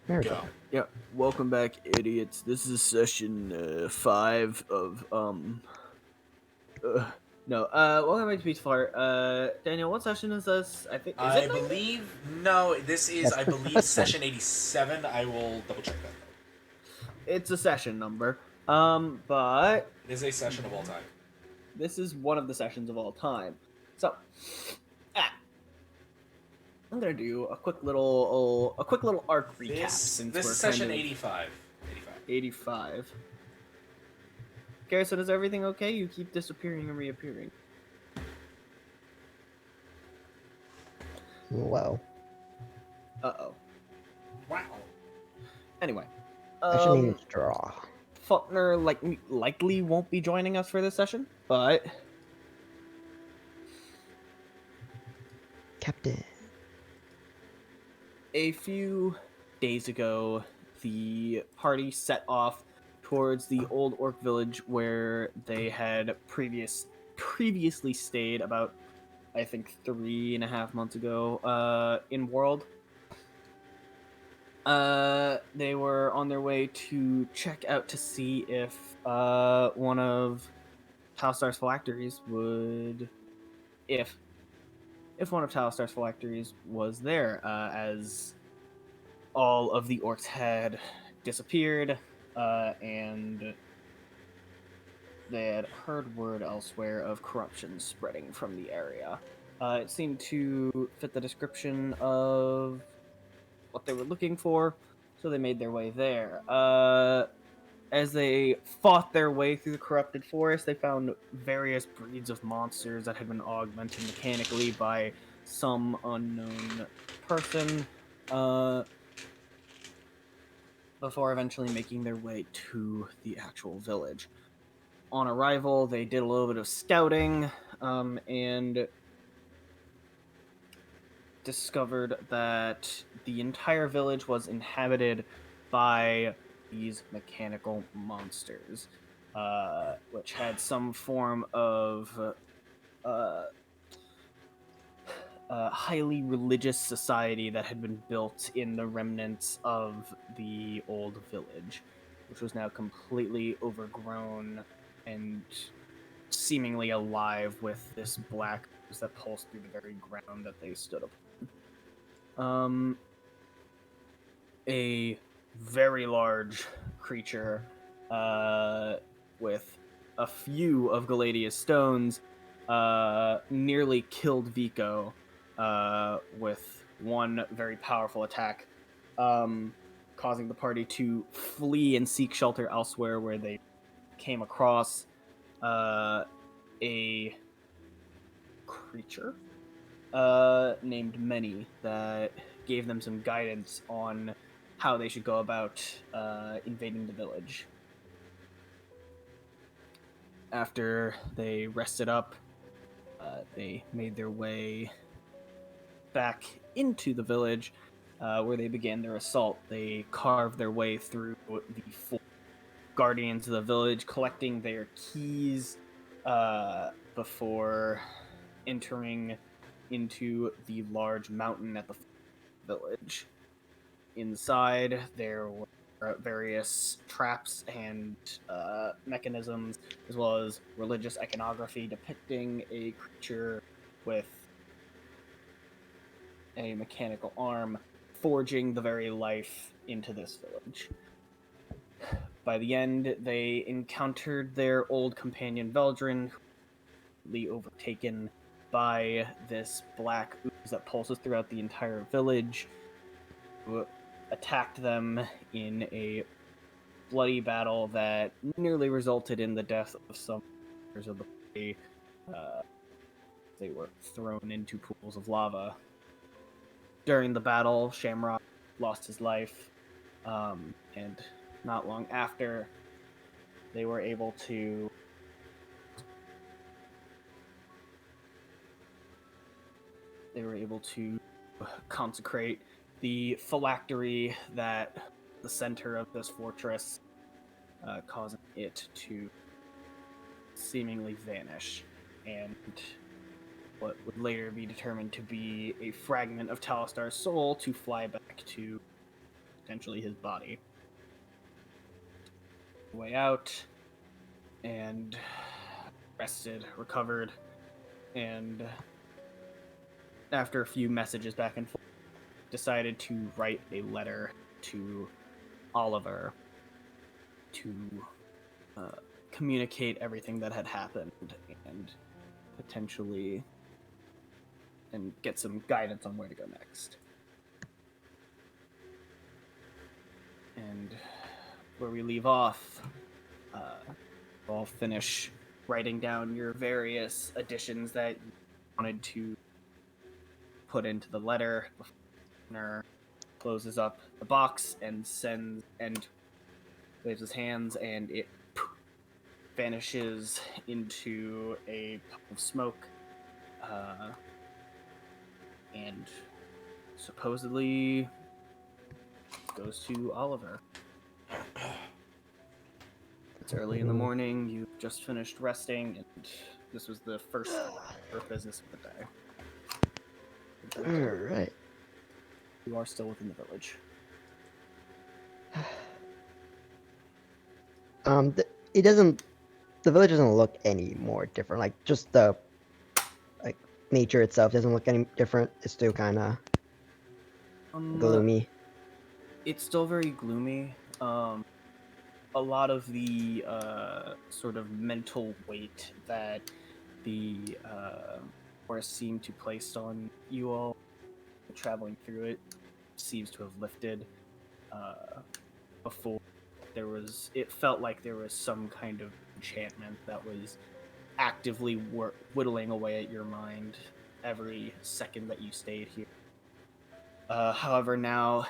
There we Go. go. Yeah, welcome back, idiots. This is session 5 of welcome back to Beach Fart. Daniel, what session is this? I think is it I 90? believe no. This is, I believe, session 87. I will double check that. It's a session number. But It is a session of all time. this is one of the sessions of all time. So, I'm gonna do a quick little arc recap This since this we're is session kind of 85. 85. Garrison, is everything okay? You keep disappearing and reappearing. Wow. Uh-oh. Wow. Anyway. I should need a straw. Falknir likely won't be joining us for this session, but Captain. a few days ago, the party set off towards the old orc village where they had previously stayed about, I think, 3.5 months ago, in World. They were on their way to check out to see if one of Talstar's phylacteries would, if one of Talstar's phylacteries was there, as all of the orcs had disappeared, and they had heard word elsewhere of corruption spreading from the area. It seemed to fit the description of what they were looking for, so they made their way there. As they fought their way through the corrupted forest, they found various breeds of monsters that had been augmented mechanically by some unknown person, before eventually making their way to the actual village. On arrival, they did a little bit of scouting, and discovered that the entire village was inhabited by these mechanical monsters, which had some form of highly religious society that had been built in the remnants of the old village, which was now completely overgrown and seemingly alive with this black ooze that pulsed through the very ground that they stood upon. A very large creature, with a few of Galadia's stones, nearly killed Vico, with one very powerful attack, causing the party to flee and seek shelter elsewhere, where they came across a creature named Many that gave them some guidance on how they should go about invading the village. After they rested up, they made their way back into the village, where they began their assault. They carved their way through the four guardians of the village, collecting their keys before entering into the large mountain at the village. Inside, there were various traps and mechanisms, as well as religious iconography depicting a creature with a mechanical arm forging the very life into this village. By the end, they encountered their old companion Veldrin, overtaken by this black ooze that pulses throughout the entire village, who attacked them in a bloody battle that nearly resulted in the death of some members of the party. They were thrown into pools of lava. During the battle, Shamrock lost his life, and not long after, they were able to consecrate the phylactery that the center of this fortress, causing it to seemingly vanish, and what would later be determined to be a fragment of Talistar's soul to fly back to potentially his body. Way out, and rested, recovered, and after a few messages back and forth, decided to write a letter to Oliver to communicate everything that had happened and potentially and get some guidance on where to go next. And where we leave off, I'll finish writing down your various additions that you wanted to put into the letter before closes up the box and sends and waves his hands, and it vanishes into a puff of smoke, and supposedly goes to Oliver. It's early in the morning, you've just finished resting, and this was the first order of business of the day. Alright. You are still within the village. It doesn't. The village doesn't look any more different. Like just the nature itself doesn't look any different. It's still kind of gloomy. It's still very gloomy. A lot of the sort of mental weight that the forest seemed to place on you all traveling through it seems to have lifted. Before it felt like there was some kind of enchantment that was actively whittling away at your mind every second that you stayed here. However, now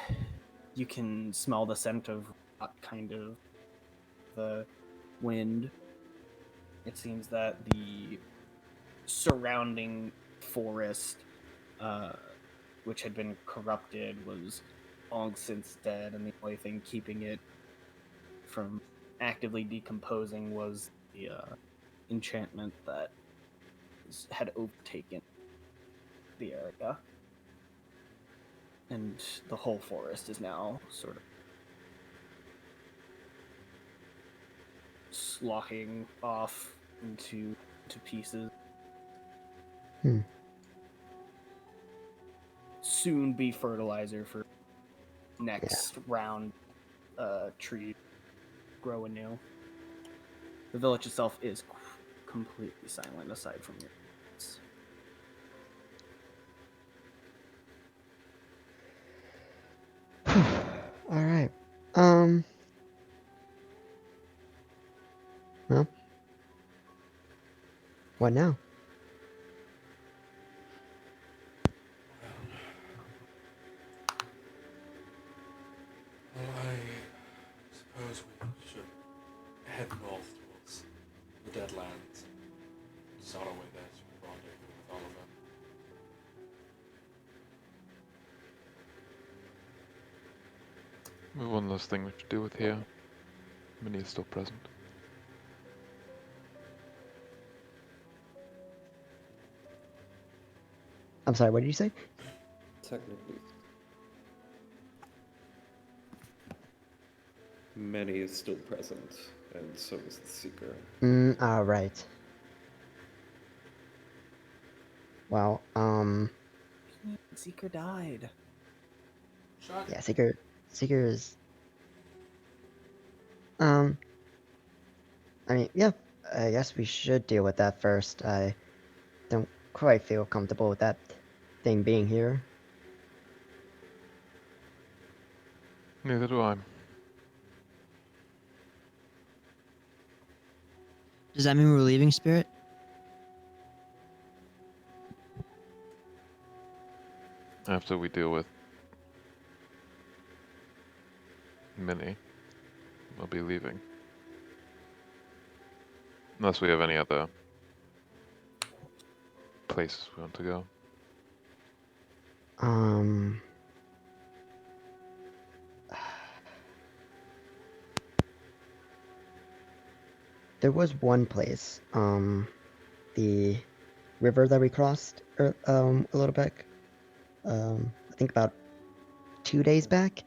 you can smell the scent of kind of the wind. It seems that the surrounding forest, which had been corrupted, was long since dead, and the only thing keeping it from actively decomposing was the enchantment that had overtaken the area. And the whole forest is now sort of slocking off into pieces. Soon be fertilizer for next round tree grow anew. The village itself is completely silent aside from your pets. All right. Well, what now? Well, I suppose we should head north towards the Deadlands. It's on our way there to rendezvous with Oliver. One last thing we should deal with here. Minnie is still present. I'm sorry, what did you say? Technically. Many is still present, and so is the Seeker. Alright. Well, Seeker died. yeah, Seeker is... I mean, yeah, I guess we should deal with that first. I don't quite feel comfortable with that thing being here. Neither do I. Does that mean we're leaving, Spirit? After we deal with Minnie, we'll be leaving. Unless we have any other places we want to go. There was one place, the river that we crossed, a little back, I think about 2 days back.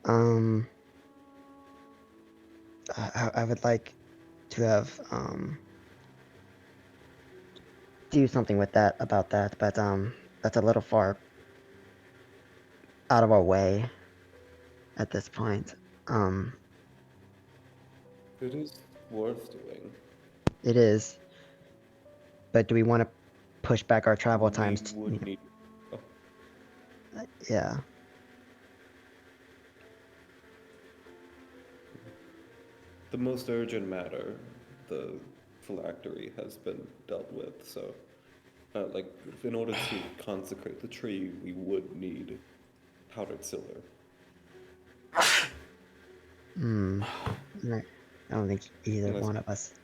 I would like to have do something with that about that, but that's a little far out of our way at this point. It is worth doing. It is, but do we want to push back our travel times? We would need. Oh, Yeah. the most urgent matter, the phylactery, has been dealt with. So, like, in order to consecrate the tree, we would need powdered silver. Right. I don't think either Unless- one of us.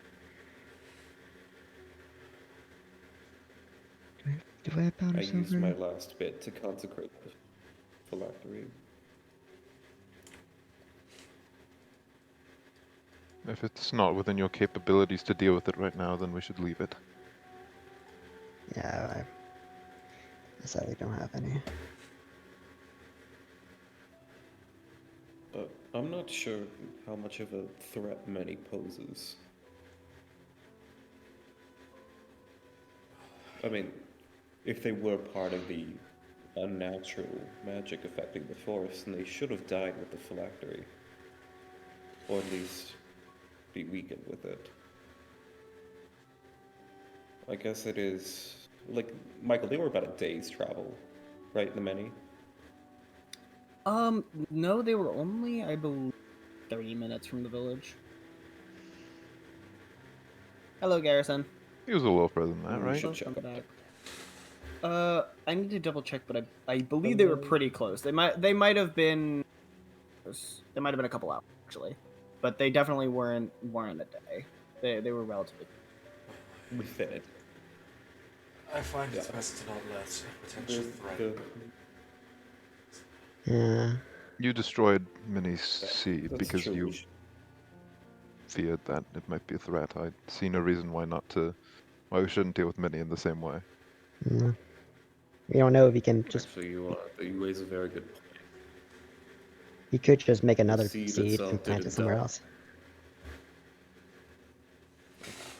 Do I have powder I used silver? my last bit to consecrate the phylactery. If it's not within your capabilities to deal with it right now, then we should leave it. Yeah, I sadly don't have any. But I'm not sure how much of a threat many poses. I mean, if they were part of the unnatural magic affecting the forest, then they should have died with the phylactery. Or at least be weakened with it. I guess it is... Like, Michael, they were about a day's travel, right, the many? No, they were only, I believe, 30 minutes from the village. Hello, Garrison. He was a little further than that, We right? should check Welcome that. back. I need to double check, but I believe they were pretty close. They might have been a couple hours actually, but they definitely weren't a day. They were relatively. Within it. I find it's Yeah. best to not let a potential threat. Yeah. You destroyed Minnie's seed That's because true. you feared that it might be a threat. I see no reason why we shouldn't deal with Minnie in the same way. Mm. We don't know if he can just. Actually, you raise a very good point. He could just make another seed seed itself and plant it didn't somewhere die. else.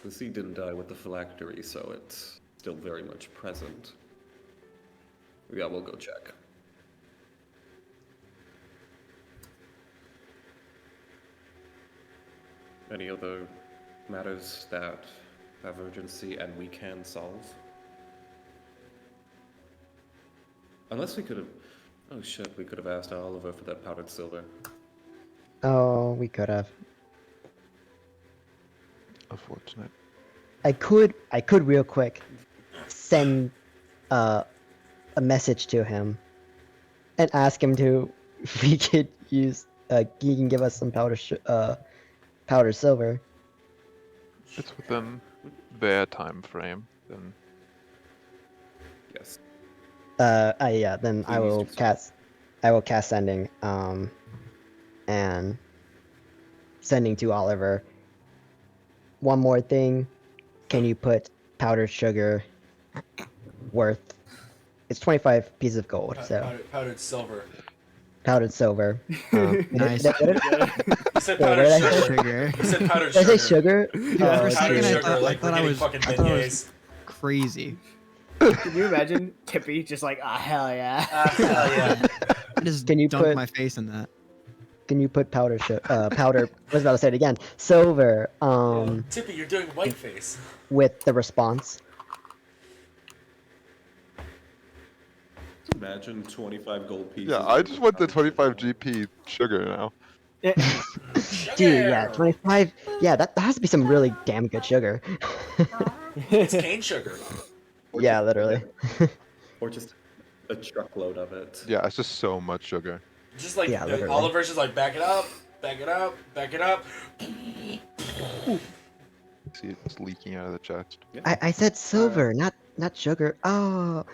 The seed didn't die with the phylactery, so it's still very much present. Yeah, we'll go check. Any other matters that have urgency and we can solve? Unless we could have... Oh shit, we could have asked Oliver for that powdered silver. Oh, we could have. Unfortunate. I could real quick send a message to him and ask him to if he could use he can give us some powder silver. It's within their time frame, then Yes. Yeah, then I Please will do so. cast sending and sending to Oliver. One more thing, can you put powdered sugar worth? It's 25 pieces of gold, so Powdered silver. powdered silver. Nice. What did You said Wait, powdered what did I say? sugar. Sugar. You said powdered I say sugar. sugar? For a Oh, second, Powdered I sugar, thought- like I we're thought I getting was- fucking I thought I was- beignets. Crazy. Can you imagine Tippy just like, hell yeah? Hell yeah. I just Can you dunked put- my face in that. Can you put powder? Powder. I was about to say it again. Silver. Tippy, you're doing whiteface. With the response. Imagine 25 gold pieces. yeah, I with just want the powdered 25 sugar. GP sugar now. Dude, yeah, 25. Yeah, that has to be some really damn good sugar. It's cane sugar. Yeah, literally. Or just a truckload of it. Yeah, it's just so much sugar. Just like Yeah, literally. Oliver's just like back it up, back it up, back it up. See it's leaking out of the chest. I said silver, not sugar. Oh,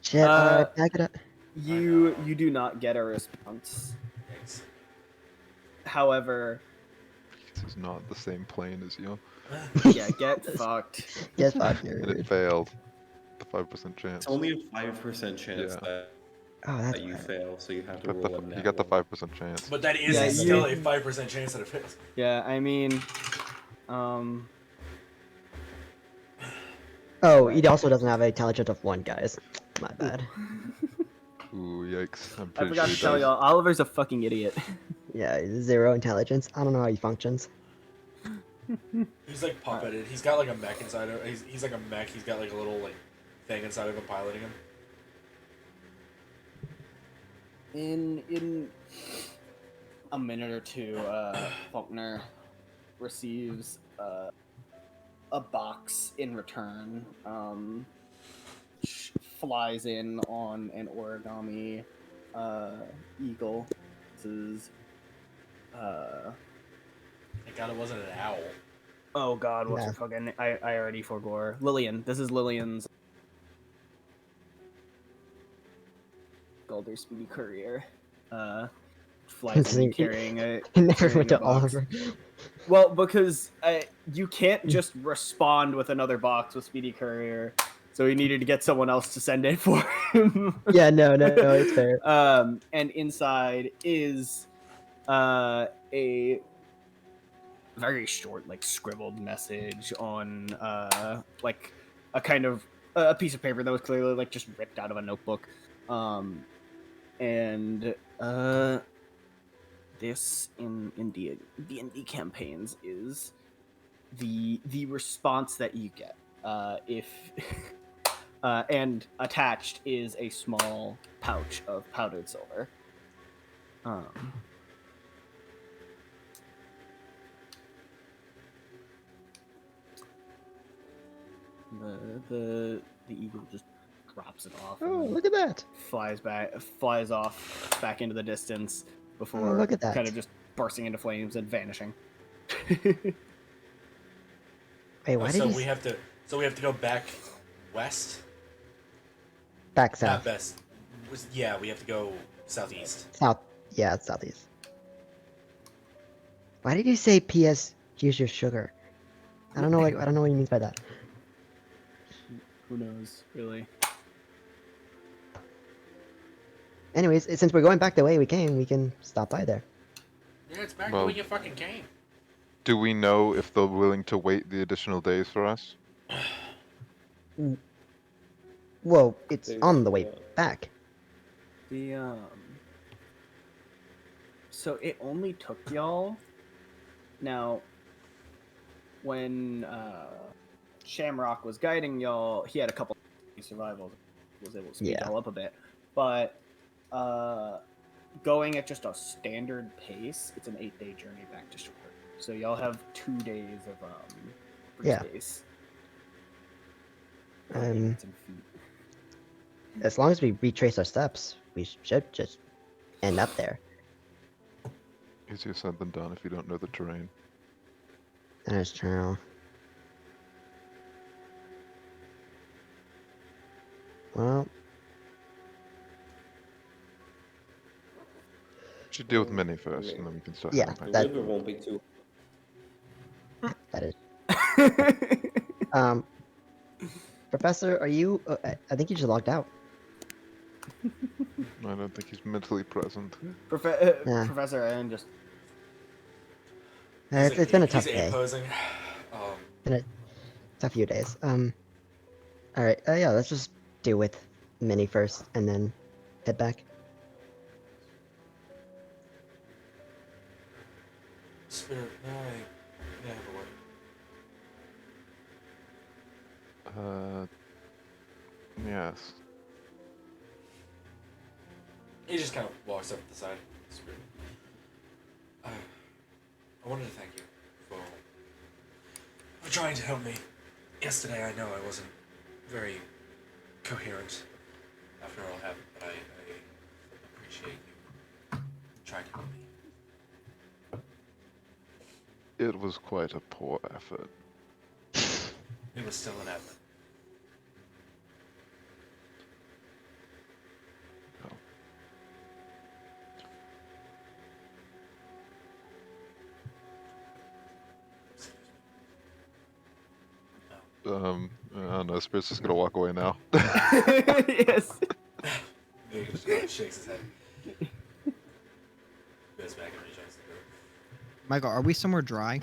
shit. Back it up. You do not get a response. Thanks. However, This is not the same plane as you. yeah, get fucked. Yes, fuck And you. it failed. The 5% chance. It's only a 5% chance Yeah. that Oh, that's that you bad. fail, so you have to Got the, roll a nat you got the one. 5% chance. But that is Yeah, still you- a 5% chance that it fails. Yeah, I mean, Oh, Right. he also doesn't have an intelligence of 1, guys. My bad. Ooh, yikes. I'm I pretty forgot sure he to tell does. y'all, Oliver's a fucking idiot. Yeah, 0 intelligence. I don't know how he functions. He's like puppeted. He's got like a mech inside of he's like a mech. He's got like a little like thing inside of him piloting him. In a minute or two, Falknir receives a box in return. Flies in on an origami eagle. This is Thank God it wasn't an owl. oh god, what's Nah. her fucking? I already forgore Lillian. This is Lillian's Golder Speedy Courier. Flies in carrying a He never carrying went a to box. Oliver. Well, because you can't just respond with another box with Speedy Courier, so he needed to get someone else to send it for him. Yeah, no, it's fair. And inside is a very short, like scribbled message on like a kind of a piece of paper that was clearly like just ripped out of a notebook. And this in D&D campaigns is the response that you get if and attached is a small pouch of powdered silver. The eagle just drops it off. Oh, and look at that. flies off back into the distance before look at that. kind of just bursting into flames and vanishing. Wait, why did So you we have to go back west. back Not south? west. Yeah, we have to go southeast. South. Yeah, it's southeast. Why did you say P.S. Use your sugar? I don't know. I don't know what he means by that. Who knows, really? Anyways, since we're going back the way we came, we can stop by there. Yeah, it's back Well- the way you fucking came. Do we know if they're willing to wait the additional days for us? Whoa, it's There's, on the way back. The so it only took y'all. Now, when Shamrock was guiding y'all, he had a couple survivals, was able to speed Yeah. y'all up a bit, but going at just a standard pace, it's an 8-day journey back to shore. So y'all have 2 days of free Yeah. space. Um, It's in feet. As long as we retrace our steps, we should just end up there. Easier said than done if you don't know the terrain. That is true. Well, Should deal with Minnie first, and then we can start Yeah. heading The back. That- river won't be too. that is. Professor, are you? I think you just logged out. I don't think he's mentally present. Yeah. Professor Erin just It's been a tough He's day. imposing. Been a tough few days. All right. Yeah. Let's just deal with Minnie first, and then head back. Spirit, I have a word. Yes. He just kind of walks up the side. Spirit. I wanted to thank you for trying to help me. Yesterday, I know I wasn't very coherent after all happened, but I appreciate you trying to help me. It was quite a poor effort. It was still an effort. I don't know, Spirit's just gonna walk away now. yes. Maybe just go shakes his head. Goes back and rejoins the group. Michael, are we somewhere dry?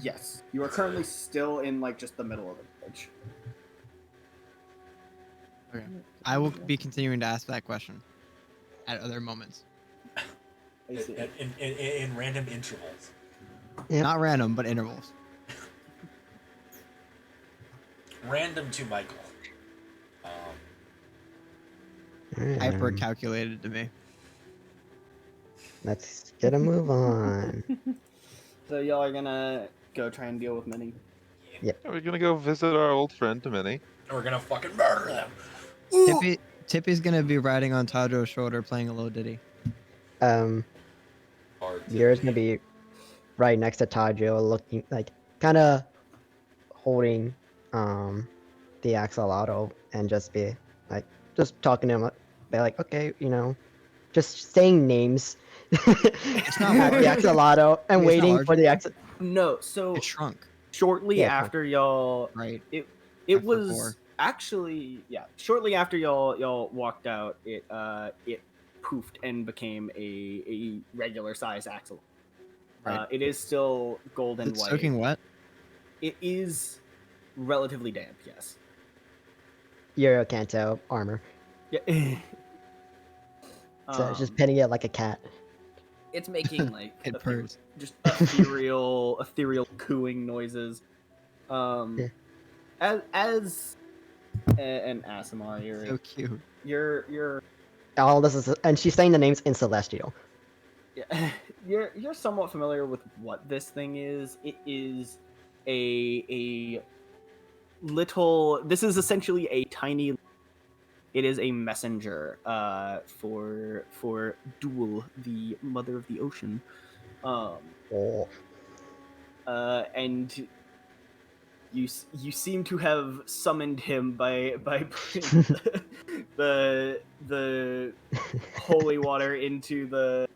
Yes. You are currently still in like just the middle of the village. Okay. I will be continuing to ask that question at other moments. I see. In random intervals. Yep. Not random, but intervals. Random to Michael. Hyper calculated to me. Let's get a move on. So y'all are gonna go try and deal with Minnie. Are we gonna go visit our old friend Minnie? We're gonna fucking murder them. Tippy's gonna be riding on Tadriel's shoulder playing a little ditty. Hard to Yours gonna be right next to Tadriel, looking like kind of holding the axolotl and just be like just talking to him, be like, okay, you know, just saying names. It's not the large. axolotl and It's not waiting large for the anymore? No, so It shrunk, shortly Yeah, after y'all, right? it I was forgot. actually shortly after y'all walked out, it poofed and became a regular size axolotl. Right. It is still golden It's white. soaking wet. It is relatively damp, yes. Uriel can't tell armor, Yeah. so it's just Um, petting it like a cat. it's making like It purrs. just ethereal cooing noises. Yeah. As an Asimar, So cute. you're All this is, and she's saying the names in Celestial. yeah, you're somewhat familiar with what this thing is. It is a little. This is essentially a tiny. It is a messenger for Duel, the mother of the ocean. Oh, And you seem to have summoned him by putting the holy water into the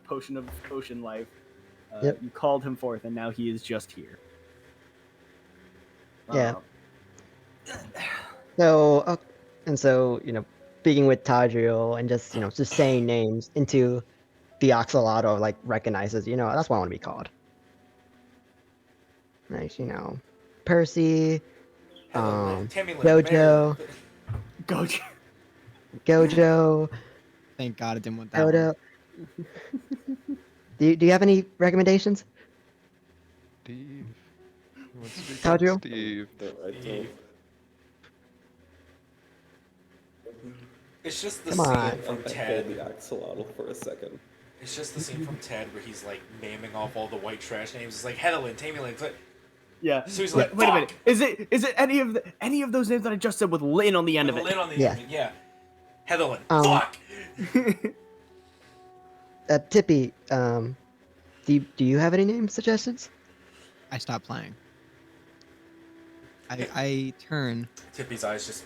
potion of ocean life. Yep. You called him forth, and now he is just here. Yeah. Um, so and so you know, speaking with Tadriel and just just saying names into the axolotl, like recognizes, that's what I want to be called. Nice, Percy, Tammy Lynn, Jojo, Gojo. Gojo, Thank God it didn't want that one. Odo. Do you have any recommendations? Steve. Who wants to be Tadriel? called Steve. It's just the Come on. scene from I Ted. hold the axolotl for a second. It's just the scene from Ted where he's like naming off all the white trash names. It's like Hedelin, Tammy Lynn. Yeah. So he's Wait, like, wait a "Fuck!" minute. Is it any of those names that I just said with Lynn on the end With of a it? lid on the Yeah. end of it, yeah. Hedelin, Um, fuck! Tippy, do you have any name suggestions? I stopped playing. I turn. Tippy's eyes just.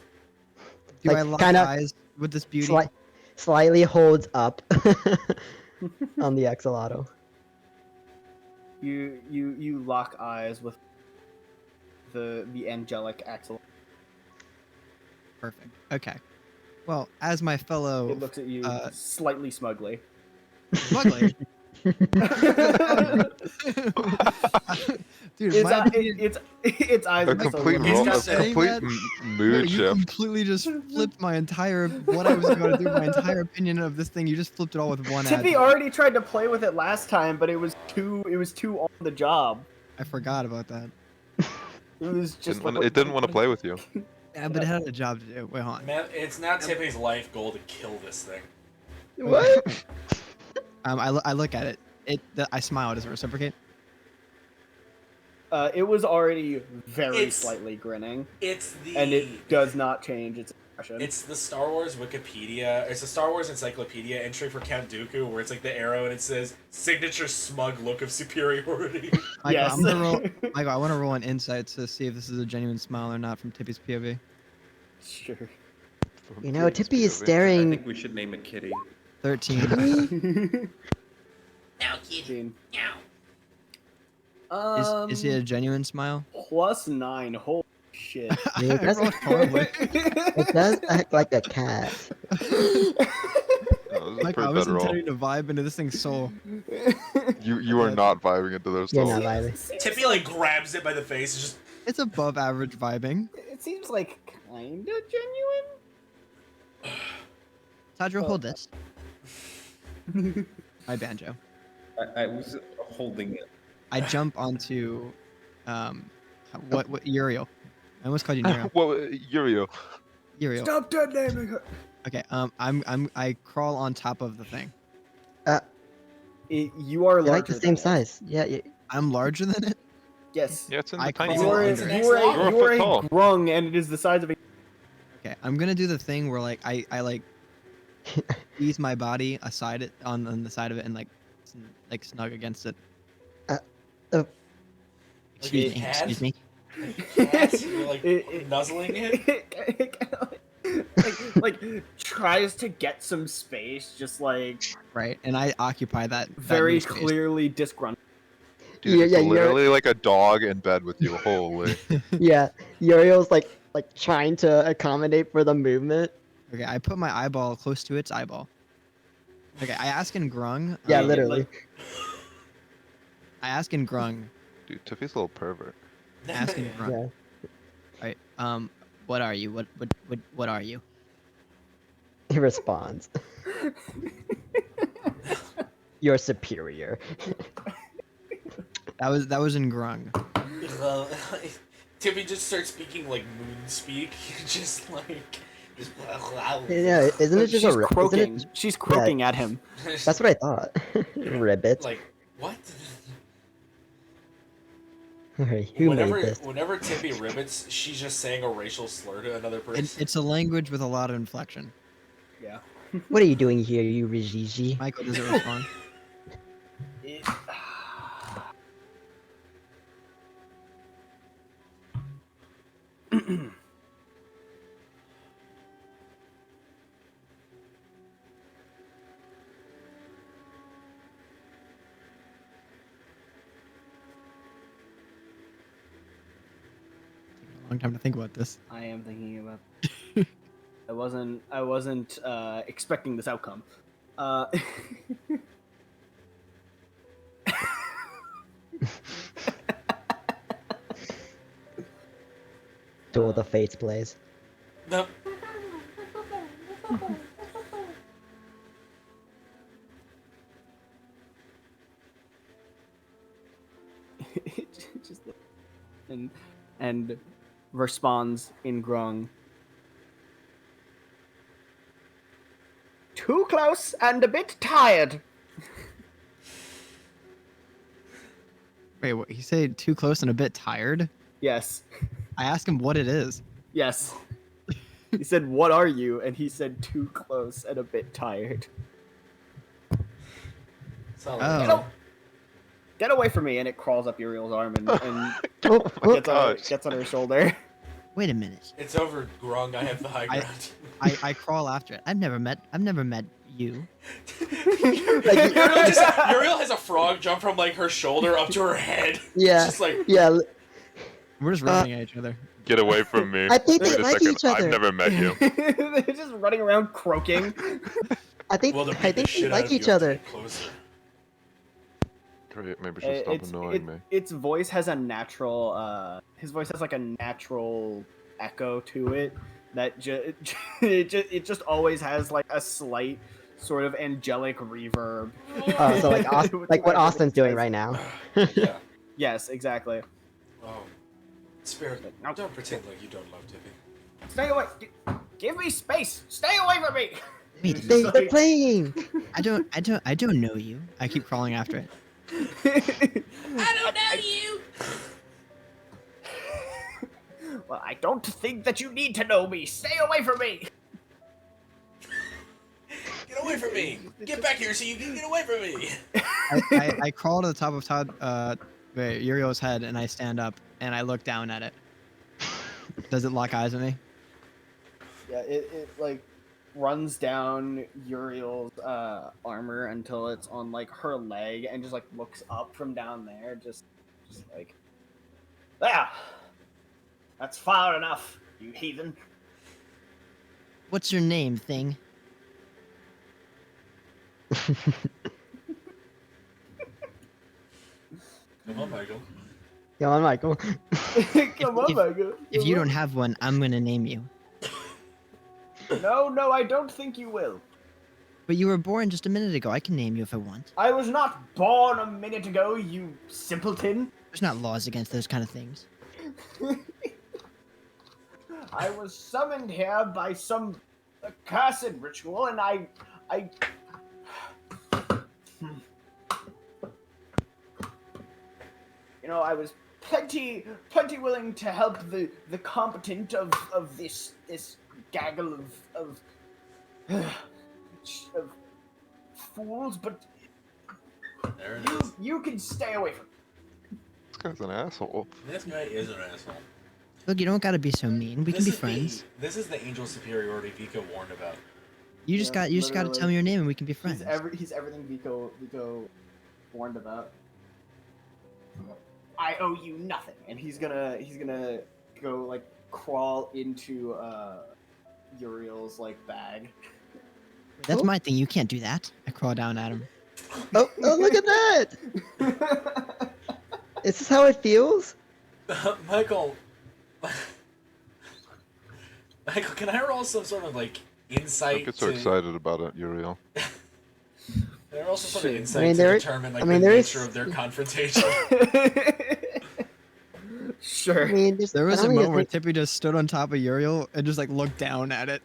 Do Like, I lock kinda eyes with this beauty? Slightly holds up on the axolotl. You lock eyes with the angelic axle. Perfect. Okay. Well, as my fellow It looks at you slightly smugly. smuggler. Dude, Its, my eye- its eyes A are so complete little. It's roll, a just saying complete that- mood you shift. completely just flipped my entire what I was going to do, my entire opinion of this thing. You just flipped it all with one ad. Tippy already tried to play with it last time, but it was too on the job. I forgot about that. It was just It didn't want to play with you. Yeah, but it had a job to do. Wait, hold on. Man, it's now Tippy's life goal to kill this thing. What? I look at it. I smile. Does it reciprocate? It was already very It's- slightly grinning, It's the. and it does not change its expression. It's the Star Wars Wikipedia. It's the Star Wars Encyclopedia entry for Count Dooku, where it's like the arrow and it says "signature smug look of superiority." Michael, Yes. I'm gonna roll. Michael, I want to roll an insight to see if this is a genuine smile or not from Tippy's POV. Sure. Tippy is I staring. think we should name it Kitty. 13. Now, kid. Gene. Now. Is he a genuine smile? +9? Holy shit. It I does, rolled horribly. it does act like a cat. No, this is Like, pretty I was bad roll. intending to vibe into this thing's soul. You are not vibing into their You're soul. not vibing. Tippy like grabs it by the face and just It's above average vibing. It seems like kind of genuine. Tadriel, hold this. My banjo. I was holding it. I jump onto, what Uriel. I almost called you Uriel. Well, Uriel. Uriel. Stop dead naming her. Okay, I crawl on top of the thing. You are They're like larger the same than it. size. Yeah, I'm larger than it. Yes. Yeah, it's in the I tiny crawl You are, under. one. It's you next are, level. a, You're a you are foot tall. a grung, and it is the size of a. Okay, I'm gonna do the thing where like I like ease my body aside it on the side of it and like snug against it. Excuse a me. cat? Excuse me. Yes, you're like nuzzling it. like tries to get some space, just like Right, and I occupy that very new space. clearly disgruntled. Dude, Yeah, it's yeah, you're- literally like a dog in bed with you. Holy. yeah. Uriel's like trying to accommodate for the movement. Okay, I put my eyeball close to its eyeball. Okay, I ask in Grung. Yeah, Um, literally. I ask in Grung. Dude, Tiffy's a little pervert. I ask in Grung. Yeah. Right. What are you? What are you? He responds. You're superior. That was in Grung. Tippy just starts speaking like moon speak, just like. Just, Yeah, isn't it just She's a isn't croaking. it, She's croaking at him. That's what I thought. Ribbit. Like what? Alright, who made Whenever this? whenever Tippy ribbits, she's just saying a racial slur to another person. It's a language with a lot of inflection. Yeah. What are you doing here, you Rijiji? Michael doesn't respond. Long time to think about this. I am thinking about. I wasn't expecting this outcome. Duel the Fates plays. No. Just and responds in Grung. Too close and a bit tired. Wait, what? He said too close and a bit tired? Yes. I asked him what it is. Yes. He said, "What are you?" And he said, "Too close and a bit tired." Sound Oh. like Get away from me! And it crawls up Uriel's arm and Oh, oh, gets on her shoulder. Wait a minute. it's over, Grung. I have the high ground. I crawl after it. I've never met you. Uriel has a frog jump from like her shoulder up to her head. yeah, Just like yeah. We're just running at each other. Get away from me. I think they Wait a like second. each other. I've never met you. They're just running around croaking. I think well, I think they like each other. Closer. Great, maybe she'll stop annoying me. Its voice has a natural. His voice has like a natural echo to it that it just always has like a slight sort of angelic reverb. Oh, so like like what Austin's doing right now. Yeah. Yes, exactly. Spirit, No. don't pretend like you don't love Tippy. Stay away! Give me space! Stay away from me! Wait, They're playing. I don't know you. I keep crawling after it. I don't know you! Well, I don't think that you need to know me. Stay away from me! Get away from me! Get back here so you can get away from me! I crawl to the top of Uriel's head and I stand up and I look down at it. Does it lock eyes at me? Yeah, it like runs down Uriel's armor until it's on like her leg and just like looks up from down there, just like That's far enough, you heathen. What's your name, thing? Come on, Michael. Come on, Michael. Come on, if- Michael. If Come you on. don't have one, I'm gonna name you. No, I don't think you will. But you were born just a minute ago. I can name you if I want. I was not born a minute ago, you simpleton. There's not laws against those kind of things. I was summoned here by some accursed ritual, and I. You know, I was plenty willing to help the competent of this gaggle of fools, but There it is. you can stay away from me. This guy's an asshole. This guy is an asshole. Look, you don't gotta be so mean. We can be is friends. This is the angel superiority Vico warned about. You just Yeah, gotta tell me your name and we can be friends. He's everything Vico warned about. I owe you nothing, and he's gonna go like crawl into Uriel's like bag. That's my thing. You can't do that. I crawl down at him. Oh, look at that! Is this how it feels? Michael. Michael, can I roll some sort of like insight? Don't get so excited about it, Uriel. Can I roll some sort of Sure. insight I mean, to there- determine like I mean, the there is- nature of their confrontation? Sure. I mean, just, There was I a don't moment where even think- Tippy just stood on top of Uriel and just like looked down at it.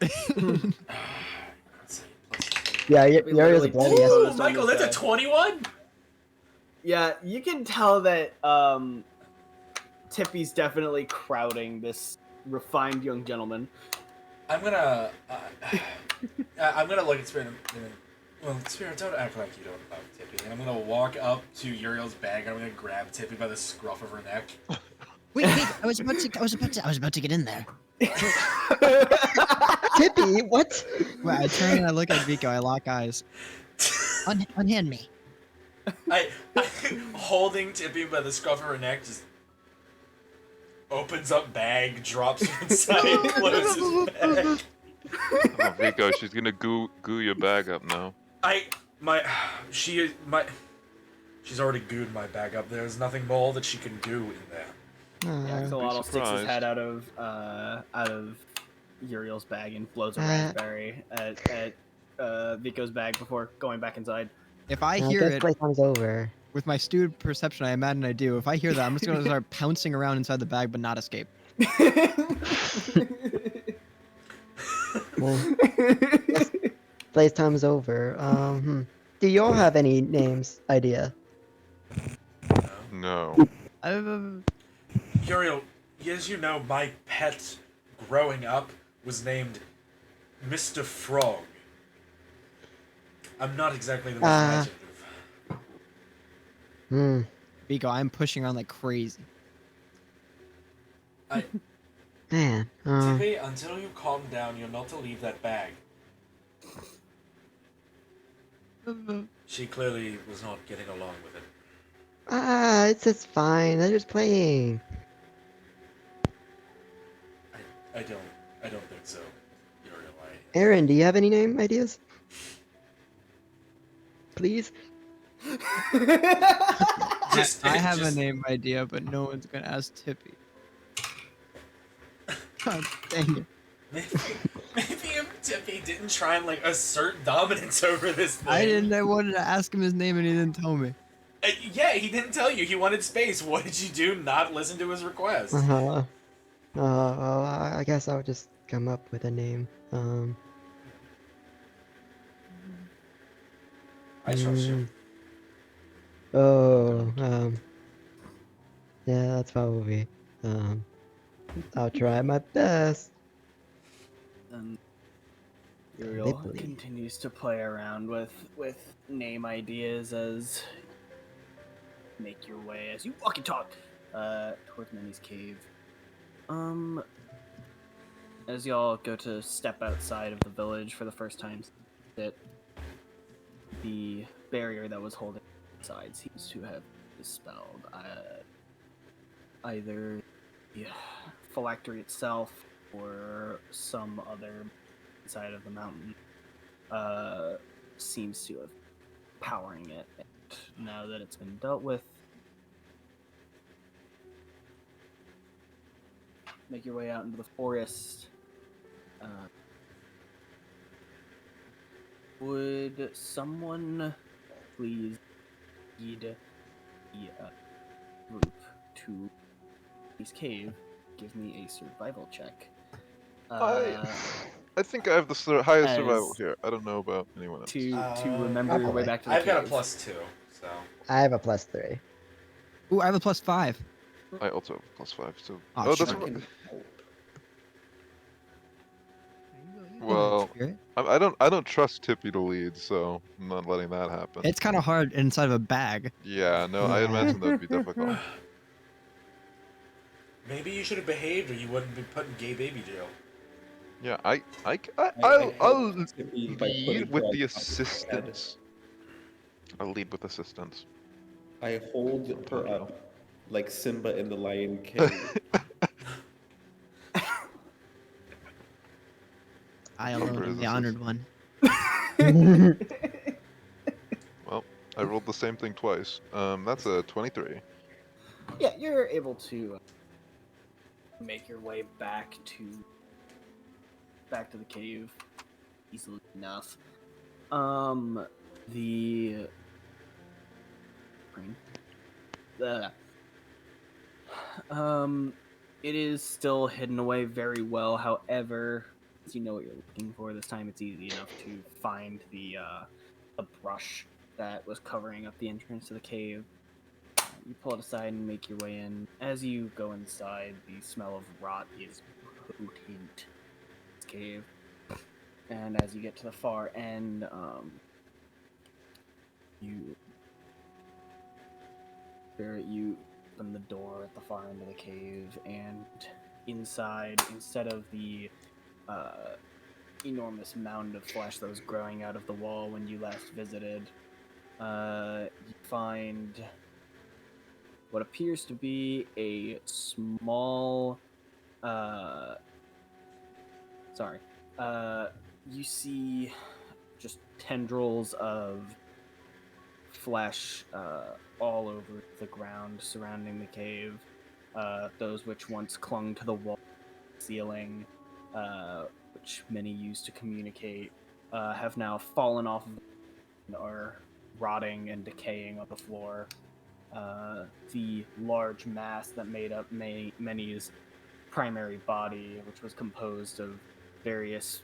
Yeah, We Uriel's a literally bloody did ass. both. Ooh, on Michael, this that's a guy. 21. Yeah, you can tell that Tippy's definitely crowding this refined young gentleman. I'm gonna look at Spirit. Well, Spirit, don't act like you don't love Tippy. And I'm gonna walk up to Uriel's bag. And I'm gonna grab Tippy by the scruff of her neck. Wait, I was about to get in there. Tippy, what? Wait, I turn and I look at Vico. I lock eyes. Unhand me. I holding Tippy by the scruff of her neck, just opens up bag, drops her inside, closes bag. Oh, Vico, she's gonna goo your bag up now. She's already gooed my bag up. There's nothing more that she can do in there. Yeah, Axolotl sticks his surprised. head out of Uriel's bag and blows a raspberry at Vico's bag before going back inside. If I I hear guess it playtime's over. with my stupid perception, I imagine I do. If I hear that, I'm just gonna start pouncing around inside the bag, but not escape. Well, playtime's over. Do you all have any names idea? No. Uriel, as you know, my pet growing up was named Mr. Frog. I'm not exactly the most imaginative. Vico, I'm pushing around like crazy. Man. Tippy, until you calm down, you're not to leave that bag. She clearly was not getting along with it. It's just fine. They're just playing. I don't think so. Uriel, Erin, do you have any name ideas? Please? I have a name idea, but no one's gonna ask Tippy. God dang it. Maybe if Tippy didn't try and like assert dominance over this thing. I wanted to ask him his name and he didn't tell me. Yeah, he didn't tell you. He wanted space. What did you do? Not listen to his request. Well, I guess I'll just come up with a name. I trust you. Yeah, that's probably, I'll try my best. Uriel Literally. continues to play around with name ideas as make your way as you walk and talk towards Minnie's cave. As y'all go to step outside of the village for the first time, that the barrier that was holding inside seems to have dispelled. Either the phylactery itself or some other side of the mountain seems to have powering it. And now that it's been dealt with, make your way out into the forest. Would someone please lead the group to this cave? Give me a survival check. I think I have the highest survival As here. I don't know about anyone else. to remember your way Probably. back to the I've cave. got a +2, so. I have a +3. Ooh, I have a +5. I also have a +5. So. Oh, Oh, shit. that's I can help. well. Spirit. I don't trust Tippy to lead, so I'm not letting that happen. It's kind of hard inside of a bag. Yeah, no, I Yeah. imagine that'd be difficult. Maybe you should have behaved or you wouldn't be put in gay baby jail. Yeah, I I'll helped Tippy by putting lead her with on the top of her head. assistance. I'll lead with assistance. I hold From her Tadriel. up like Simba in the Lion King. I alone Number am is the assist. honored one. Well, I rolled the same thing twice. That's a 23. Yeah, you're able to make your way back to the cave easily enough. It is still hidden away very well. However, as you know what you're looking for this time, it's easy enough to find the brush that was covering up the entrance to the cave. You pull it aside and make your way in. As you go inside, the smell of rot is potent in this cave. And as you get to the far end, you open the door at the far end of the cave, and inside, instead of the enormous mound of flesh that was growing out of the wall when you last visited, you find what appears to be a small you see just tendrils of flesh all over the ground surrounding the cave, those which once clung to the wall, ceiling, which many used to communicate, have now fallen off and are rotting and decaying on the floor. The large mass that made up many's primary body, which was composed of various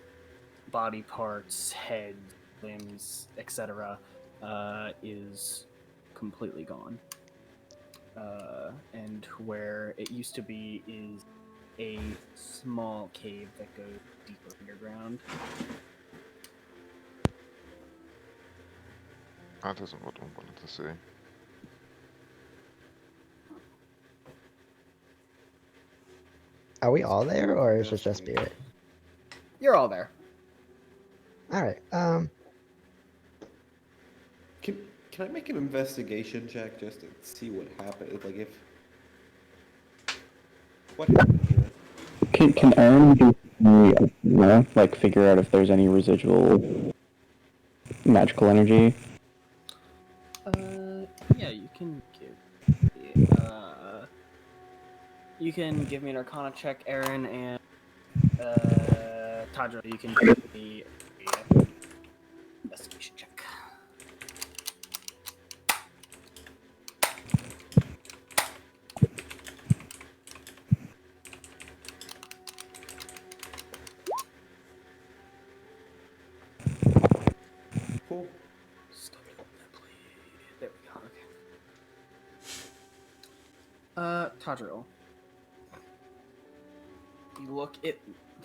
body parts, heads, limbs, etc., is completely gone. And where it used to be is a small cave that goes deeper underground. That isn't what I wanted to see. Are we all there, or is it just Spirit? You're all there. All right. Can I make an investigation check just to see what happened? Like if what happened here? Can Erin do like figure out if there's any residual magical energy? Yeah, you can give me an Arcana check, Erin, and Tadriel, you can give me an investigation check. Cool. There we go. Okay. Tadriel. You look at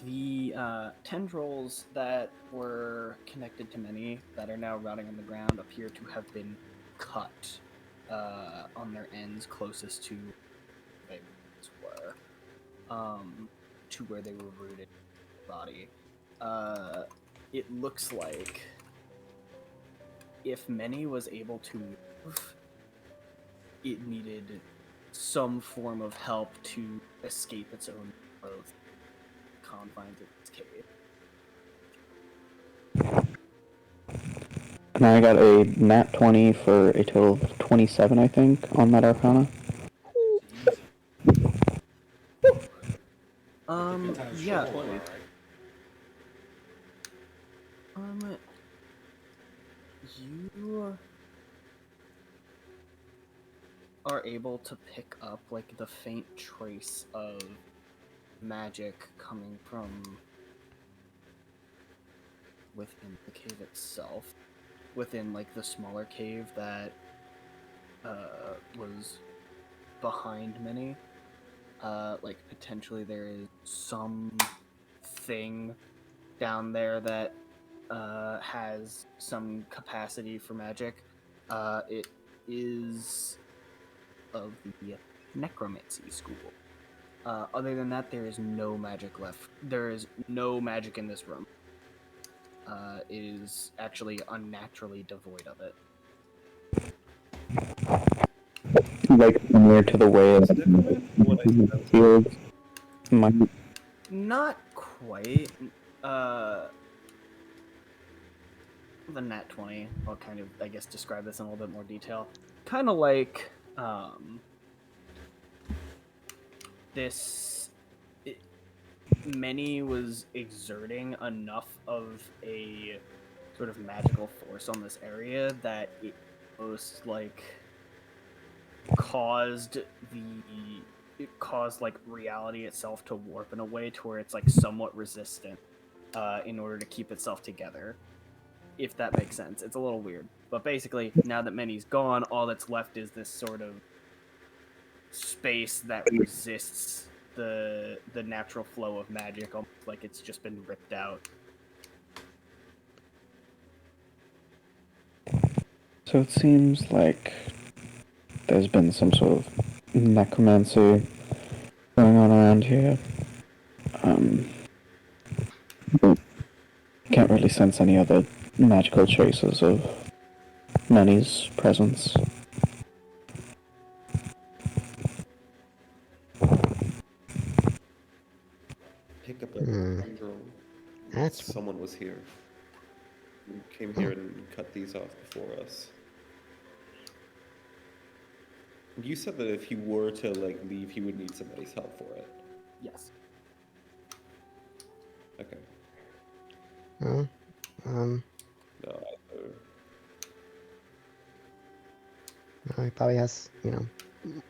the tendrils that were connected to many that are now rotting on the ground appear to have been cut on their ends closest to where they were, to where they were rooted in the body. It looks like if many was able to move, it needed some form of help to escape its own both confines of this cave. And I got a nat 20 for a total of 27, I think, on that Arcana. Easy. Yeah. 20. Alright. You are able to pick up like the faint trace of magic coming from within the cave itself, within like the smaller cave that was behind many. Like potentially there is some thing down there that has some capacity for magic. It is of the necromancy school. Other than that, there is no magic left. There is no magic in this room. It is actually unnaturally devoid of it. Like, near to the way of Is necromancy what I the sense? fields. My, Not quite. The nat 20. I'll kind of, I guess, describe this in a little bit more detail. Kind of like this. Many was exerting enough of a sort of magical force on this area that it almost like caused like reality itself to warp in a way to where it's like somewhat resistant in order to keep itself together, if that makes sense. It's a little weird, but basically now that Many's gone, all that's left is this sort of space that resists the natural flow of magic, almost like it's just been ripped out. so it seems like there's been some sort of necromancy going on around here. But can't really sense any other magical traces of Manny's presence. Pick up a Hmm. tendril. That's Someone was here. Came here and cut these off before us. You said that if he were to like leave, he would need somebody's help for it. Yes. Okay. well, No, he probably has,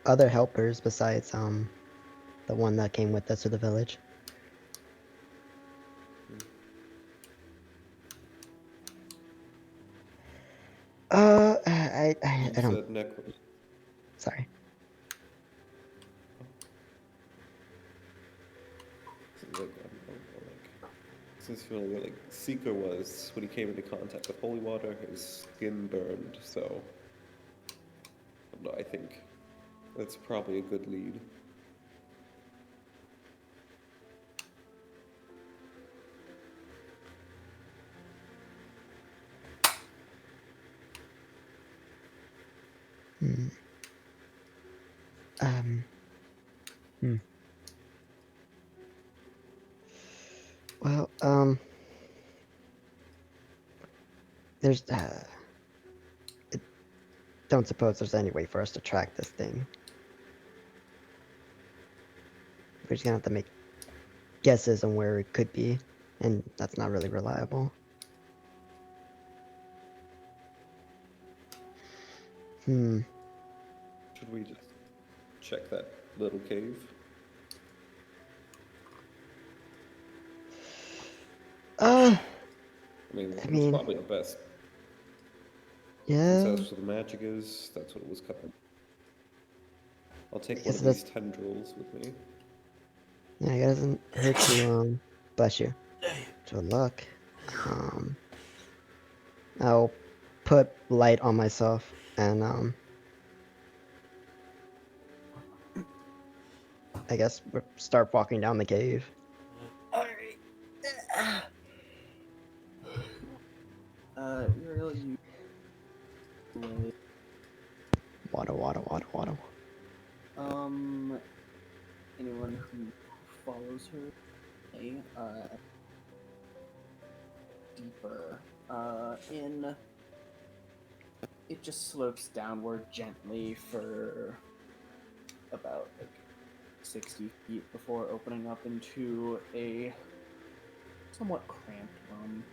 other helpers besides the one that came with us to the village. I you don't. said necro. Sorry. Since you know, like Seeker was when he came into contact with holy water, his skin burned. So, no, I think that's probably a good lead. Hmm. Hmm. Well, there's don't suppose there's any way for us to track this thing. We're just gonna have to make guesses on where it could be, and that's not really reliable. Hmm. Should we just check that little cave? Uh, I mean, I it's mean, probably the best. Since yeah. that's where the magic is, that's what it was covering. I'll I take one guess of it these does. tendrils with me. Yeah, it doesn't hurt to bless you. To look. I'll put light on myself and I guess start walking down the cave. Alright. Uriel, you Water. anyone who follows her deeper in. It just slopes downward gently for about like 60 feet before opening up into a somewhat cramped room.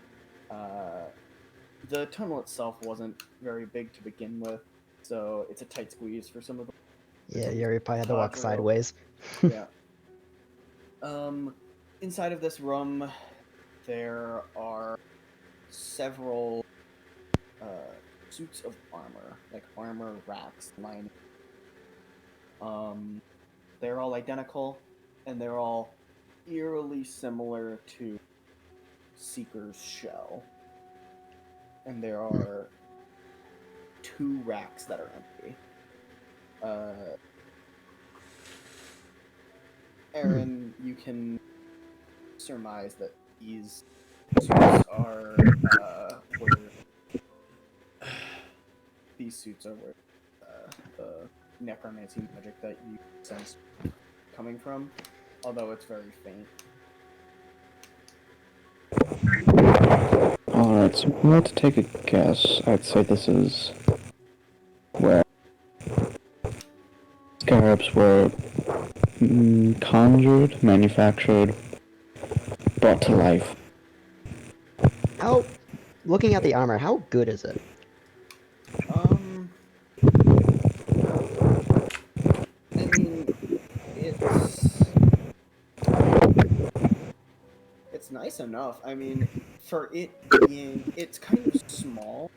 The tunnel itself wasn't very big to begin with, so it's a tight squeeze for some of the. Yeah, Yuri probably had to walk Tadriel. sideways. Yeah. Inside of this room, there are several suits of armor, like armor racks lining. They're all identical, and they're all eerily similar to Seeker's shell. And there are 2 racks that are empty. Erin, you can surmise that these suits are where the necromancy magic that you sense coming from, although it's very faint. Alright, so if we had to take a guess, I'd say this is where scarabs were conjured, manufactured, brought to life. How, looking at the armor, how good is it? I mean, it's nice enough. I mean, for it being, it's kind of small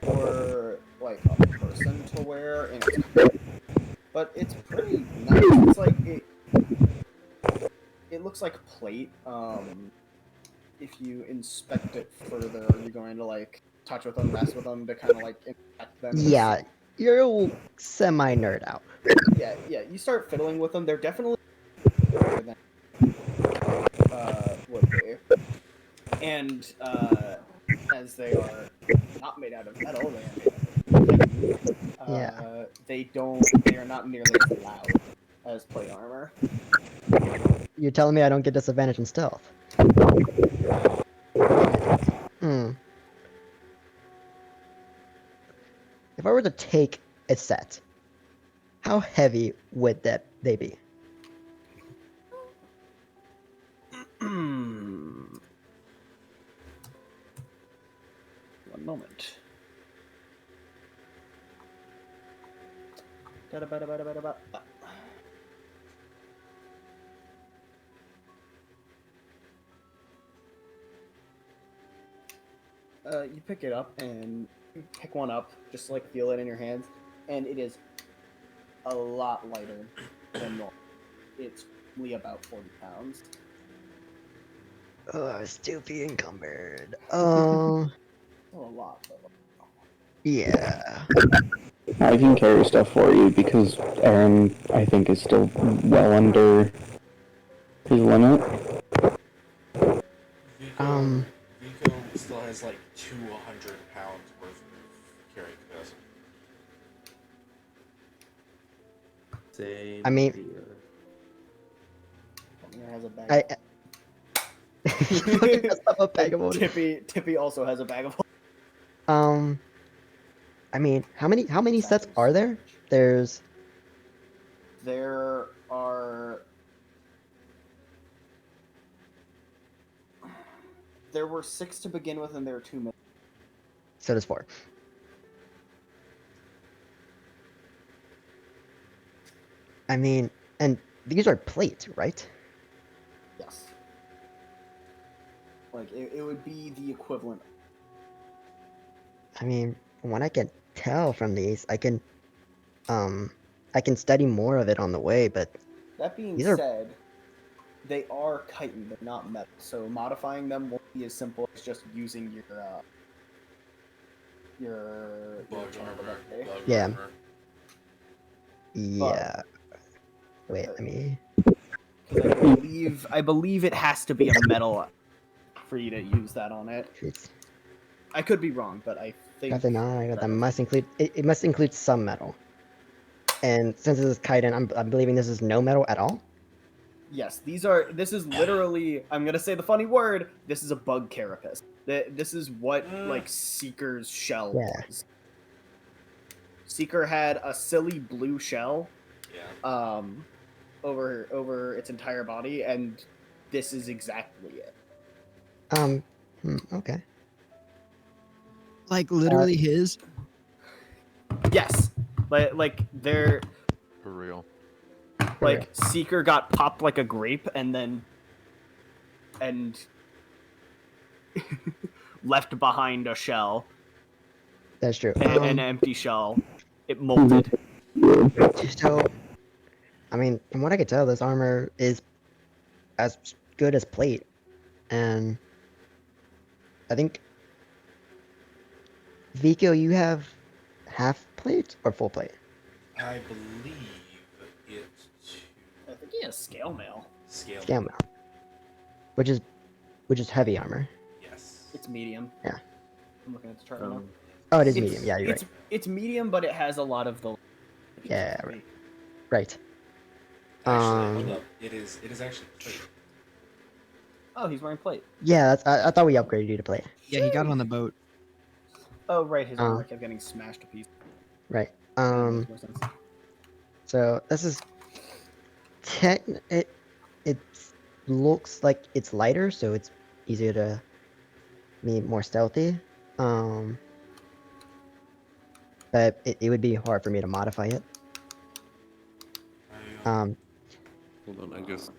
for like a person to wear, and but it's pretty nice. It's like it looks like plate. If you inspect it further, you're going to like touch with them, mess with them to kind of like infect them. Yeah, you're a semi-nerd out. Yeah. You start fiddling with them. They're definitely better than would be. And as they are not made out of metal, they are made out of they are not nearly as loud as plate armor. You're telling me I don't get disadvantage in stealth? If I were to take a set, how heavy would they be? One moment. You pick it up and pick one up, just like feel it in your hands, and it is a lot lighter than normal. It's only about 40 pounds. Oh, I was stupid encumbered. Well, a lot, but Yeah. I can carry stuff for you because Erin, I think, is still well under his limit. Vico still has like 200 pounds worth of carrying capacity. Same I mean- here. Pottinger has a bag. A bag of holding. Tippy also has a bag of I mean, how many sets are there? There were 6 to begin with, and there are 2 minutes. So there's 4. I mean, and these are plates, right? Yes. Like it would be the equivalent. I mean, from what I can tell from these, I can study more of it on the way, but That being these are- said, they are chitin, they're not metal, so modifying them won't be as simple as just using your Bug channel armor. ability. Bug Yeah. armor. yeah. Wait, let me. 'Cause I believe it has to be a metal for you to use that on it. It's I could be wrong, but I think got the nine. That must include. It must include some metal. And since this is chitin, I'm believing this is no metal at all. Yes, this is literally, I'm gonna say the funny word, this is a bug carapace. This is what, like, Seeker's shell Yeah. was. Seeker had a silly blue shell, Yeah. over its entire body, and this is exactly it. Okay. Like literally his. Yes, like they're For real. like Seeker got popped like a grape, and left behind a shell, That's true. an empty shell. It molted. So, I mean, from what I could tell, this armor is as good as plate, and I think Vico, you have half plate or full plate? I believe it's I think he has scale mail. scale. Scale mail, which is heavy armor. Yes. It's medium. Yeah. I'm looking at the chart right now. Oh, it is It's- medium. Yeah, you're it's it's medium, but it has a lot of the. Yeah, right. Actually, hold up. It is actually plate. Oh, he's wearing plate. Yeah, I thought we upgraded you to plate. Yeah, he got on the boat. Oh, right, his armor kept getting smashed to pieces. Right. That makes more sense. So this is it looks like it's lighter, so it's easier to be more stealthy. But it would be hard for me to modify it. I, Hold on, I just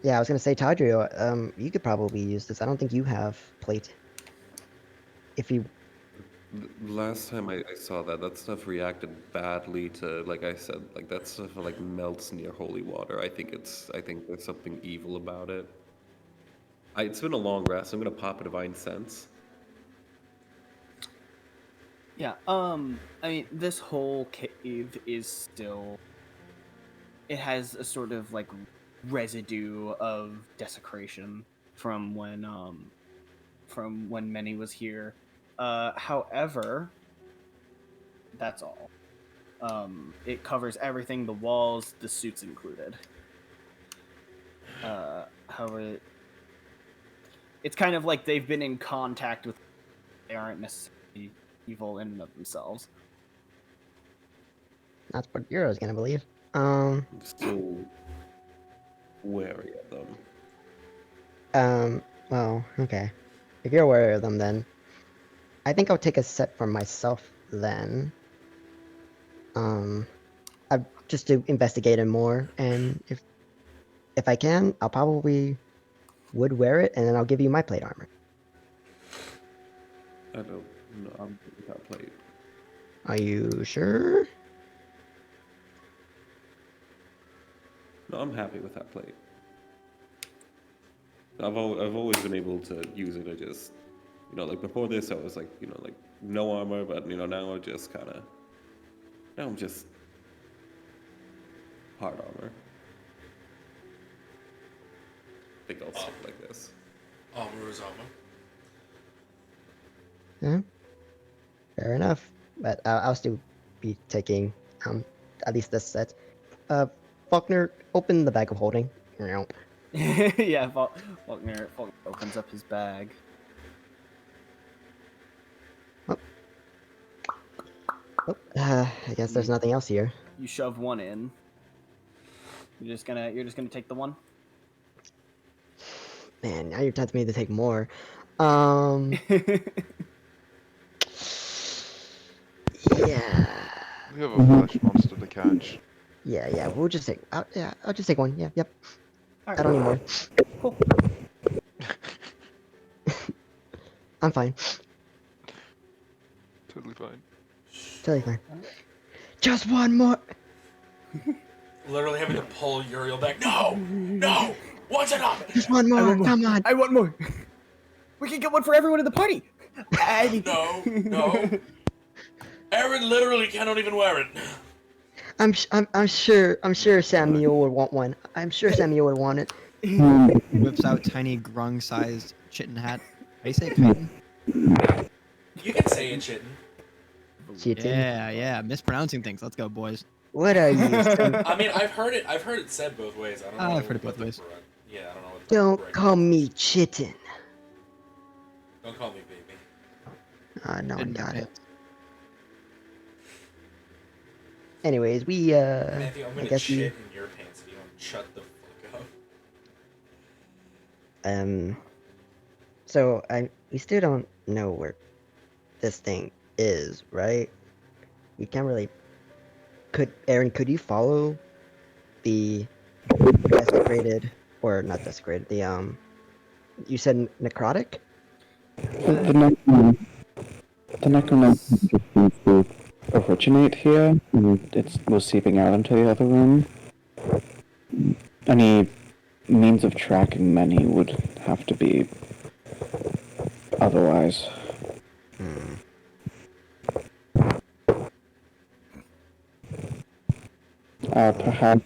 Yeah, I was gonna say, Tadriel, you could probably use this. I don't think you have plate. If you last time I saw that stuff reacted badly to, like I said, like that stuff like melts near holy water. I think there's something evil about it. It's been a long rest. I'm gonna pop a divine sense. Yeah. I mean, this whole cave is still. It has a sort of like residue of desecration from when Many was here. However, that's all. It covers everything, the walls, the suits included. However, it's kind of like they've been in contact with. They aren't necessarily evil in and of themselves. that's what Uriel's gonna believe. I'm still wary of them. Well, okay. If you're aware of them, then I think I'll take a set for myself then. Just to investigate it more, and if I can, I'll probably would wear it, and then I'll give you my plate armor. I don't know. I'm with that plate. Are you sure? No, I'm happy with that plate. I've always been able to use it to just, like before this, I was like, like no armor, but now I'm just hard armor. I think I'll stick like this. armor is armor. Yeah. Fair enough. But I'll still be taking at least this set. Falknir, open the bag of holding. Nope. Yeah, Falknir opens up his bag. Oh, I guess there's nothing else here. You shove one in. You're just gonna take the one. Man, now you're tempting me to take more. Yeah. We have a flesh monster to catch. Yeah. We'll just take. I'll just take one. Yeah. Yep. All I don't need more. Cool. I'm fine. Totally fine. Totally fine. Just one more. Literally having to pull Uriel back. No, what's enough? Just one more. Come on. I want more. We can get one for everyone in the party. No. Erin literally cannot even wear it. I'm sure Samuel would want one. I'm sure Samuel would want it. Whips out tiny grung-sized chitin hat. How do you say chitin? You can say it, Chitin. Cheating. Yeah, mispronouncing things. Let's go, boys. What are you? Some... I mean, I've heard it said both ways. I don't know. I've heard it both what the ways. correct- Yeah, I don't know what the Don't correct call is. me chitin. Don't call me baby. No one In my got it. pants. Anyways, we Matthew, I'm I gonna guess shit in your pants if you don't shut the fuck up. So we still don't know where this thing is, right? We can't really. Erin, could you follow the desecrated, or not desecrated? You said necrotic. The necromancy just seems to originate here, and it was seeping out into the other room. Any means of tracking many would have to be otherwise. Perhaps...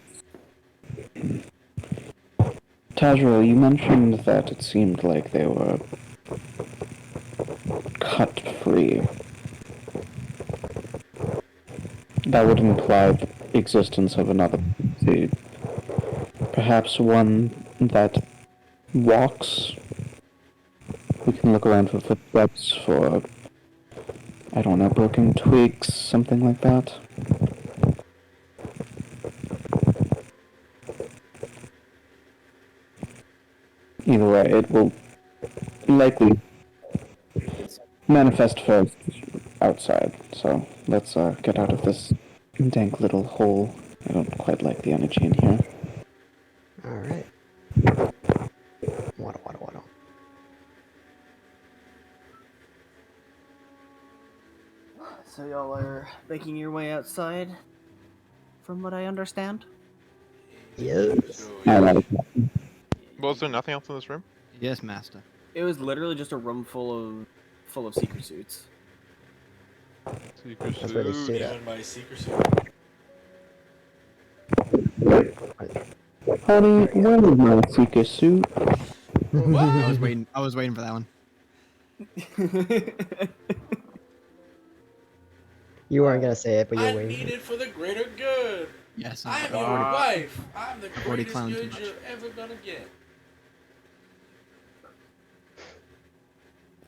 Tadriel, you mentioned that it seemed like they were cut free. That would imply the existence of another entity. Perhaps one that walks. We can look around for footsteps, for, I don't know, broken twigs, something like that. Either way, it will likely manifest first outside. So let's get out of this dank little hole. I don't quite like the energy in here. All right. Waddle. So y'all are making your way outside, from what I understand. Yes. So, I like Was there nothing else in this room? Yes, master. It was literally just a room full of secret suits. Secret That's where they suit. suit up. even my secret suit. Honey, where is my seeker suit? I was waiting. I was waiting for that one. You weren't gonna say it, but you're I waiting. need it for the greater good. Yes. I'm I've your already- wife. I'm the already greatest clowned too good much. you're ever gonna get.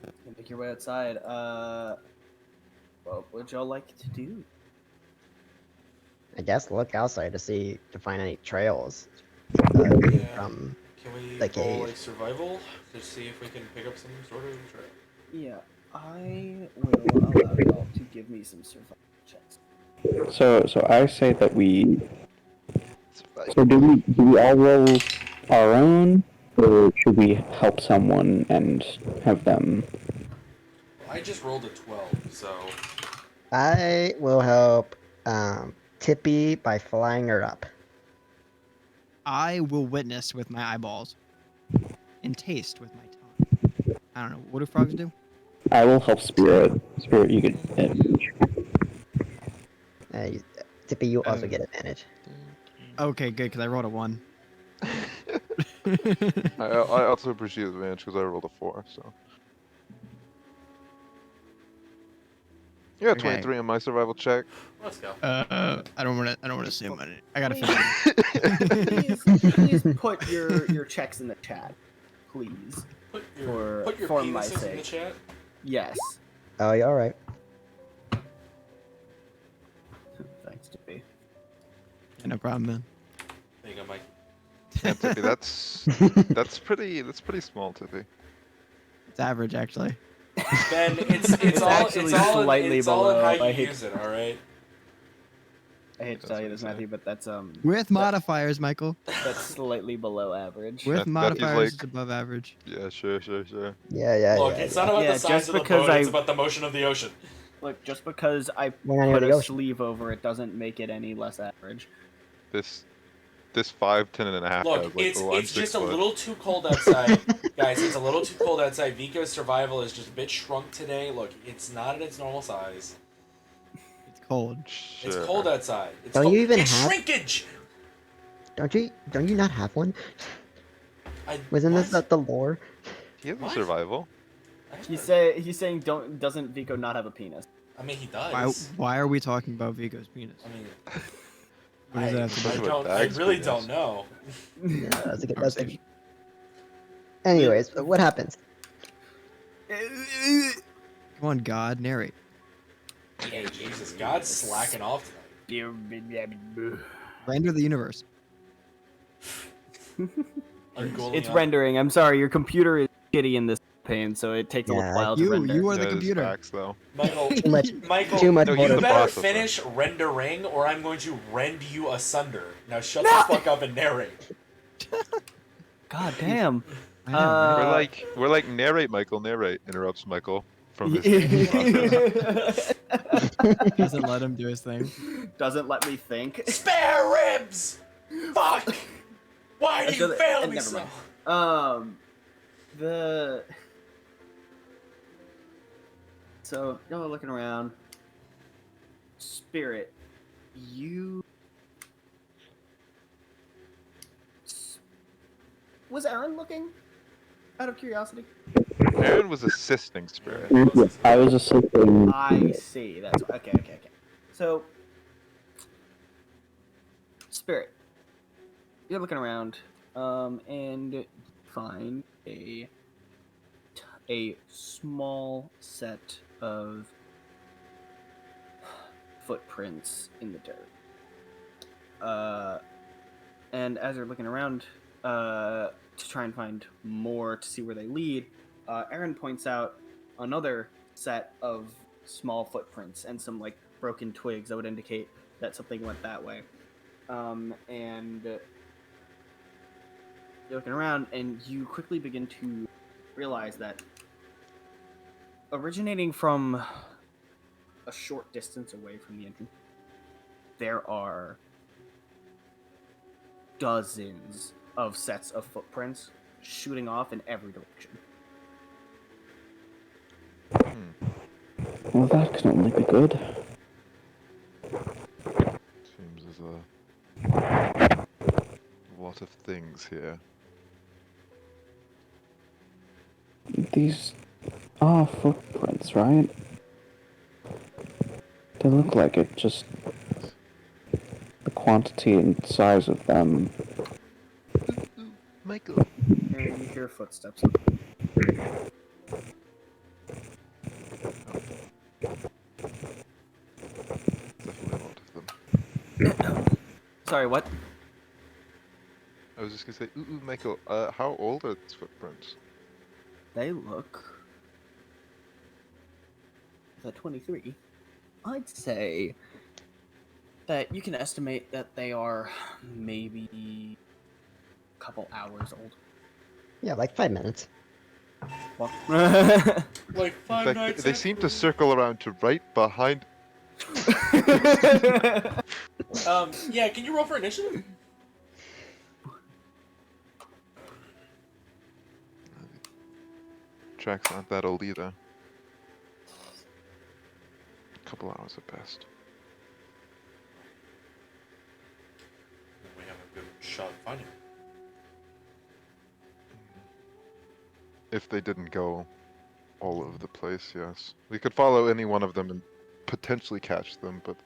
You make your way outside. What would y'all like to do? I guess look outside to find any trails leading Yeah. from. Can we The roll cave. like survival to see if we can pick up some sort of trail? Yeah, I will allow y'all to give me some survival checks. So I say that we. So do we all roll our own, or should we help someone and have them? I just rolled a 12, so I will help Tippy by flying her up. I will witness with my eyeballs and taste with my tongue. I don't know. What do frogs do? I will help Spirit. Spirit, you get advantage. Tippy, you also get advantage. Okay, good, because I rolled a 1. I also appreciate the advantage because I rolled a 4, so. Yeah, Okay. 23 on my survival check. let's go. I don't want to say my name. I gotta finish. Please put your checks in the chat, please. Put your for my penises in the sake. chat. Yes. Oh, you all right? Thanks, Tippy. No problem, man. There you go, Mike. Yeah, Tippy, that's pretty small, Tippy. It's average, actually. Ben, it's all actually it's all slightly it's all in below. how I you hate- use it. All right. I hate to tell you this, Matthew, but that's With modifiers, Michael. that's slightly below average. With That is modifiers, like- it's above average. Yeah, sure. Yeah. Look, it's not about Yeah, the size just of the because boat; it's I- about the motion of the ocean. Look, just because I We're not near put the a ocean. sleeve over it doesn't make it any less average. This 5'10" and a half Look, has like it's the line it's 6 just a foot. little too cold outside, guys. It's a little too cold outside. Vico's survival is just a bit shrunk today. Look, it's not at its normal size. It's cold. It's Sure. cold outside. It's Don't cold. you even it's have- shrinkage. Don't you not have one? I, Wasn't this what? the lore? He has a What? survival. He's saying doesn't Vico not have a penis? I mean, he does. Why are we talking about Vico's penis? I mean, What does that have to Talk I do? about don't. I bags really being don't us. know. Yeah, that's a good Conversation. Anyways, what happens? Come on, God, narrate. Yeah, Jesus, God's slacking off tonight. Render the universe. Ungulling It's up. rendering. I'm sorry, your computer is shitty in this pain, so it takes a little Yeah, while to render. You are the That is computer. facts, though. Michael, Too much. Michael, Too much No, you he's the better processor. finish rendering, or I'm going to rend you asunder. Now shut the fuck up and narrate. God damn. I know, right? We're like narrate, Michael, narrate. Interrupts Michael from his thinking process. Doesn't let him do his thing. Doesn't let me think. Spare ribs! Fuck! Why do you fail me Never so? mind. So y'all are looking around. Spirit, you. Was Erin looking? Out of curiosity. Erin was assisting Spirit. Yeah, I was assisting. I see. That's okay. So, Spirit, you're looking around, and find a small set of footprints in the dirt. And as you're looking around, to try and find more to see where they lead, Erin points out another set of small footprints and some like broken twigs that would indicate that something went that way. And you're looking around, and you quickly begin to realize that originating from a short distance away from the entrance, there are dozens of sets of footprints shooting off in every direction. Well, that can only be good. Seems there's a lot of things here. These are footprints, right? They look like it, just the quantity and size of them. Michael. And you hear footsteps. Definitely a lot of them. Sorry, what? I was just gonna say, Michael, how old are these footprints? They look. At 23, I'd say that you can estimate that they are maybe a couple hours old. Yeah, like 5 minutes. Well, Like In 5 fact, nights. they seem to circle around to right behind. Yeah, can you roll for initiative? Tracks aren't that old either. A couple hours at best. We have a good shot at finding them. If they didn't go all over the place, yes. We could follow any one of them and potentially catch them, but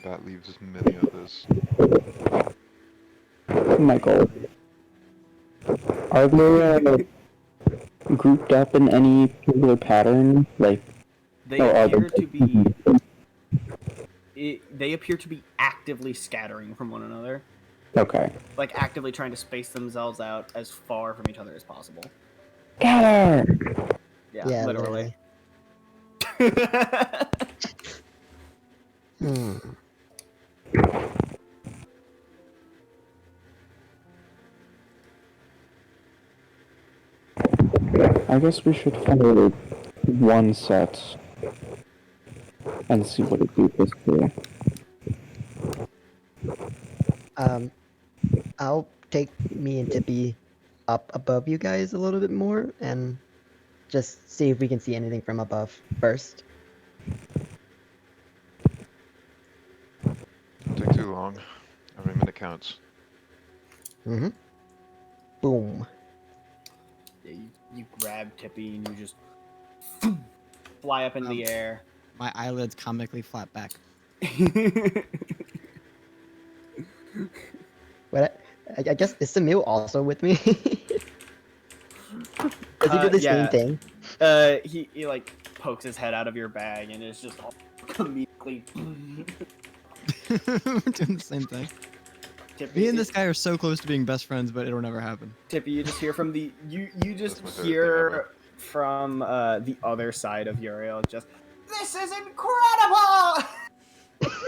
that leaves many others. Michael, are they grouped up in any particular pattern? Like, they or are appear they to be. They appear to be actively scattering from one another, Okay. like actively trying to space themselves out as far from each other as possible. Gather! Yeah, literally. Hmm. I guess we should follow one set and see what it leads us to. I'll take me and Tippy up above you guys a little bit more and just see if we can see anything from above first. Don't take too long. Every minute counts. Mm-hmm. Boom. Yeah, you grab Tippy and you just fly up in the air. My eyelids comically flap back. What? I guess is Samil also with me? Does he do the same yeah. thing? He like pokes his head out of your bag and it's just all comedically. We're doing the same thing. Tippy, Me and this guy are so close to being best friends, but it'll never happen. Tippy, you just hear from the you just That's my favorite thing hear ever. from the other side of Uriel just. This is incredible.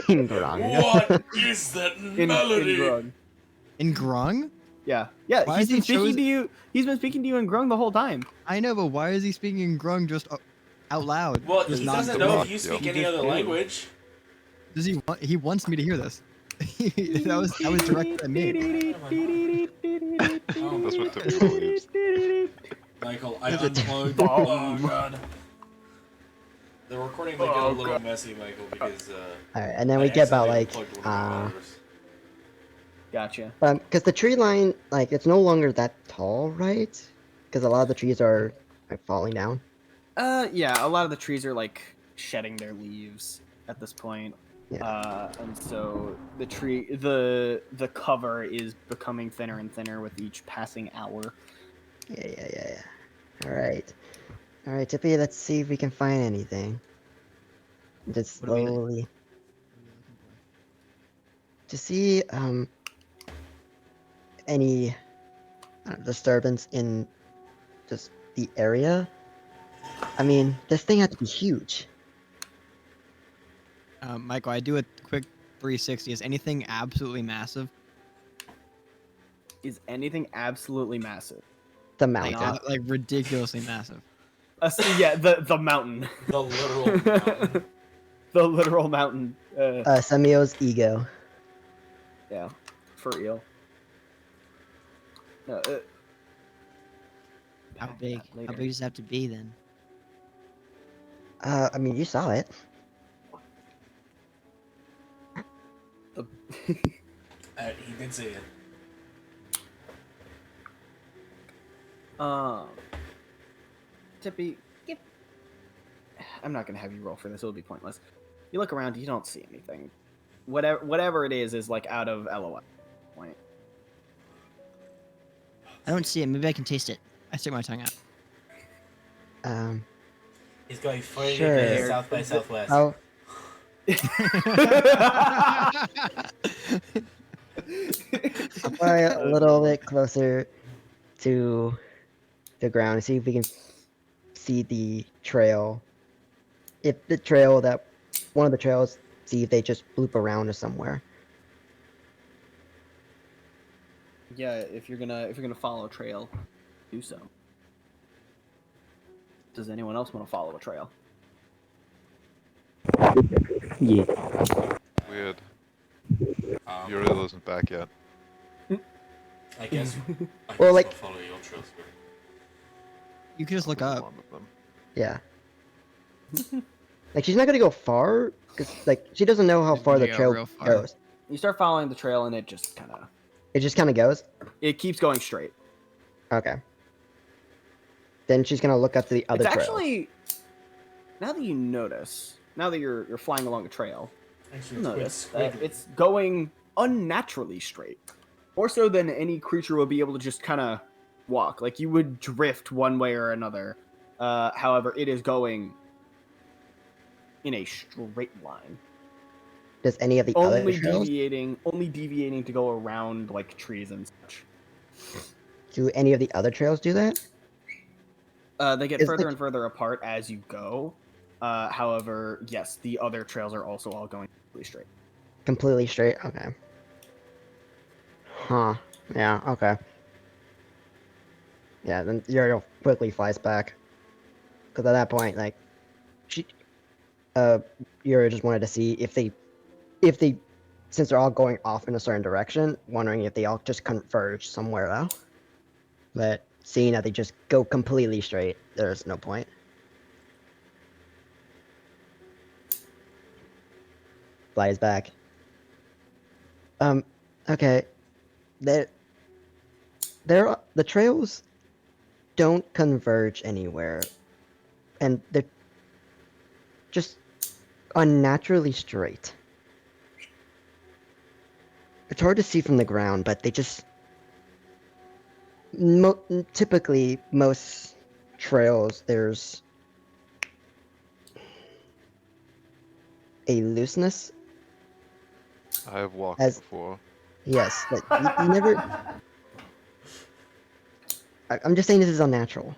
Grung. What is that melody? In Grung. In Grung? Yeah. Why He's is he been speaking chose- to you. He's been speaking to you in Grung the whole time. I know, but why is he speaking in Grung just out loud? Well, Just he not doesn't the know word? if you Yeah. speak He any just other did. language. Does he? He wants me to hear this. that was directed at me. That's what Tippy believes. Michael, I unplugged. Oh god. The recording might get a little messy, Michael, because Alright, and then I we get about accidentally like unplugged one of my monitors. Gotcha. because the tree line, like, it's no longer that tall, right? Because a lot of the trees are like falling down. Yeah, a lot of the trees are like shedding their leaves at this point. Yeah. And so the cover is becoming thinner and thinner with each passing hour. Yeah. Alright, Tippy, let's see if we can find anything. Just What do we- slowly. To see any disturbance in just the area. I mean, this thing had to be huge. Michael, I do a quick 360. Is anything absolutely massive? Is anything absolutely massive? The Like, mountain. like ridiculously massive. Yeah, the mountain. The literal mountain. The literal mountain. Samio's ego. Yeah, for real. No, How big? later. How big does it have to be then? I mean, you saw it. He did say it. Tippy, I'm not gonna have you roll for this. It'll be pointless. You look around, you don't see anything. Whatever it is like out of LOL. Point. I don't see it. Maybe I can taste it. I stick my tongue out. He's going 40 Sure. degrees south by southwest. How far a little bit closer to the ground, see if we can see the trail. If the trail that one of the trails, see if they just loop around to somewhere. Yeah, if you're gonna follow a trail, do so. Does anyone else want to follow a trail? Yeah. Weird. Uriel isn't back yet. I guess. Well, like- I'll follow your trails. but- You can just look up. One of them. Yeah. Like she's not gonna go far, cause like she doesn't know how She's far gonna the go trail real far. goes. You start following the trail, and it just It goes. it keeps going straight. Okay. Then she's gonna look up to the other It's trail. actually, now that you notice, now that you're flying along a trail, Actually, you'll it's notice quite that squiggly. it's going unnaturally straight. More so than any creature would be able to just kind of walk. Like you would drift one way or another. However, it is going in a straight line. Does any of the other Only trails? deviating to go around like trees and such. Do any of the other trails do that? They get Is further the- and further apart as you go. However, yes, the other trails are also all going completely straight. Completely straight? Okay. Huh. Yeah, okay. Yeah, then Uriel quickly flies back. Because at that point, like, Uriel just wanted to see if they, since they're all going off in a certain direction, wondering if they all just converge somewhere else. But seeing that they just go completely straight, there's no point. Flies back. Okay. The trails don't converge anywhere, and just unnaturally straight. It's hard to see from the ground, but they just typically most trails there's a looseness. I have walked As- before. Yes, but you never. I'm just saying this is unnatural.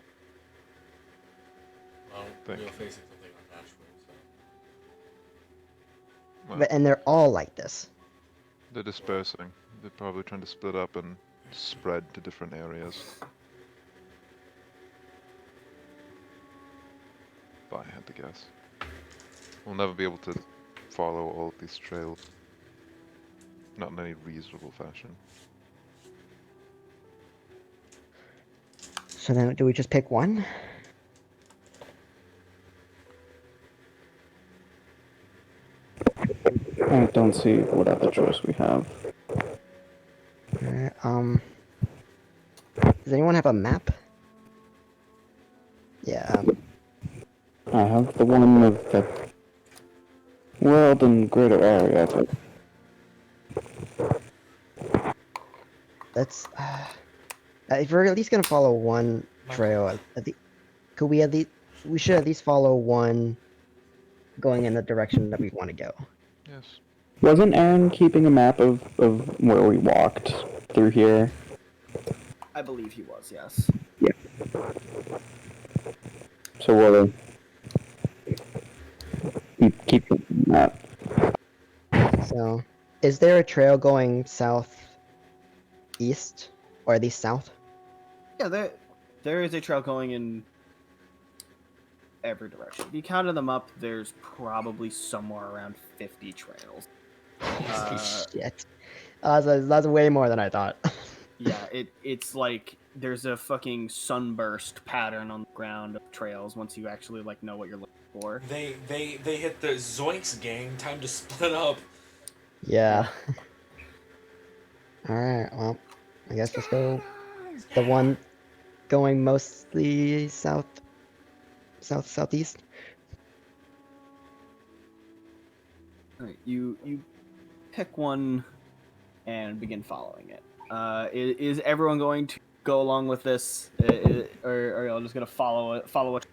Well, Thank we you. are facing something unnatural, so. Well, And they're all like this. they're dispersing. They're probably trying to split up and spread to different areas. If I had to guess. We'll never be able to follow all of these trails. Not in any reasonable fashion. So then, do we just pick one? I don't see what other choice we have. Does anyone have a map? Yeah. I have the one of the world and greater area, but Let's. If we're at least gonna follow one trail, I think could we at least we should at least follow one going in the direction that we want to go. Yes. wasn't Erin keeping a map of where we walked through here? I believe he was, yes. So we'll keep the map. So, is there a trail going south, east, or at least south? Yeah, there is a trail going in every direction. If you counted them up, there's probably somewhere around 50 trails. Holy shit! That's way more than I thought. Yeah, it's like there's a fucking sunburst pattern on the ground of trails once you actually like know what you're looking for. They hit the Zoinks gang. Time to split up. Yeah. All right. Well, I guess let's go. The one going mostly southeast. All right, you pick one and begin following it. Is everyone going to go along with this, or are y'all just gonna follow it? Follow it?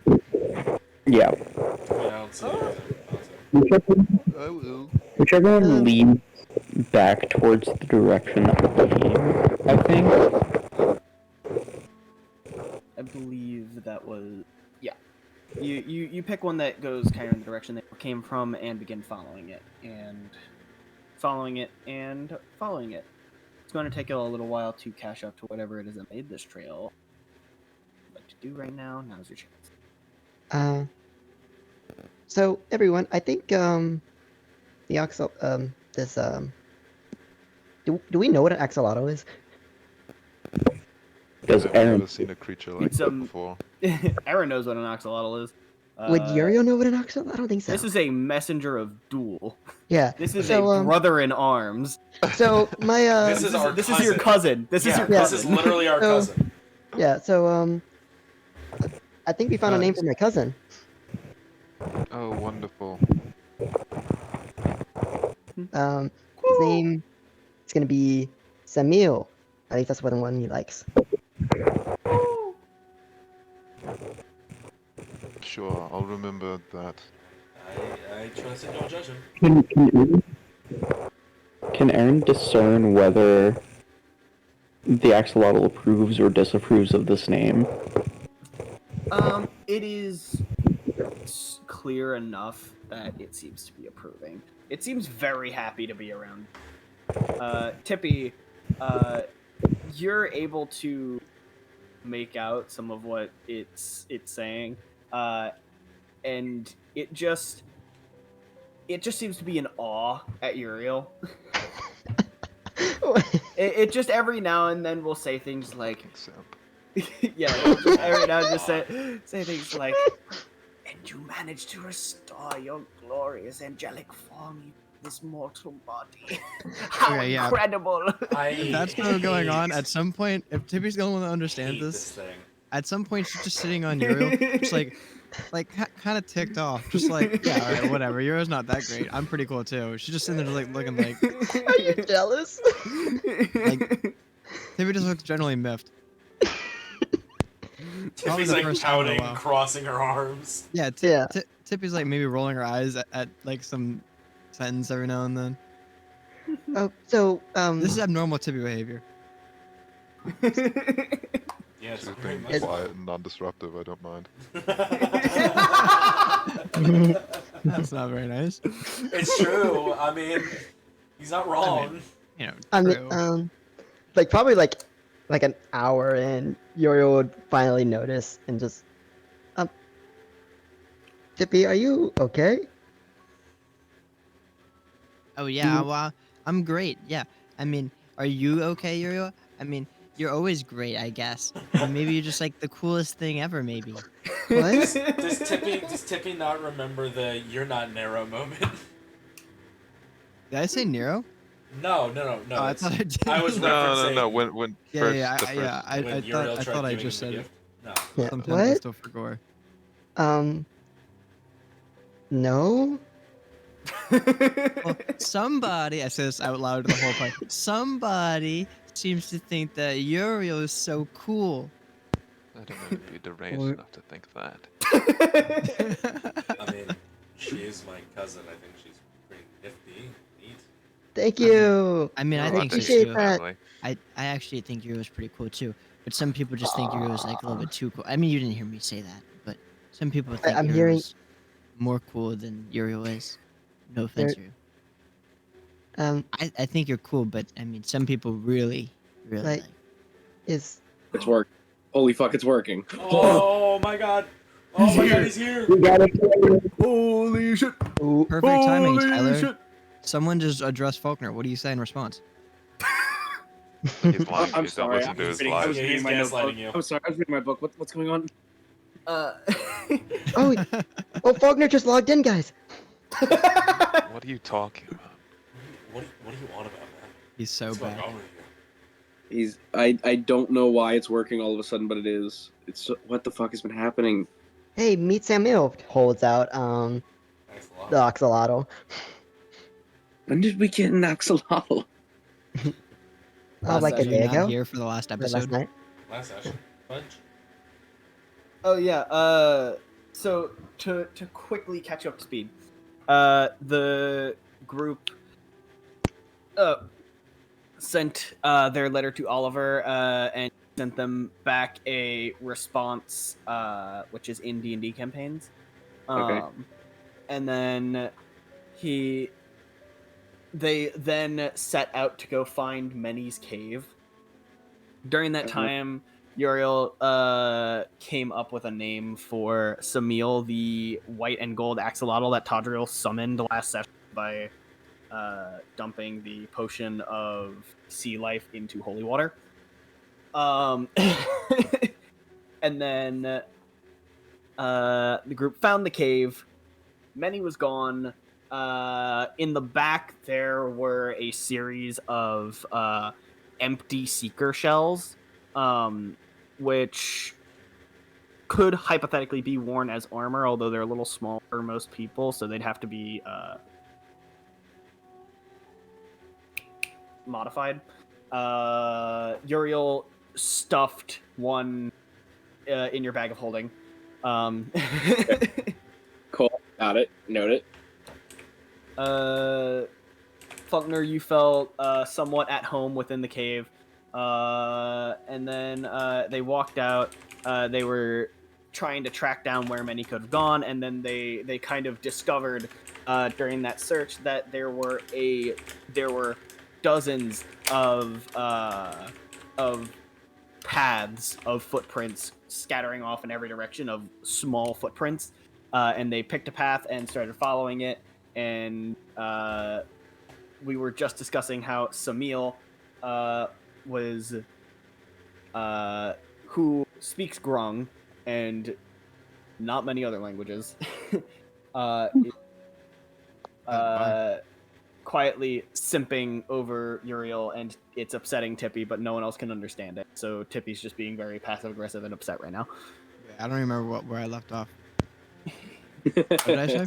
Yeah. Yeah, I don't see anything. I will. Whichever one leads back towards the direction of the beam, I think. I believe that was You pick one that goes kind of in the direction they came from and begin following it and following it and following it. It's going to take a little while to catch up to whatever it is that made this trail. What to do right now? Now's your chance. So everyone, I think the axel this do we know what an axolotl is? Does I've Erin never seen a creature like It's, that before. Aaron knows what an axolotl is. Would Uriel know what an axolotl? I don't think so. This is a messenger of duel. Yeah. This is so, a brother in arms. So my This is our this cousin. is your cousin. This is your This cousin. is literally our So- cousin. yeah. So I think we found a name for my cousin. Oh, wonderful. His name is gonna be Samuel. I think that's what the one he likes. Sure, I'll remember that. I trust and don't judge him. can Erin discern whether the axolotl approves or disapproves of this name? It is clear enough that it seems to be approving. It seems very happy to be around. Tippy, you're able to make out some of what it's saying, and it just seems to be in awe at Uriel. It just every now and then will say things like, Simp. yeah, just every now and just say things like, and you managed to restore your glorious angelic form in this mortal body. How Okay, yeah. incredible! If that's still going on, at some point, if Tippy's going to understand hate this thing. at some point she's just sitting on Uriel, just like kind of ticked off, just like, yeah, all right, whatever. Uriel's not that great. I'm pretty cool too. She's just sitting there, like looking like Are you jealous? Like, Tippy just looks generally miffed. Probably Tippy's the like first time in a pouting, while. crossing her arms. Yeah, Yeah. Tippy's like maybe rolling her eyes at like some sentence every now and then. Oh, so This is abnormal Tippy behavior. Yes, She's very being much. quiet and non-disruptive. I don't mind. That's not very nice. It's true. I mean, he's not wrong. You know, I true. mean, like probably like an hour in, Uriel would finally notice and just, Tippy, are you okay? Oh yeah, well, I'm great. Yeah, I mean, are you okay, Uriel? I mean, you're always great, I guess. Or maybe you're just like the coolest thing ever, maybe. What? Does Tippy not remember the "you're not narrow" moment? Did I say Nero? No. Oh, I it's- thought I did. I was No. referencing When Yeah, first yeah, the first. I when Uriel tried thought I giving just him said the it. gift. No. Yeah, Sometimes I what? still forgot. No? Well, somebody, I say this out loud to the whole party. Somebody seems to think that Uriel is so cool. I don't know if you're deranged Or- enough to think that. I mean, she is my cousin. I think she's pretty nifty, neat. Thank you. I mean, I You're think allowed so to appreciate hate too. your that. family. I actually think Uriel's pretty cool too. But some people just think Uriel's like a little bit too cool. I mean, you didn't hear me say that, but some people think I'm hearing- Uriel's more cool than Uriel is. No offense, Uriel. I think you're cool, but I mean, some people really Like- like. Is It's working. Holy fuck, it's working. Oh my god! Oh my god, he's here! Holy shit! ooh, Perfect timing, Holy Tyler. shit. Someone just addressed Falkner. What do you say in response? He's lying. I'm Please don't sorry. listen I to was his reading, I was lies. Yeah, reading he's my notebook. gaslighting you. I'm sorry. I was reading my book. What's going on? oh, Faulkner just logged in, guys. What are you talking about? What do you want about, man? He's so What's going bad. on with you? He's. I don't know why it's working all of a sudden, but it is. It's what the fuck has been happening? Hey, meet Samuel holds out Thanks a lot. the axolotl. When did we get an axolotl? Oh, like a Were you day not ago? here for the last Or last episode? night. Last session. Bunch. Oh yeah. So to quickly catch up to speed, the group sent their letter to Oliver and sent them back a response, which is in D&D campaigns. Okay. And then they then set out to go find Many's cave. During that time, Uriel came up with a name for Samil, the white and gold axolotl that Tadriel summoned last session by dumping the potion of sea life into holy water. And then the group found the cave. Many was gone. In the back, there were a series of empty seeker shells, which could hypothetically be worn as armor, although they're a little small for most people, so they'd have to be modified. Uriel stuffed one in your bag of holding. Cool. Got it. Note it. Falkner, you felt somewhat at home within the cave, and then they walked out. They were trying to track down where Many could have gone, and then they kind of discovered during that search that there were dozens of paths of footprints scattering off in every direction of small footprints, and they picked a path and started following it. And we were just discussing how Samil was who speaks Grung and not many other languages. quietly simping over Uriel, and it's upsetting Tippy, but no one else can understand it. So Tippy's just being very passive aggressive and upset right now. I don't remember where I left off. What did I say?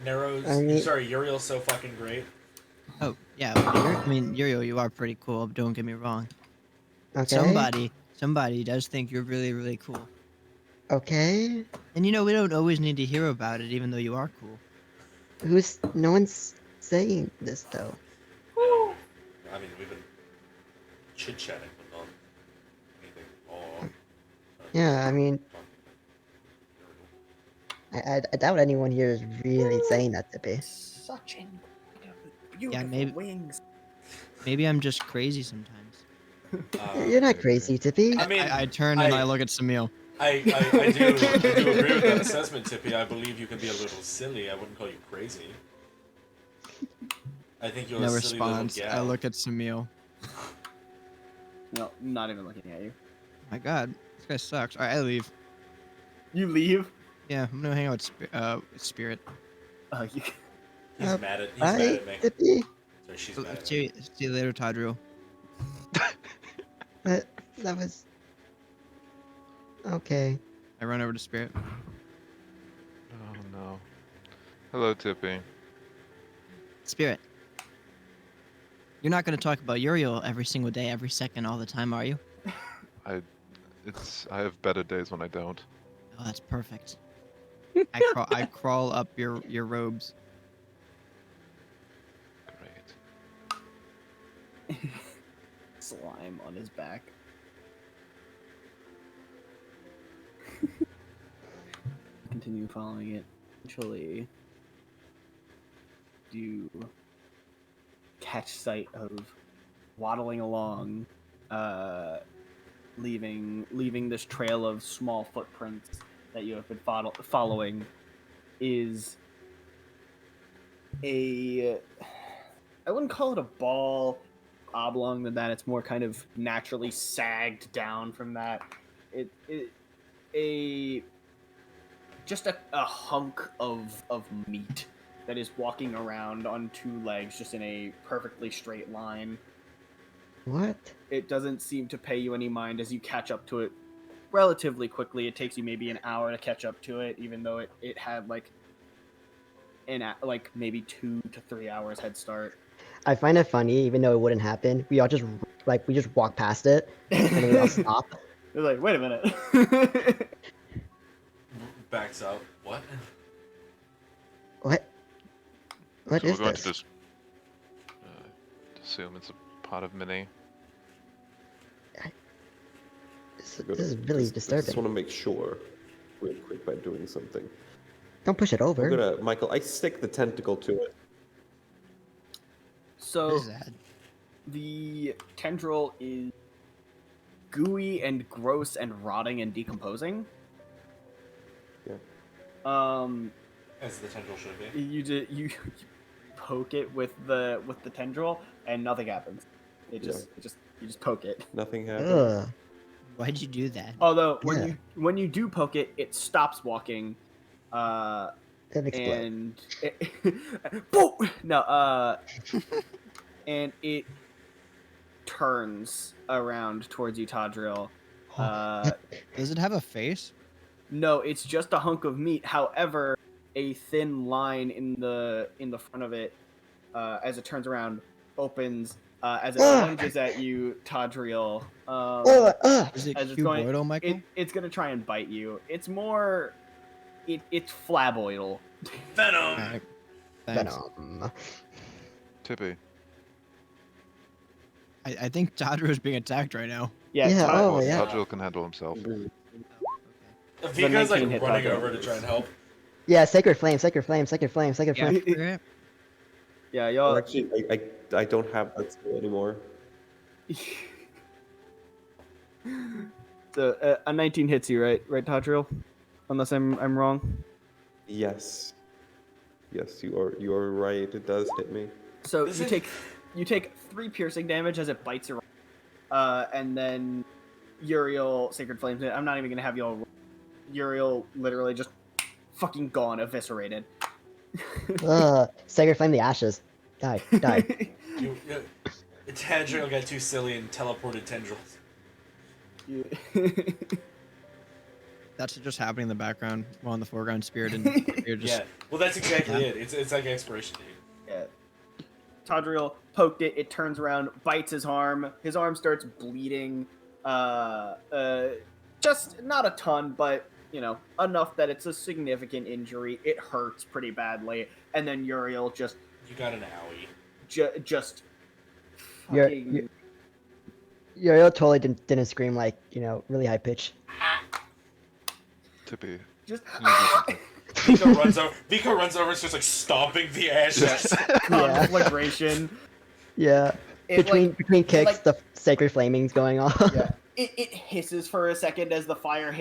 Narrows. I mean- Sorry, Uriel's so fucking great. Oh, yeah. Uriel, you are pretty cool. Don't get me wrong. Okay. Somebody does think you're really, really cool. Okay. And we don't always need to hear about it, even though you are cool. No one's saying this though. I mean, we've been chit-chatting, but not anything more. Yeah, I mean, I doubt anyone here is really saying that, Tippy. Such beautiful maybe- wings. Maybe I'm just crazy sometimes. You're not crazy, Tippy. I mean, I turn and I look at Samil. I do agree with that assessment, Tippy. I believe you can be a little silly. I wouldn't call you crazy. I think you're No a silly response. little gal. I look at Samil. No, not even looking at you. My God, this guy sucks. All right, I leave. You leave. Yeah, I'm gonna hang out with Spirit. You... He's mad at Bye, me. Tippy. Sorry, she's mad at me. See you later, Tadriel. That was okay. I run over to Spirit. Oh no. Hello, Tippy. Spirit. You're not gonna talk about Uriel every single day, every second, all the time, are you? I have better days when I don't. Oh, that's perfect. I crawl up your robes. Great. Slime on his back. Continue following it. Eventually, you catch sight of waddling along, leaving this trail of small footprints that you have been following, is I wouldn't call it a ball oblong than that. It's more kind of naturally sagged down from that. Just a hunk of meat that is walking around on two legs, just in a perfectly straight line. What? It doesn't seem to pay you any mind as you catch up to it relatively quickly. It takes you maybe an hour to catch up to it, even though it had like maybe 2 to 3 hours head start. I find it funny, even though it wouldn't happen. We just walk past it, and then we all stop. They're like, wait a minute. Backs up. What? What? What So is we're going this? to just assume it's a pot of mini. This is really I disturbing. just want to make sure, real quick, by doing something. Don't push it over. I'm gonna, Michael. I stick the tentacle to it. So What is that? the tendril is gooey and gross and rotting and decomposing. Yeah. As the tendril should be. You poke it with the tendril and nothing happens. You just poke it. Nothing happens. Ugh. Why'd you do that? Although Yeah. when you do poke it, it stops walking. It explodes. And boom! No, and it turns around towards you, Tadriel. Does it have a face? No, it's just a hunk of meat. However, a thin line in the front of it, as it turns around, opens as it lunges at you, Tadriel. Is it As it's cuboidal, Michael? It's gonna try and bite you. It's more, it's flaboidal. Venom. Alright, thanks. Venom. Tippy. I think Tadriel is being attacked right now. Yeah. Yeah, oh, Well, yeah. Tadriel can handle himself. Vico's like 19 hit running Tadriel. over to try and help. Yeah, sacred flame, sacred flame, sacred flame, sacred Yeah. flame. Yeah. Yeah, Or y'all. actually, I don't have that skill anymore. So a 19 hits you, right, Tadriel? Unless I'm wrong. Yes. Yes, you are right. It does hit me. So Is you it- take 3 piercing damage as it bites your, and then Uriel sacred flames it. I'm not even gonna have y'all. Uriel literally just fucking gone, eviscerated. Sacred flame the ashes. Die. Tadriel got too silly and teleported tendrils. That's just happening in the background while in the foreground Spirit and Spirit just Yeah, well, that's exactly it. It's like expiration date. Yeah. Tadriel poked it. It turns around, bites his arm. His arm starts bleeding. Just not a ton, but enough that it's a significant injury. It hurts pretty badly. And then Uriel just You got an owie. just You're- fucking. Uriel totally didn't scream like, really high pitch. Tippy. Just Vico runs over. Vico runs over and starts like stomping the ashes. conflagration. Yeah. It, Between kicks, like- the sacred flaming's going on. Yeah. It hisses for a second as the fire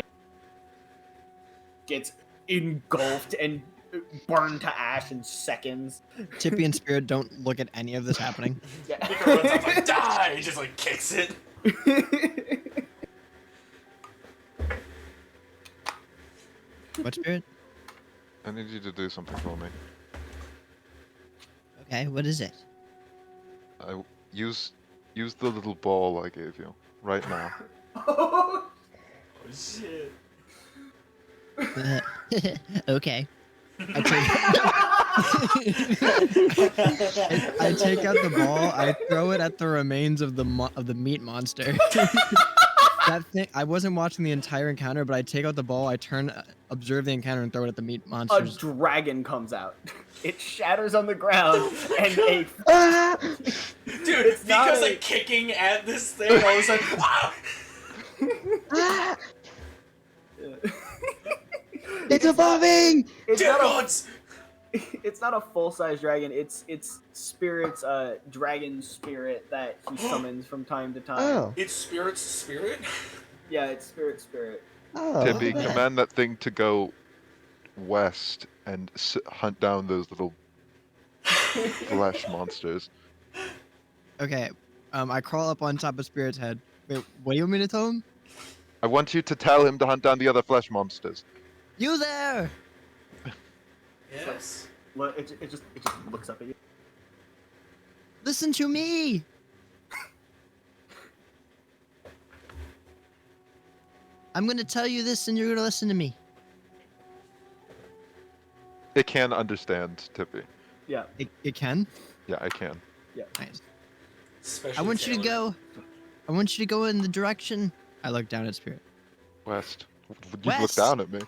gets engulfed and burned to ash in seconds. Tippy and Spirit don't look at any of this happening. Yeah. Vico runs up like die. He just like kicks it. What, Spirit? I need you to do something for me. Okay, what is it? Use the little ball I gave you right now. Oh shit. Okay. I take out the ball. I throw it at the remains of the meat monster. That thing. I wasn't watching the entire encounter, but I take out the ball. I observe the encounter, and throw it at the meat A monsters. dragon comes out. It shatters on the ground, and a Ah! Dude, It's not Vico's a- like kicking at this thing. All of a sudden, ah! Ah! It's evolving! it's not a, Demons! it's not a full-size dragon. It's Spirit's dragon spirit that he summons from time to time. Oh. It's Spirit's spirit? Yeah, it's Spirit. Oh. Tippy, okay. command that thing to go west and hunt down those little flesh monsters. Okay. I crawl up on top of Spirit's head. Wait, what do you want me to tell him? I want you to tell him to hunt down the other flesh monsters. You there? Yes. Well, it just looks up at you. Listen to me. I'm gonna tell you this, and you're gonna listen to me. It can understand, Tippy. Yeah. It can. Yeah, I can. Nice. Special I want you to talent. go. I want you to go in the direction. I look down at Spirit. West. You look West. down at me.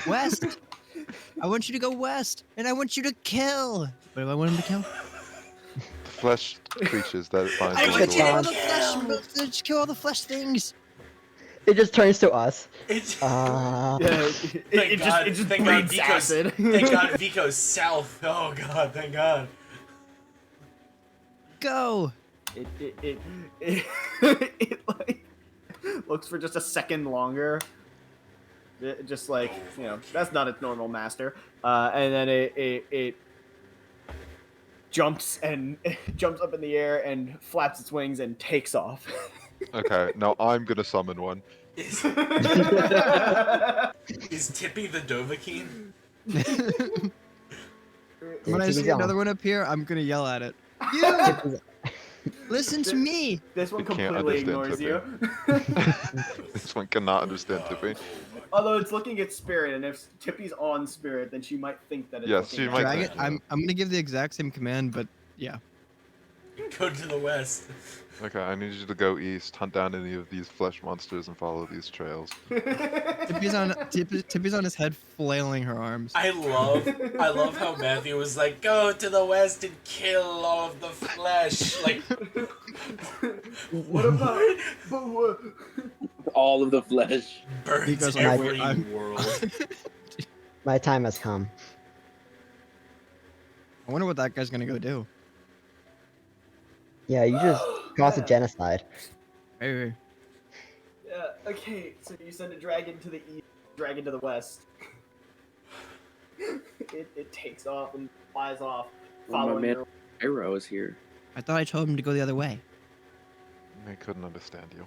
West. I want you to go west, and I want you to kill. What do I want him to kill? The flesh creatures that it finds I in want the you Kill all land. the flesh. Just kill all the flesh things. It just turns to us. It's, Uh, Yeah. Thank God. It just Thank God breathes Vico's, acid. thank God Vico's south. Oh God, thank God. Go. It like looks for just a second longer. Just like, that's not its normal master. And then it jumps up in the air and flaps its wings and takes off. Okay, now I'm gonna summon one. Is Tippy the Dovahkiin? When I Tippy's see on. another one up here, I'm gonna yell at it. You listen to me. This one It can't completely understand ignores you. This one cannot understand Tippy. Although it's looking at Spirit, and if Tippy's on Spirit, then she might think that it's Yes, looking she at might Dragon. think, Spirit. I'm gonna give the exact same command, but yeah. Go to the west. Okay, I need you to go east, hunt down any of these flesh monsters, and follow these trails. Tippy's on his head, flailing her arms. I love how Matthew was like, go to the west and kill all of the flesh. Like, What about but what? All of the flesh. burns Because like, every I'm- world. my time has come. I wonder what that guy's gonna go do. Yeah, you just caused a Yeah. genocide. Hey, Yeah, okay, so you send a dragon to the east, dragon to the west. It takes off and flies off, Well, my following man- your... Arrow is here. I thought I told him to go the other way. I couldn't understand you.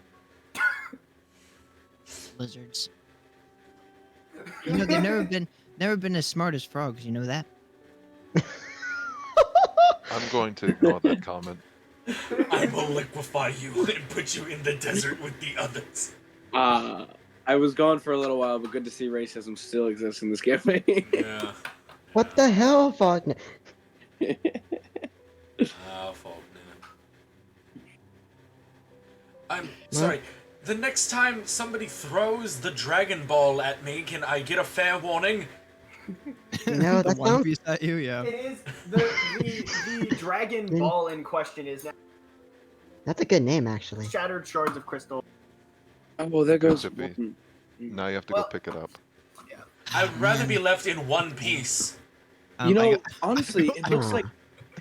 Lizards. You know they've never been as smart as frogs. You know that? I'm going to ignore that comment. I will liquefy you and put you in the desert with the others. I was gone for a little while, but good to see racism still exists in this campaign. Yeah. What the hell, Falknir? Falknir. I'm sorry. The next time somebody throws the Dragon Ball at me, can I get a fair warning? No, the that One sounds. Piece at you, yeah. It is the Dragon Ball in question is now That's a good name, actually. shattered shards of crystal. Oh, there goes. Tippy. Now you have to Well- go pick it up. I'd rather be left in one piece. You know, I got- honestly, it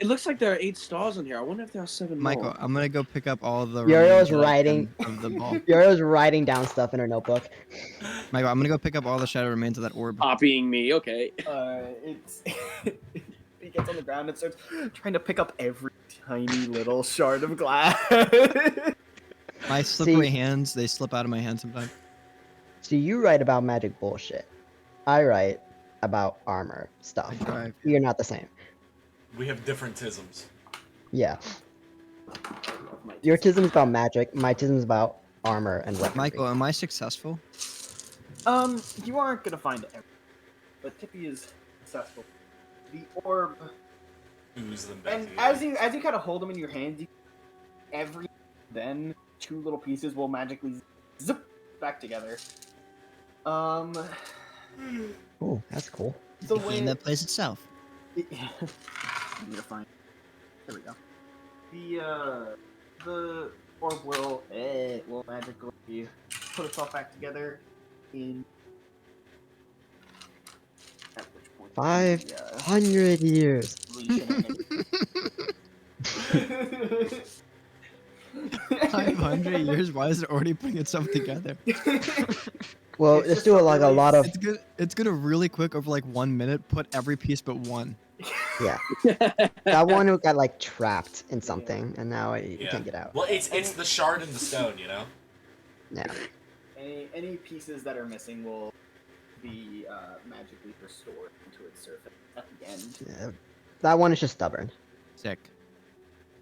looks like there are 8 stars in here. I wonder if there are 7 Michael, more. I'm gonna go pick up all the Uriel's remains that I writing. can of the ball. Uriel's writing down stuff in her notebook. Michael, I'm gonna go pick up all the shadow remains of that orb. Copying me, okay. It's he gets on the ground and starts trying to pick up every tiny little shard of glass. My slippery hands, they slip out of my hand sometimes. So you write about magic bullshit. I write about armor stuff. Right. You're not the same. We have different tisms. Yeah. Your tism's about magic. My tism's about armor and weaponry. Michael, am I successful? You aren't gonna find everything, but Tippy is successful. The orb, Ooze them back and together. as you kind of hold them in your hands, then 2 little pieces will magically zip back together. Oh, that's cool. The The way game that plays itself. I'm gonna find. There we go. The orb will magically put itself back together in. At which point, 500 years. the 500 years? Why is it already putting itself together? Well, It's let's just do a like a really lot of. It's gonna really quick over like 1 minute put every piece but one. Yeah. That one who got like trapped in something, and now he Yeah. can't get out. Well, it's the shard and the stone, you know? Yeah. Any pieces that are missing will be magically restored into its surface at the end. Yeah. That one is just stubborn. Sick.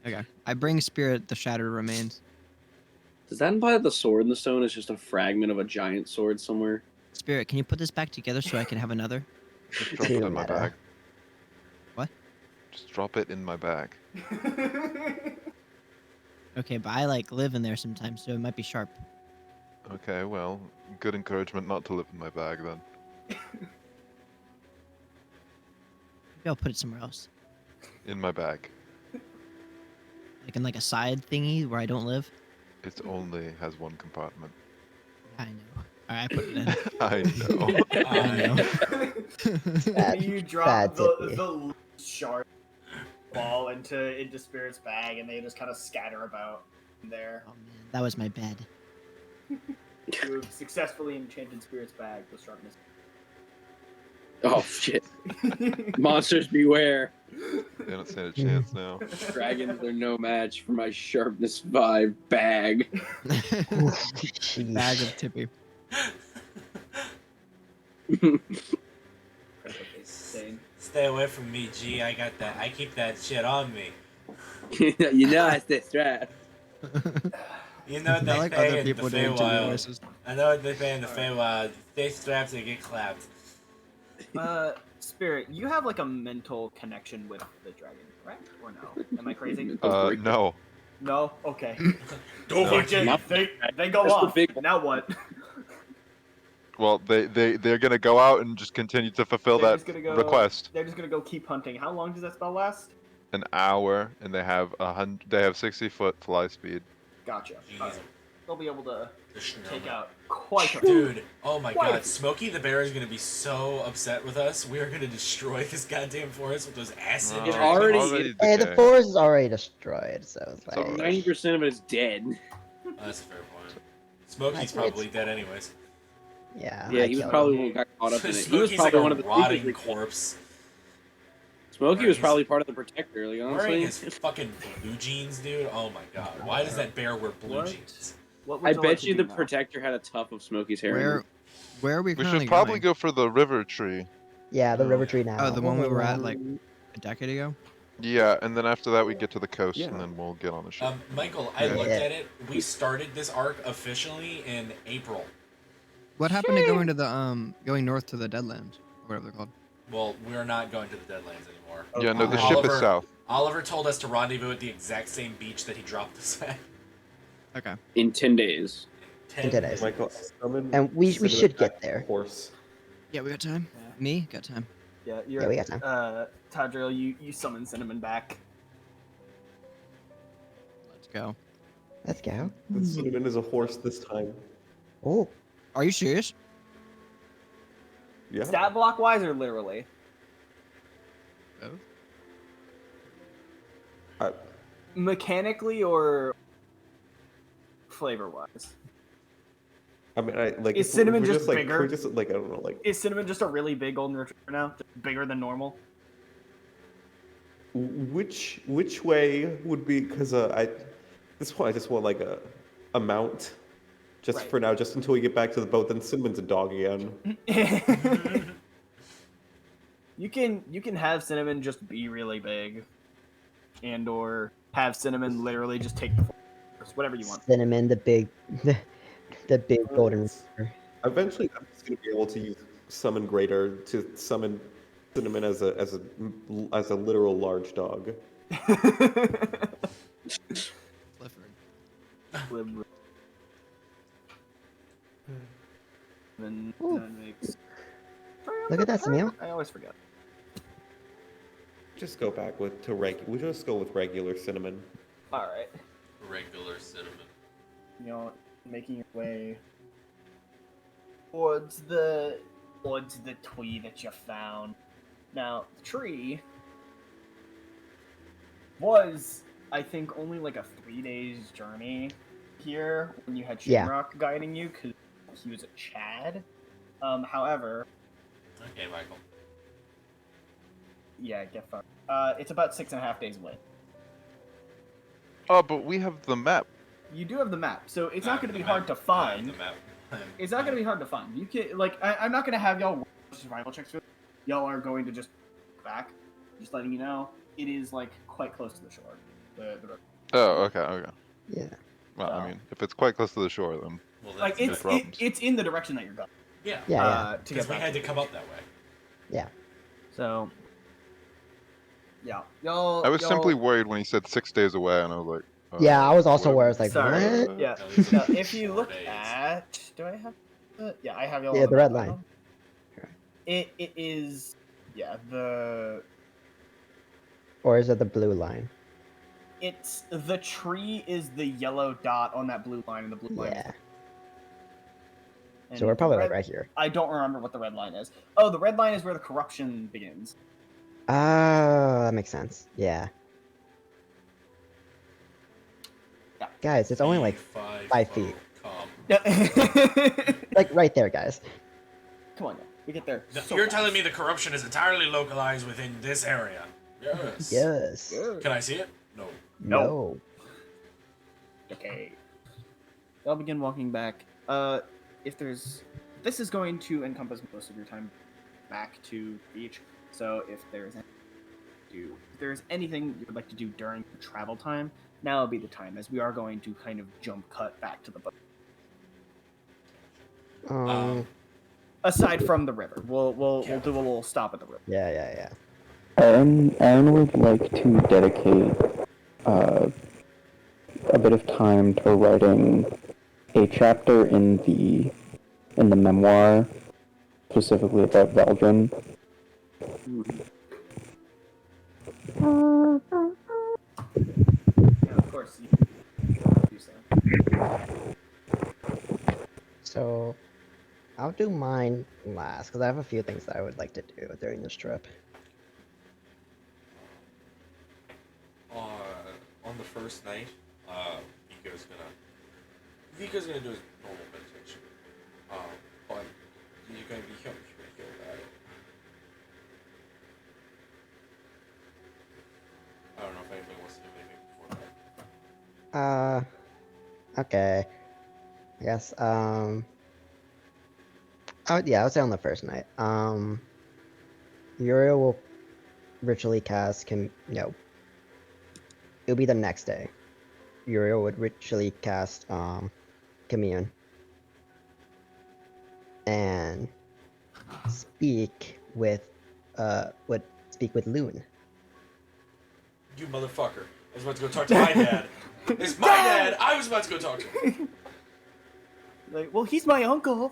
Okay. I bring Spirit the shattered remains. Does that imply that the sword in the stone is just a fragment of a giant sword somewhere? Spirit, can you put this back together so I can have another? Just It's drop it even in my meta. bag. What? Just drop it in my bag. Okay, but I like live in there sometimes, so it might be sharp. Okay, well, good encouragement not to live in my bag then. Maybe I'll put it somewhere else. In my bag. Like in like a side thingy where I don't live. It only has one compartment. I know. Alright, I put it in. I know. I know. Bad- You bad drop Tippy. the shard ball into Spirit's bag, and they just kind of scatter about there. Oh man, that was my bed. You have successfully enchanted Spirit's bag with sharpness. Oh shit! Monsters beware! They don't stand a chance now. Dragons are no match for my sharpness 5 bag. Sheesh. Bag of Tippy. Insane. Stay away from me, G. I got that. I keep that shit on me. You know I stay strapped. You know what they I like say other in the people doing Tippy Feywild. voices. I know what they say in the Feywild. Stay strapped and get clapped. Spirit, you have like a mental connection with the dragon, right? Or no? Am I crazy? No. No? Okay. Don't They, forget. just, they go That's the off. big one. Now what? Well, they're gonna go out and just continue to fulfill They're that just gonna go- request. They're just gonna go keep hunting. How long does that spell last? An hour, and they have 60-foot fly speed. Gotcha. Jeez. Alright. They'll be able to Just take know. out quite a Dude, oh my Quite a god, few. Smokey the Bear is gonna be so upset with us. We are gonna destroy this goddamn forest with those acid. It's dragons. already- Hey, the decaying. forest is already destroyed, so it's So like. 90% of it is dead. Oh, that's a fair point. Smokey's It's- probably dead anyways. Yeah. Yeah, I he was killed probably him. one who got caught up in it. He was Smokey's probably like one a of the rotting creatures we- corpse. Smokey was Right. probably part of the Protector, like Wearing honestly. his fucking blue jeans, dude. Oh my god. Why does that bear wear blue What? jeans? What would I you like bet to you do the now? Protector had a tuft of Smokey's hair. in Where it. where are we We currently should probably going? go for the river tree. Yeah, the Oh. river tree now. Oh, the one we were at like a decade ago? Yeah, and then after that we get to the coast, Yeah. and then we'll get on the ship. Michael, I Yeah. looked at it. We started this arc officially in April. What happened to going to the going north to the Deadlands, or whatever they're called? Well, we're not going to the Deadlands anymore. Yeah, no, the ship Oliver, is south. Oliver told us to rendezvous at the exact same beach that he dropped us at. Okay. In 10 days. 10 10 days. Michael, And we should get there. Horse. Yeah, we got time. Yeah. Me, got time. Yeah, Yeah, we got time. Tadriel, you summon Cinnamon back. Let's go. Let's go. Cinnamon is a horse this time. Oh, Are you serious? Yeah. Stat block wise or literally? Both. Mechanically or flavor wise? I mean, like Is if Cinnamon we're just like, bigger? We're just like I don't know, like Is Cinnamon just a really big golden retriever now? Just bigger than normal? which way would be? Because this point I just want like a mount, just Right. for now, just until we get back to the boat. Then Cinnamon's a dog again. You can have Cinnamon just be really big, and or have Cinnamon literally just take the force, whatever you want. Cinnamon, the big golden retriever. Eventually, I'm just gonna be able to use summon greater to summon Cinnamon as a literal large dog. Clifford. Then Ooh. that makes. Look at that, Samuel. I always forget. Just go back to regular. We just go with regular Cinnamon. All right, Regular cinnamon. you know, making your way towards the tree that you found. Now, the tree was, I think, only like a 3 days journey here when you had Yeah. Shamrock guiding you because he was a Chad. However, Okay, Michael. yeah, get fucked. It's about 6.5 days away. Oh, but we have the map. You do have the map, so it's not going to The be map. hard to find. The map. It's not going to be hard to find. You can I'm not going to have y'all roll survival checks for this. Y'all are going to just back. Just letting you know, it is like quite close to the shore. The road. Oh, okay. Yeah. Well, I Wow. mean, if it's quite close to the shore, then Well, Like that's no it's problems. it's in the direction that you're going. yeah. Yeah, To Because get we back. had to come up that way. So. Yeah, y'all. I was y'all- simply worried when he said 6 days away, and I was like, Yeah, I was also whatever. where I was like, Sorry. what? Yeah. At least Now, it's if you 4 look days. at, do I have? Yeah, I have y'all. Yeah, on the red map. line. It is. Yeah, the Or is it the blue line? It's the tree is the yellow dot on that blue line, and the blue line. Yeah. And So we're probably red, like right here. I don't remember what the red line is. Oh, the red line is where the corruption begins. Oh, that makes sense. Yeah. Yeah. Guys, it's only like 5 feet. Come. Like right there, guys. Come on, now. We get there. so You're fast. telling me the corruption is entirely localized within this area? Yes. Yes. Can I see it? No. No. Okay. I'll begin walking back. If there's, this is going to encompass most of your time back to the beach. So if there's anything you would like to do during your travel time, now would be the time, as we are going to kind of jump cut back to the boat. Aside from the river, we'll do a little stop at the river. Yeah. Erin would like to dedicate a bit of time to writing a chapter in the memoir, specifically about Veldrin. Yeah, of course. You do so. So, I'll do mine last because I have a few things that I would like to do during this trip. On the first night, Vico's gonna do his normal meditation. But you're gonna be healed about it. I don't know if anybody wants to do anything before that. Okay. I guess, I would say on the first night. Uriel will ritually cast it'll be the next day. Uriel would ritually cast commune and speak with Loon. You motherfucker. I was about to go talk to my dad. It's my dad! I was about to go talk to him. Like, well, he's my uncle.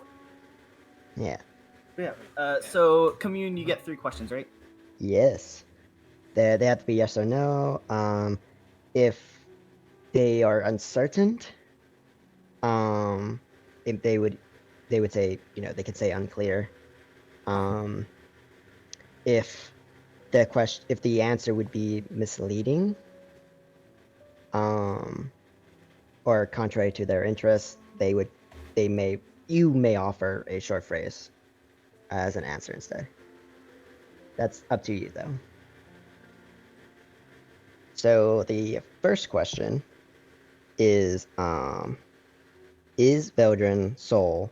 Yeah. Yeah. So commune, you get 3 questions, right? Yes. They have to be yes or no. If they are uncertain, if they would say, they could say unclear. If the answer would be misleading, or contrary to their interests, you may offer a short phrase as an answer instead. That's up to you, though. So the first question is Veldrin's soul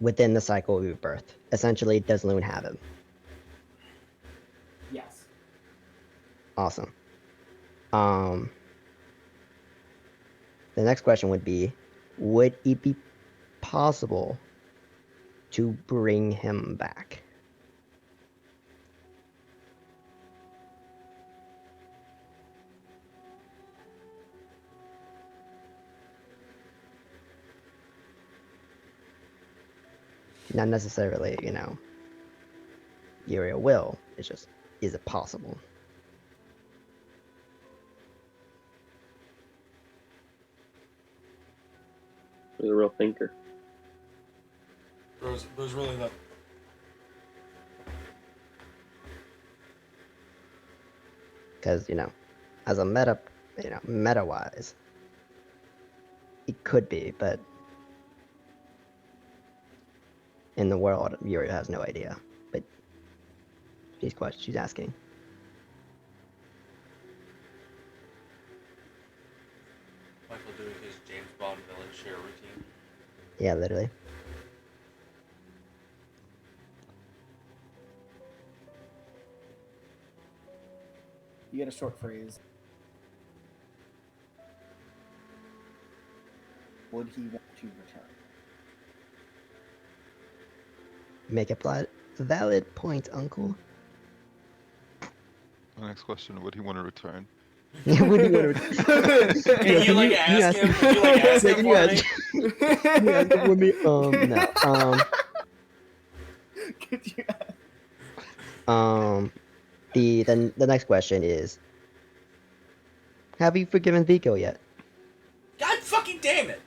within the cycle of rebirth? Essentially, does Loon have him? Yes. Awesome. The next question would be, would it be possible to bring him back? Not necessarily, Uriel will. It's just, is it possible? He's a real thinker. There's really not. Because, as a meta-wise, it could be, but in the world, Uriel has no idea. But she's asking. Michael doing his James Bond villain share routine. Yeah, literally. You get a short phrase. Would he want to return? Make a valid point, Uncle. My next question: would he want to return? Yeah, what do you want to? Can you ask him? Can you ask him for me? Can you ask him for me? No. Could you The next question is, have you forgiven Vico yet? God fucking damn it!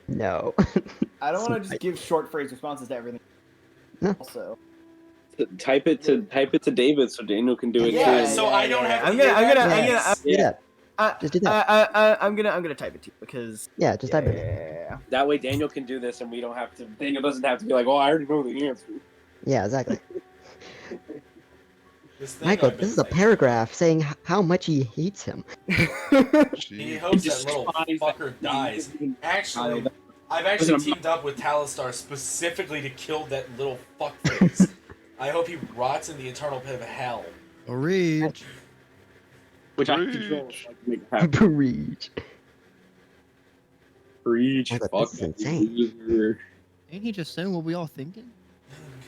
No. I don't want to just give short phrase responses to everything. No. Also, Type it to David so Daniel can do it Yeah, too. so I don't have to I'm hear gonna that. Do that. Just do that. I'm gonna type it to you because Yeah, just type it. yeah. That way Daniel can do this and we don't have to. Daniel doesn't have to be like, oh, I already know the answer. Yeah, exactly. This thing Michael, I've this been is a saying. paragraph saying how much he hates him. He Jeez. hopes that Despise little fucker that- dies. Actually, I've actually teamed up with Talistar specifically to kill that little fuckface. I hope he rots in the eternal pit of hell. Reach. Which I Preach. control. So I can make it happen. Breach. Preach. Oh, but Fuck this is that insane. loser. Ain't he just saying what we all thinking?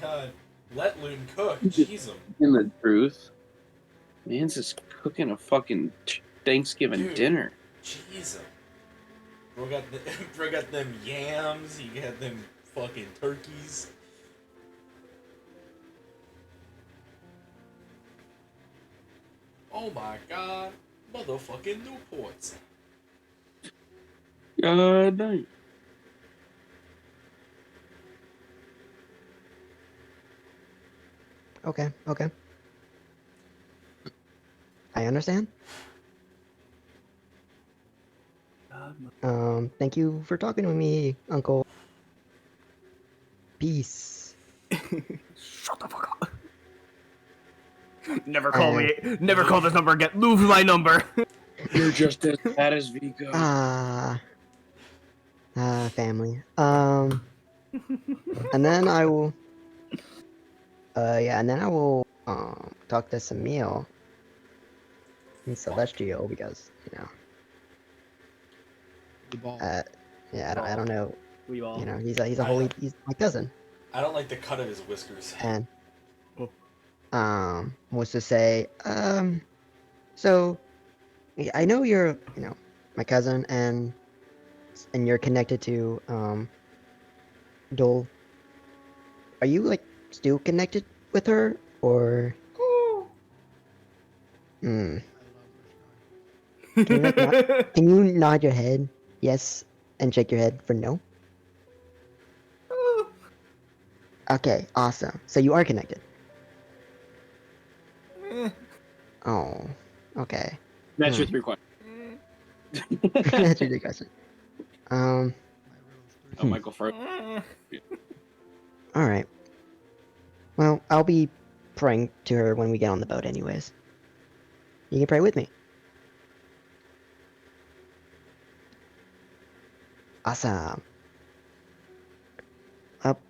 God, let Loon cook. Jeez him. In the truth, man's just cooking a fucking Thanksgiving Dude. dinner. Jeez him. Bro got them yams. He got them fucking turkeys. Oh my god. Motherfucking Newports. God dang. Okay. I understand. Thank you for talking with me, Uncle. Peace. Shut the fuck up. Never call me. Never call this number again. Move my number. You're just as bad as Vico. Family. And then I will. Yeah, and then I will talk to Samil and Celestial because The ball. yeah, I don't know. We all. He's a holy. He's my cousin. I don't like the cut of his whiskers. And was to say, so yeah, I know you're, my cousin, and you're connected to Dole. Are you like still connected with her, or? Hmm. Can you nod your head yes and shake your head for no? Okay, awesome. So you are connected. Oh, okay. That's your 3 questions. That's your good question. Oh, Michael first. All right. Well, I'll be praying to her when we get on the boat, anyways. You can pray with me. Awesome. Up.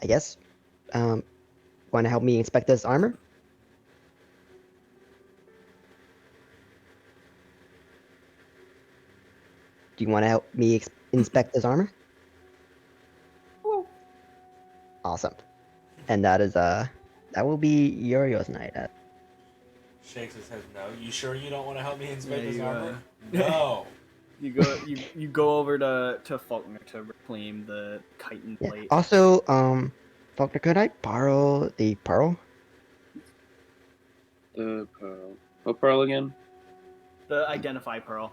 I guess. Want to help me inspect this armor? Do you want to help me inspect this armor? Awesome. And that is that will be Uriel's night. Shakes his head. No, you sure you don't want to help me inspect Yeah, this you, armor? No. You go over to Falknir to reclaim the chitin Yeah. plate. Also, Falkner, could I borrow the pearl? The pearl. What pearl again? The identify pearl.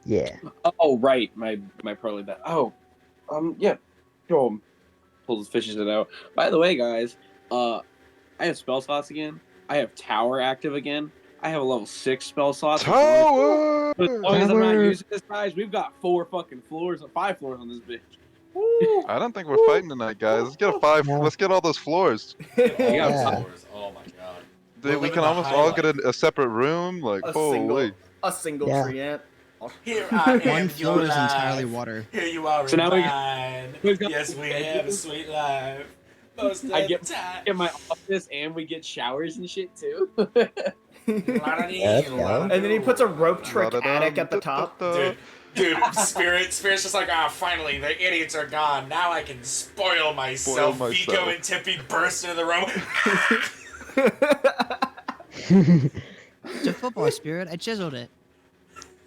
Yeah. Oh, right. My pearl like that. Oh, yeah. Sure. Pulls his fishes it out. By the way, guys, I have spell slots again. I have tower active again. I have a level 6 spell slot. Tower! As long as I'm not Tower! using this, guys, we've got 5 floors on this bitch. I don't think we're fighting tonight, guys. Let's get a 5. No. Let's get all those floors. Get all Yeah. those floors. Oh my god. Dude, we living can the almost high all life. get a separate room. Like, holy. A single Yeah. Trahant. Here I am, One floor your is entirely life. water. Here you are So in now mine. we've got Yes, we have a sweet life. Most of I the get time. in my office and we get showers and shit too. Let's go. And then he puts a rope trick La-da-dum, attic at the top. Dude, Spirit's just like, finally, the idiots are gone. Now I can spoil myself. Vico and Tippy burst into the room. It's a football spirit. I chiseled it.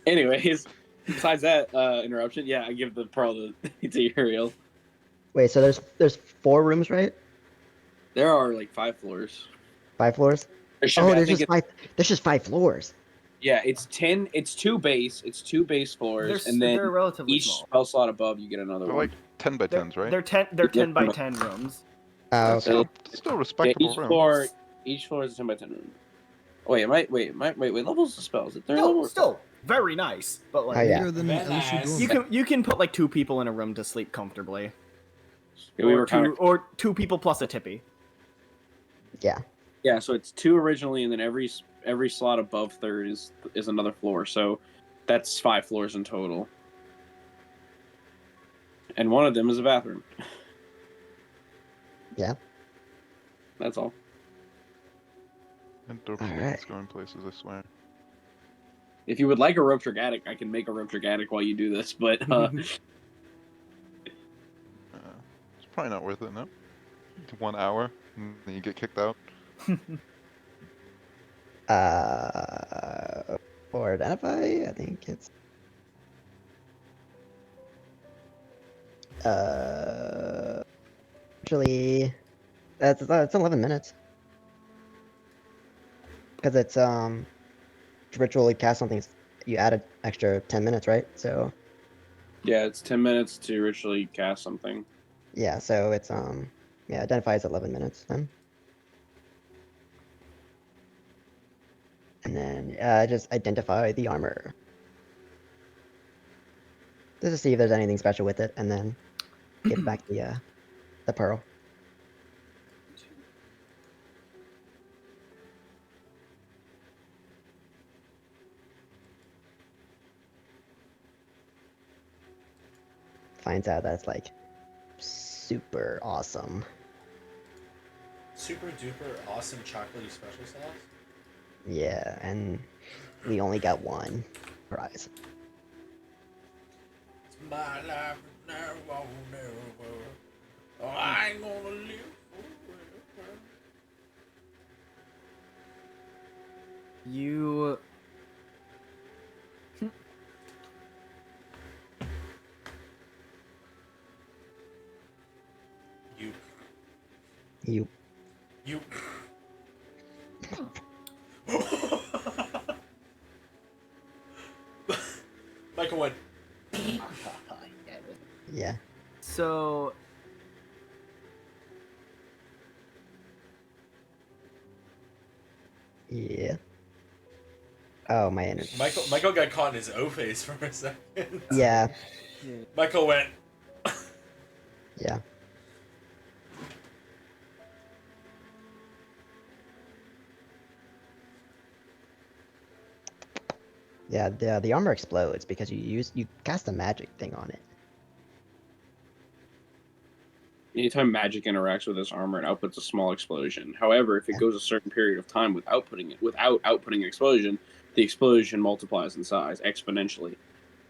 Anyways, besides that interruption, yeah, I give the pearl to Uriel. Wait, so there's 4 rooms, right? There are like 5 floors. 5 floors? There should Oh, be, I there's think just 5. There's just 5 floors. Yeah, it's 10. It's 2 base. It's 2 base floors, and then they're relatively each small. spell slot above you get another They're one. like 10 by 10s, right? They're 10 by 10 rooms. Oh, That's okay. still Yeah, respectable room. each floor is a 10 by 10 room. Oh, wait, levels of spells. They're levels. Still very nice, but like Oh, yeah. Bigger than Very Alicia nice. Dorman. you can put like 2 people in a room to sleep comfortably. Yeah, we or were kind of 2 people plus a Tippy. Yeah. yeah. So it's 2 originally, and then every slot above third is another floor. So that's 5 floors in total, and one of them is a bathroom. Yeah. That's all. And door All plates right. going places, I swear. If you would like a rope trick attic, I can make a rope trick attic while you do this, but It's probably not worth it, no? 1 hour, and then you get kicked out. For identify, I think it's actually it's 11 minutes because it's to ritually cast something. You added extra 10 minutes, right? So yeah, it's 10 minutes to ritually cast something. yeah, so it's yeah, identify is 11 minutes then. And then just identify the armor. Just to see if there's anything special with it, and then give back the pearl. finds out that's like super awesome. Super duper awesome chocolatey special sauce. Yeah, and we only got one prize. It's my life now, oh, never. Oh, I ain't gonna live forever. You You. You. Michael went. Yeah. so Yeah. Oh, my internet. Michael got caught in his O face for a second. Yeah. Michael went. Yeah. Yeah, the armor explodes because you cast a magic thing on it. Anytime magic interacts with this armor, it outputs a small explosion. However, if it goes a certain period of time without outputting an explosion, the explosion multiplies in size exponentially.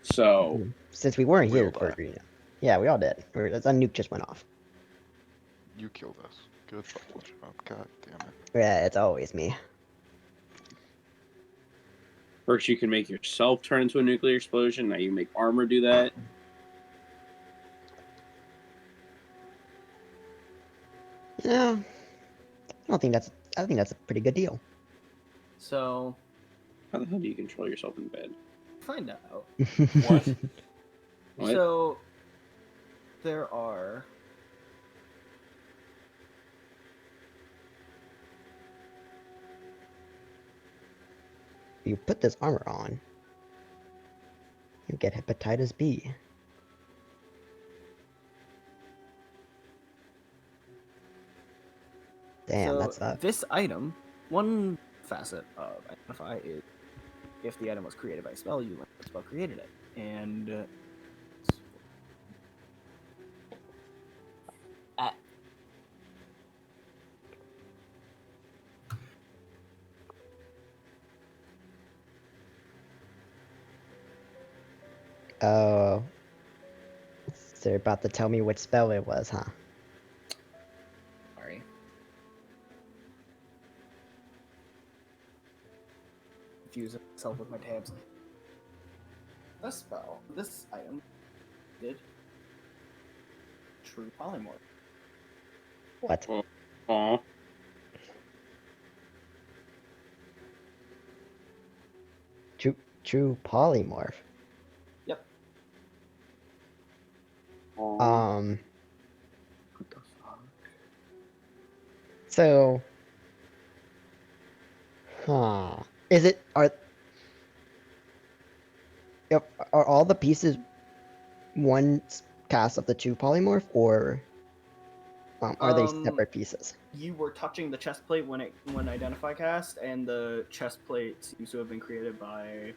So Since we weren't we here all for died. yeah, we all did. A nuke just went off. You killed us. Good fucking job. God damn it. Yeah, it's always me. First, you can make yourself turn into a nuclear explosion. Now you make armor do that. Yeah. I think that's a pretty good deal. so How the hell do you control yourself in bed? find out. What? What? So there are You put this armor on, you get hepatitis B. Damn, so that's that. this item, one facet of identify is if the item was created by a spell, you learn what spell created it. And Oh, so you're about to tell me which spell it was, huh? sorry. Confusing myself with my tabs. This spell, this item, did true polymorph. What? Aw. True polymorph. Yep. Aw. What the fuck? So, is it yep, are all the pieces one cast of the true polymorph, or are they separate pieces? You were touching the chest plate when identify cast, and the chest plate seems to have been created by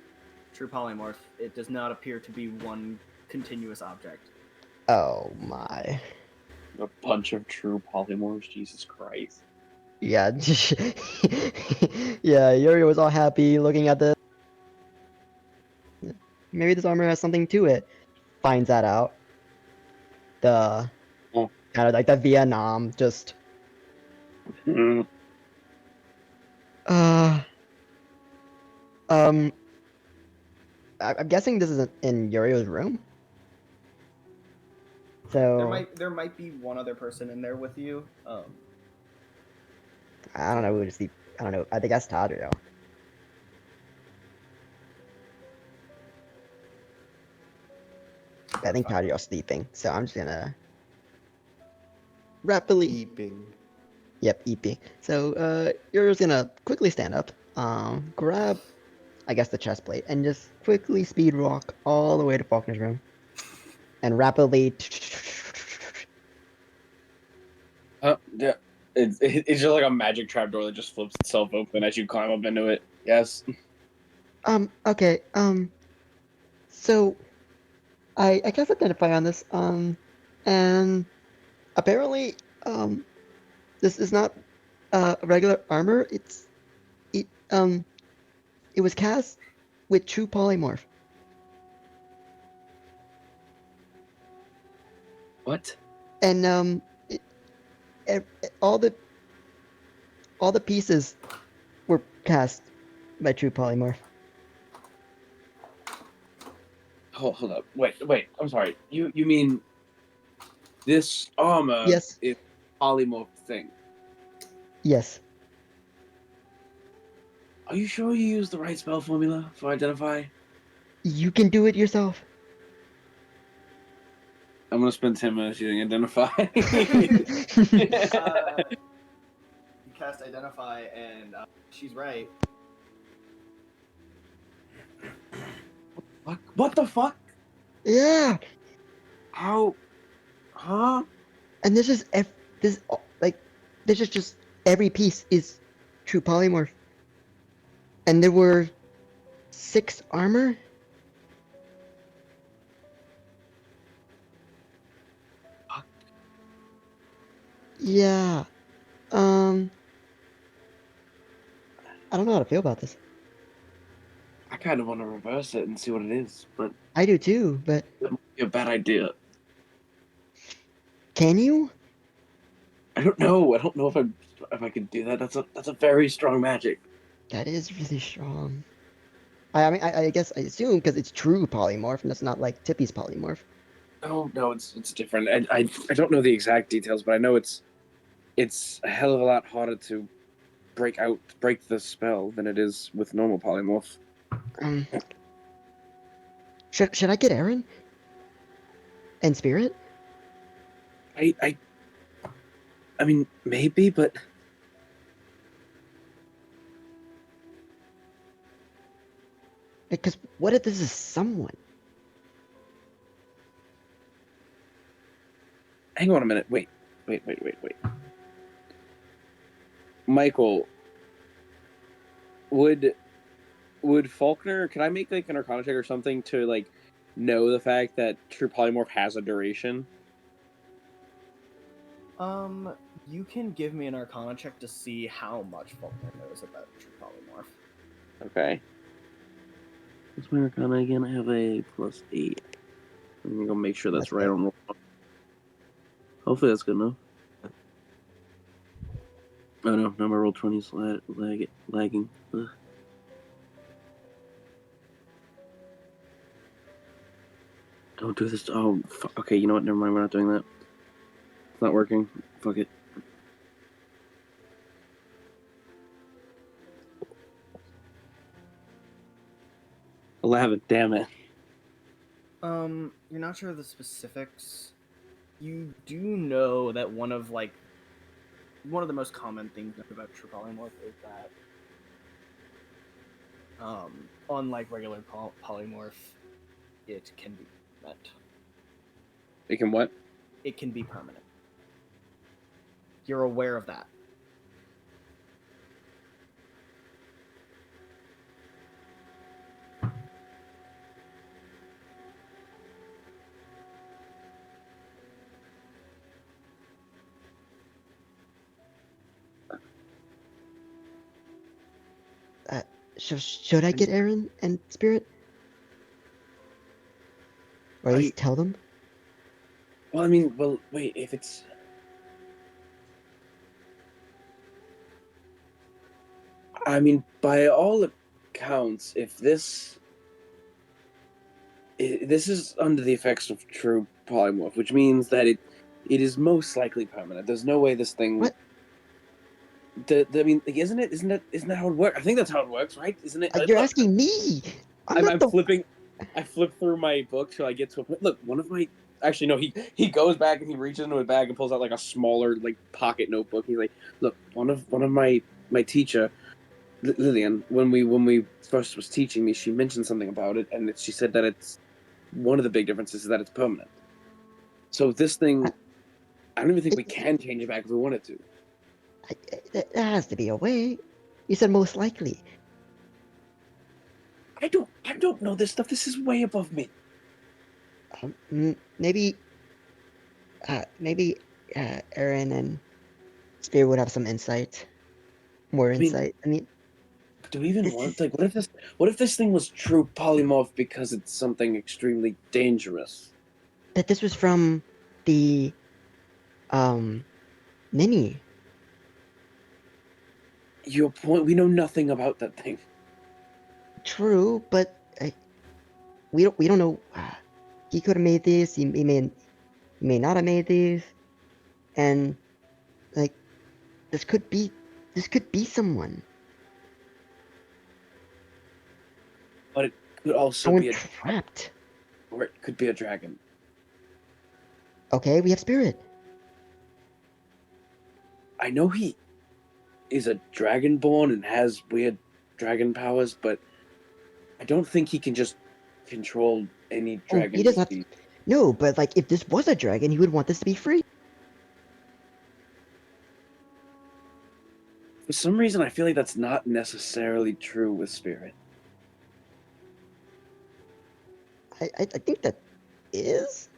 true polymorph. It does not appear to be one continuous object. Oh my. A bunch of true polymorphs, Jesus Christ. Yeah. Yeah, Uriel was all happy looking at this. Maybe this armor has something to it. Finds that out. The Oh. kind of like the Vietnam just Hmm. I'm guessing this is in Uriel's room. So There might be one other person in there with you. I don't know who to sleep. I don't know. I think that's Tadriel. I think Tadriel's sleeping, so I'm just gonna rapidly. Eeping. Yep, EP. So Uriel's gonna quickly stand up, grab, I guess, the chest plate, and just quickly speed walk all the way to Falkner's room, and rapidly. Yeah. It's just like a magic trapdoor that just flips itself open as you climb up into it. Yes. Okay. So, I cast identify on this. And apparently, this is not regular armor. It was cast with true polymorph. What? And e- all the pieces were cast by true polymorph. Hold up. Wait. I'm sorry. You mean this armor Yes. is polymorph thing? Yes. Are you sure you used the right spell formula for identify? You can do it yourself. I'm gonna spend 10 minutes using identify. You cast identify, and she's right. What the fuck? Yeah. How? Huh? And this is just every piece is true polymorph. And there were 6 armor. Fuck. Yeah. I don't know how to feel about this. I kind of want to reverse it and see what it is, but I do too, but it might be a bad idea. can you? I don't know. I don't know if I can do that. That's a very strong magic. That is really strong. I mean, I guess I assume because it's true polymorph, and it's not like Tippy's polymorph. No, it's different. I don't know the exact details, but I know it's a hell of a lot harder to break the spell than it is with normal polymorph. Should I get Erin and Spirit? I mean, maybe, but Because what if this is someone? hang on a minute. Wait. Michael, would Falknir? Can I make like an Arcana check or something to like know the fact that true polymorph has a duration? You can give me an Arcana check to see how much Falknir knows about true polymorph. Okay. What's my Arcana again? I have a +8. I'm gonna go make sure that's right on roll. Hopefully that's good enough. Oh no, now my roll 20 is lagging. Ugh. Don't do this. Oh, okay. You know what? Never mind. We're not doing that. It's not working. Fuck it. $11. Damn it. You're not sure of the specifics. You do know that one of the most common things about true polymorph is that, unlike regular polymorph, it can be permanent. It can what? It can be permanent. You're aware of that. Should I get Erin and Spirit? Or at least tell them? Well, I mean, wait. If it's by all accounts, if this is under the effects of true polymorph, which means that it is most likely permanent. There's no way this thing. What? I mean, like, isn't that how it works? I think that's how it works, right? Isn't it? You're asking me. I'm flipping. I flip through my book till I get to a point. Look, one of my. Actually, no. He goes back and he reaches into his bag and pulls out like a smaller like pocket notebook. He's like, look, one of my teacher, Lillian, when we first was teaching me, she mentioned something about it, and she said that it's one of the big differences is that it's permanent. So this thing, I don't even think we can change it back if we wanted to. There has to be a way. You said most likely. I don't know this stuff. This is way above me. Maybe, maybe, Erin and Spear would have some insight, more I mean, insight. I mean, do we even this want is, like what if this thing was true polymorph because it's something extremely dangerous? that this was from the, mini. Your point, we know nothing about that thing. True, but we don't know. He could have made these. He may not have made these, and like this could be someone. But it could also Someone be trapped. or it could be a dragon. Okay, we have Spirit. I know he is a dragonborn and has weird dragon powers, but I don't think he can just control any Oh, dragon. he doesn't have to. No, but like if this was a dragon, he would want this to be free. For some reason, I feel like that's not necessarily true with Spirit. I think that is.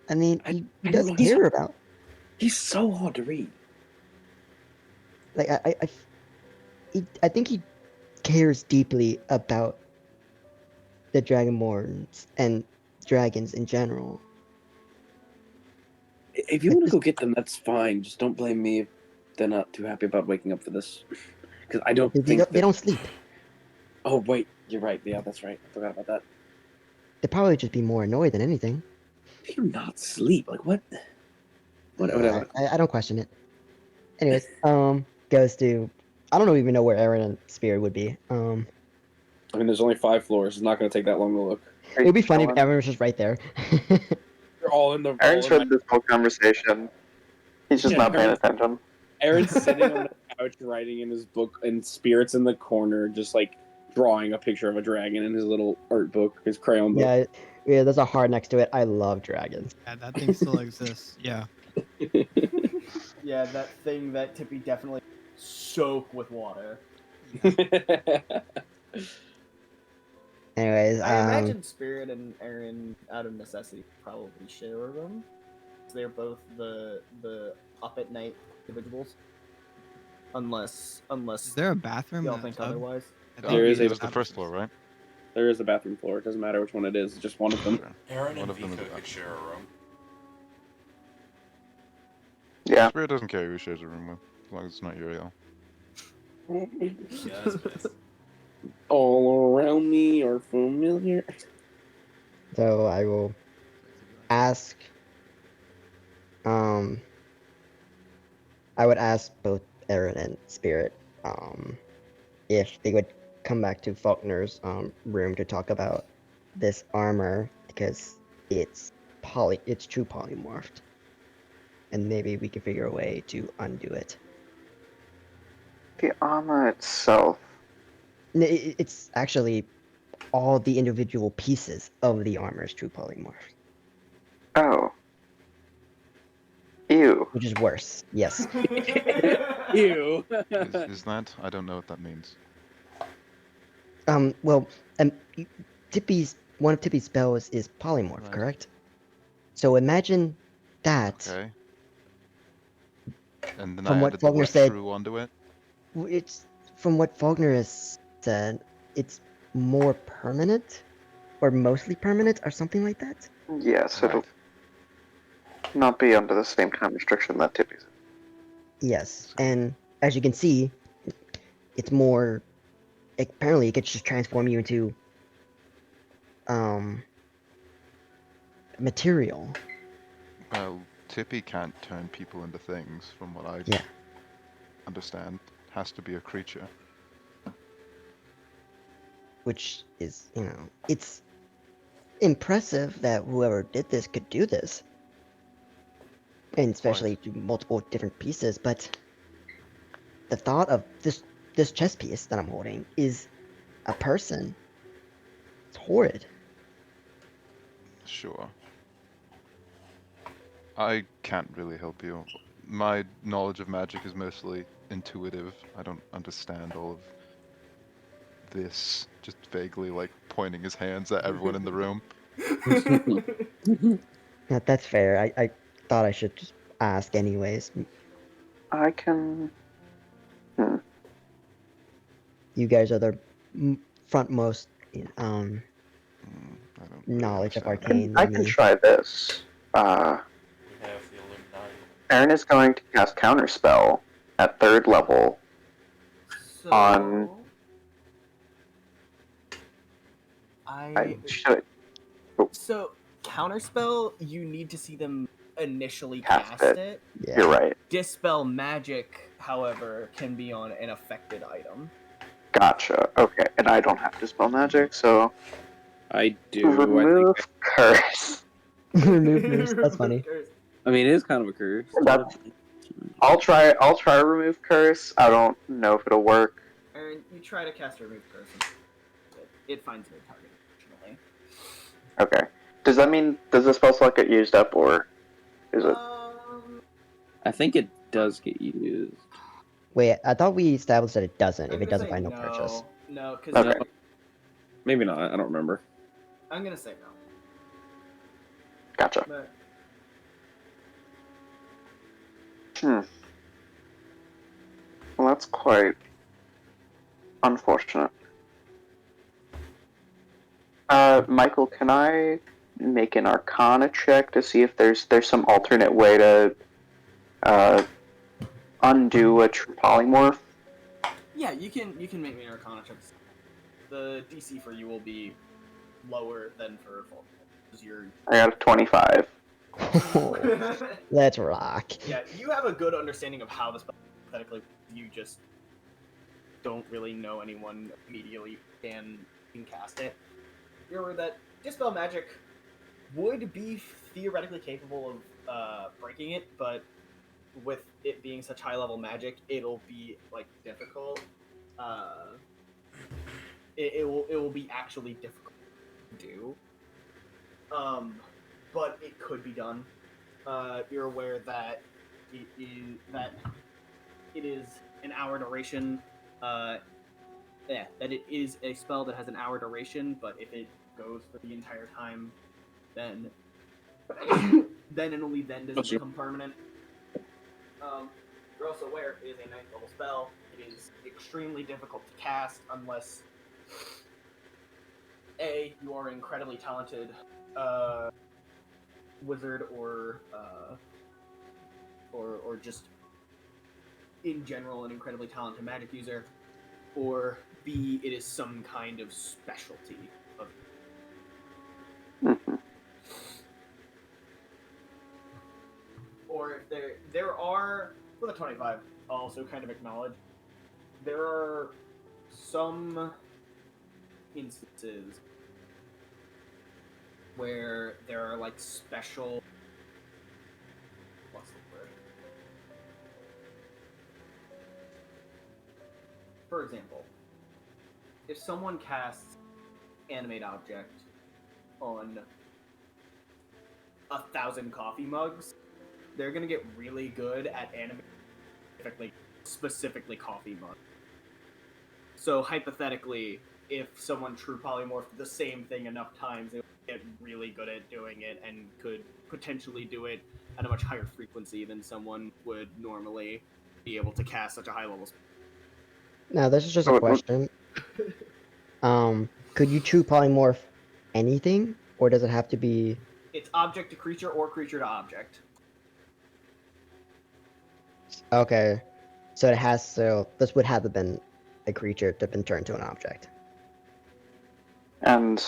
I mean, I he don't does know. care about. He's so hard to read. Like I think he cares deeply about the Dragonborns and dragons in general. If you Like want to this, go get them, that's fine. Just don't blame me if they're not too happy about waking up for this. Because I don't think they don't sleep. Oh wait, you're right. Yeah, that's right. I forgot about that. They'd probably just be more annoyed than anything. How do you not sleep? Like what? Whatever. I don't question it. Anyways, goes to. I don't even know where Erin and Spirit would be. I mean, there's only 5 floors. It's not going to take that long to look. It would be funny if Erin was just right there. You're all in the. Aaron's heard this whole conversation. He's just not paying attention. Aaron's sitting on the couch writing in his book, and Spirit's in the corner, just like drawing a picture of a dragon in his little art book, his crayon book. Yeah, there's a heart next to it. I love dragons. Yeah, that thing still exists. Yeah. Yeah, that thing that Tippy definitely soak with water. Anyways, I imagine Spirit and Erin, out of necessity, probably share a room. They're both the up at night individuals. Unless Is there a bathroom? y'all in that think tub? otherwise. I There think is we a- It was the first floor, right? There is a bathroom floor. It doesn't matter which one it is. It's just one of them. Sure. Aaron One and of them is Vico a could share a room. Yeah. Spirit doesn't care who shares a room with, as long as it's not Uriel. Yes, please. All around me are familiar. so I will ask. I would ask both Erin and Spirit, if they would come back to Falkner's room to talk about this armor because it's true polymorphed, and maybe we can figure a way to undo it. The armor itself. It's actually all the individual pieces of the armor is true polymorph, Oh. Ew. which is worse. Yes. Ew. Is that? I don't know what that means. Well, one of Tippy's spells is polymorph, Right. correct? So imagine that. Okay. And then From I what added the Falkner word said- true onto it. It's from what Falkner has said. It's more permanent, or mostly permanent, or something like that. Yes, it'll Right. not be under the same time restriction that Tippy's. Yes, and as you can see, it's more. Apparently, it could just transform you into material. Well, Tippy can't turn people into things, from what I Yeah. understand. Has to be a creature. Which is, it's impressive that whoever did this could do this. And especially do multiple different pieces, but the thought of this chess piece that I'm holding is a person. It's horrid. Sure. I can't really help you. My knowledge of magic is mostly intuitive. I don't understand all of this. Just vaguely, like, pointing his hands at everyone in the room. That's fair. I thought I should just ask anyways. I can. You guys are the frontmost I don't really knowledge of understand. arcane I than can me. try this. We have the Illuminati. Erin is going to cast Counterspell at 3rd level. So On- I I should so counterspell. You need to see them initially Cast cast it. it. Yeah. You're right. Dispel magic, however, can be on an affected item. Gotcha. Okay, and I don't have Dispel Magic, so I do. remove curse. Remove curse. That's funny. I mean, it is kind of a curse. That's- I'll try remove curse. I don't know if it'll work. Erin, you try to cast remove curse. It finds no target, unfortunately. Okay. Does that mean does the spell slot get used up, or is it? I think it does get used. Wait, I thought we established that it doesn't if I'm it gonna doesn't say find no purchase. No, because Okay. Maybe not. I don't remember. I'm gonna say no. Gotcha. But Well, that's quite unfortunate. Michael, can I make an Arcana check to see if there's some alternate way to undo a true polymorph? yeah, you can make me an Arcana check. The DC for you will be lower than for Falknir, because you're. I got a 25. Let's rock. Yeah, you have a good understanding of how the spell hypothetically. You just don't really know anyone immediately can cast it. You're aware that Dispel Magic would be theoretically capable of breaking it, but with it being such high level magic, it'll be like difficult. It will be actually difficult to do. But it could be done. You're aware that it is an hour duration. That it is a spell that has an hour duration, but if it goes for the entire time, then and only then does it become permanent. You're also aware it is a 9th level spell. It is extremely difficult to cast unless A, you are an incredibly talented wizard or just in general an incredibly talented magic user, or B, it is some kind of specialty of or if there are with a 25, I'll also kind of acknowledge there are some instances where there are like special what's the word? For example, if someone casts animate object on 1,000 coffee mugs, they're gonna get really good at animating specifically coffee mugs. So hypothetically, if someone true polymorphed the same thing enough times, they would get really good at doing it and could potentially do it at a much higher frequency than someone would normally be able to cast such a high level spell. Now, this is just a question. Could you true polymorph anything, or does it have to be? It's object to creature or creature to object. Okay, so it has to. This would have been a creature to have been turned to an object. And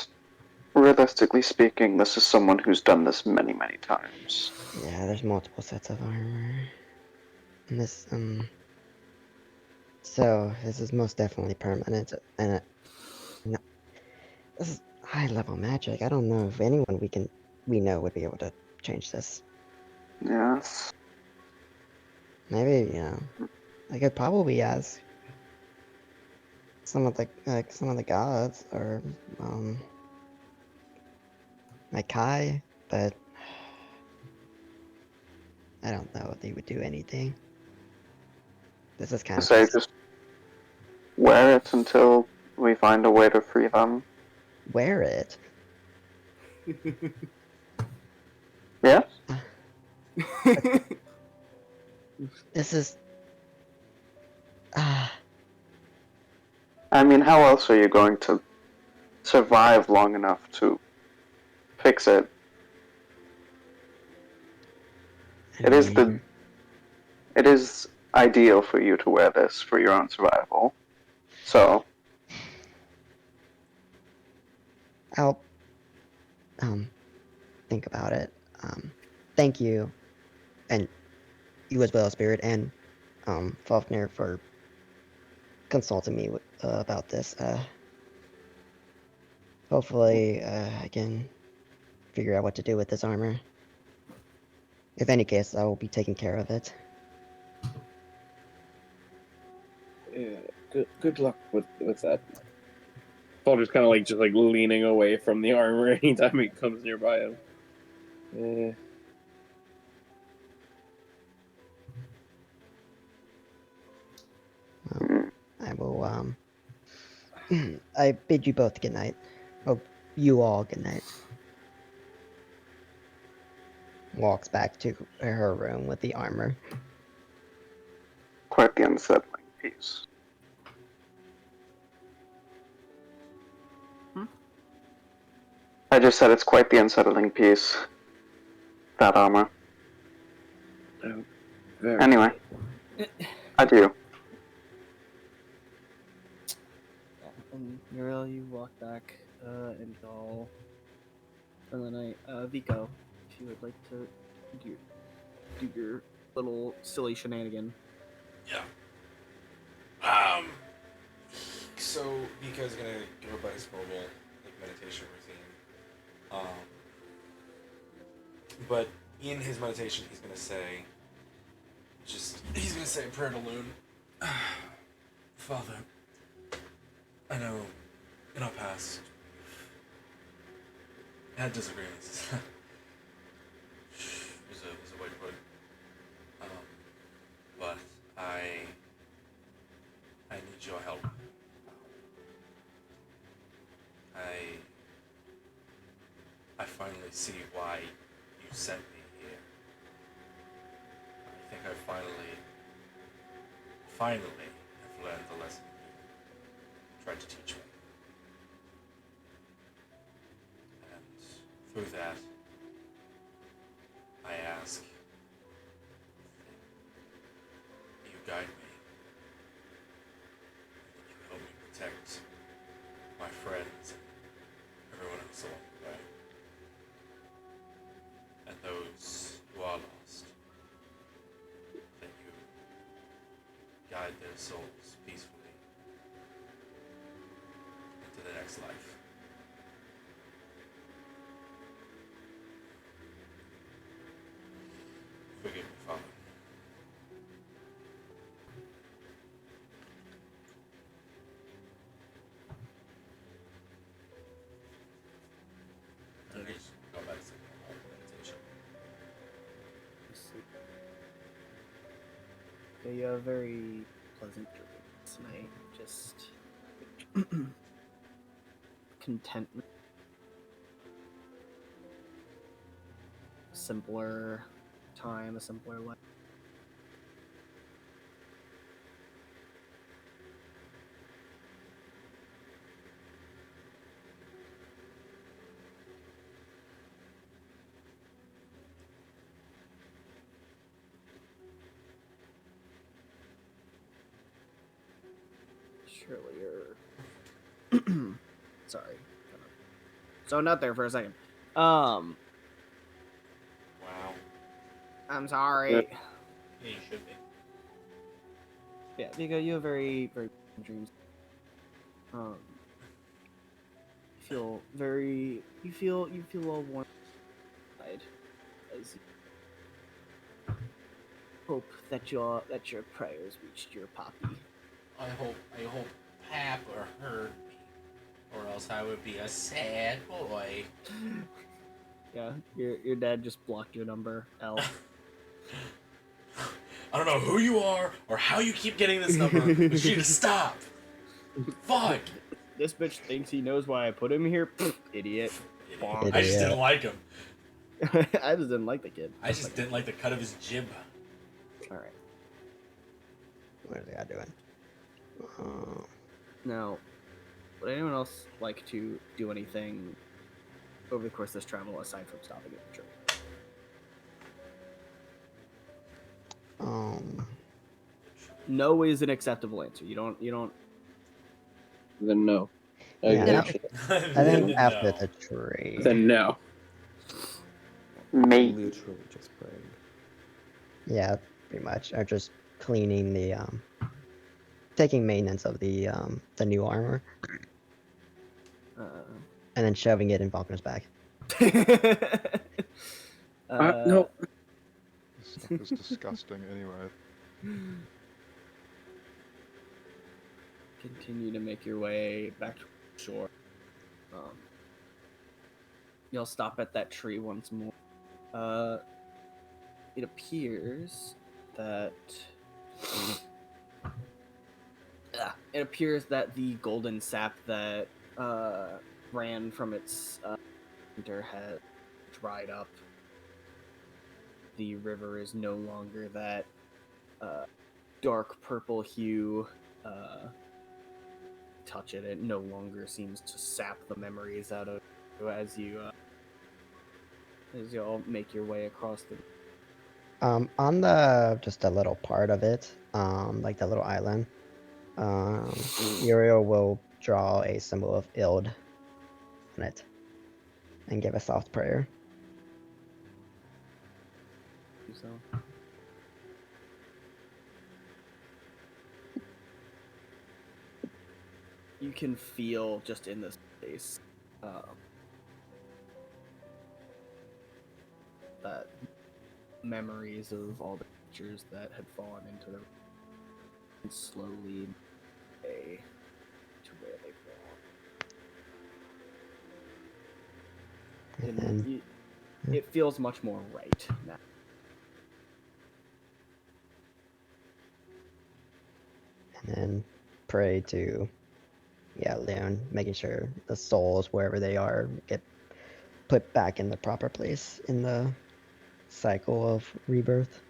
realistically speaking, this is someone who's done this many, many times. Yeah, there's multiple sets of armor. And this, so this is most definitely permanent, and no, this is high level magic. I don't know if anyone we know would be able to change this. Yes. Maybe, I could probably ask some of the gods or like Kai, but I don't know if they would do anything. This is kind of Say just wear it until we find a way to free them. wear it. Yeah? This is. Ah, I mean, how else are you going to survive long enough to fix it? I It is mean, it is ideal for you to wear this for your own survival. So, I'll think about it. Thank you, and you as well, Spirit, and Falknir for consulting me about this. Hopefully, I can figure out what to do with this armor. If any case, I will be taking care of it. Yeah, good luck with that. Soldier's kind of like just like leaning away from the armor anytime it comes nearby him. Yeah. Well, I will. I bid you both good night. Oh, you all good night. Walks back to her room with the armor. quite the unsettling piece. I just said it's quite the unsettling piece. That armor. Oh, very. Anyway, adieu. And Uriel, you walk back and y'all for the night. Vico, if you would like to do your little silly shenanigan. Yeah. So Vico's gonna go about his normal meditation routine. But in his meditation, he's gonna say a prayer to Loon. Father, I know in our past we've had disagreements. was a way to put it. But I need your help. I finally see why you sent me here. I think I finally have learned the lesson you tried to teach me. And through that, I ask that you guide me, and that you help me protect my friends and everyone else along the way. And those who are lost, that you guide their souls peacefully into the next life. Forgive me, Father. And I just go back to meditation. Yeah, you have a very pleasant dream tonight. Just contentment. Simpler time, a simpler life. Surely you're sorry. So not there for a second. Wow. I'm sorry. Yeah. Yeah, you should be. Yeah, Vigo, you have very, very dreams. You feel very, you feel all warm inside as you hope that your prayers reached your poppy. I hope Papa heard me, or else I would be a sad boy. Yeah, your dad just blocked your number, L. I don't know who you are or how you keep getting this number, but you need to stop. Fuck. This bitch thinks he knows why I put him here. Pfft, idiot. Idiot. I just Idiot. didn't like him. I just didn't like the kid. I just didn't like the cut of his jib. All right. What is the guy doing? Now, would anyone else like to do anything over the course of this travel aside from stopping at the tree? No is an acceptable answer. You don't. Then no. Yeah, Okay. I think No. after the tree. Then no. Me. Literally just praying. Yeah, pretty much. Or just cleaning the taking maintenance of the new armor and then shoving it in Falkner's back. No. This stuff is disgusting anyway. Continue to make your way back to shore. You'll stop at that tree once more. It appears that the golden sap that ran from its center has dried up. The river is no longer that dark purple hue. Touch it, it no longer seems to sap the memories out of you as you all make your way across the. On the just a little part of it, like the little island, Uriel will draw a symbol of Ild on it and give a soft prayer. So. You can feel just in this space that memories of all the creatures that had fallen into the and slowly decay to where they belong. And And it feels much more right now. and then pray to Leon, making sure the souls wherever they are get put back in the proper place in the cycle of rebirth.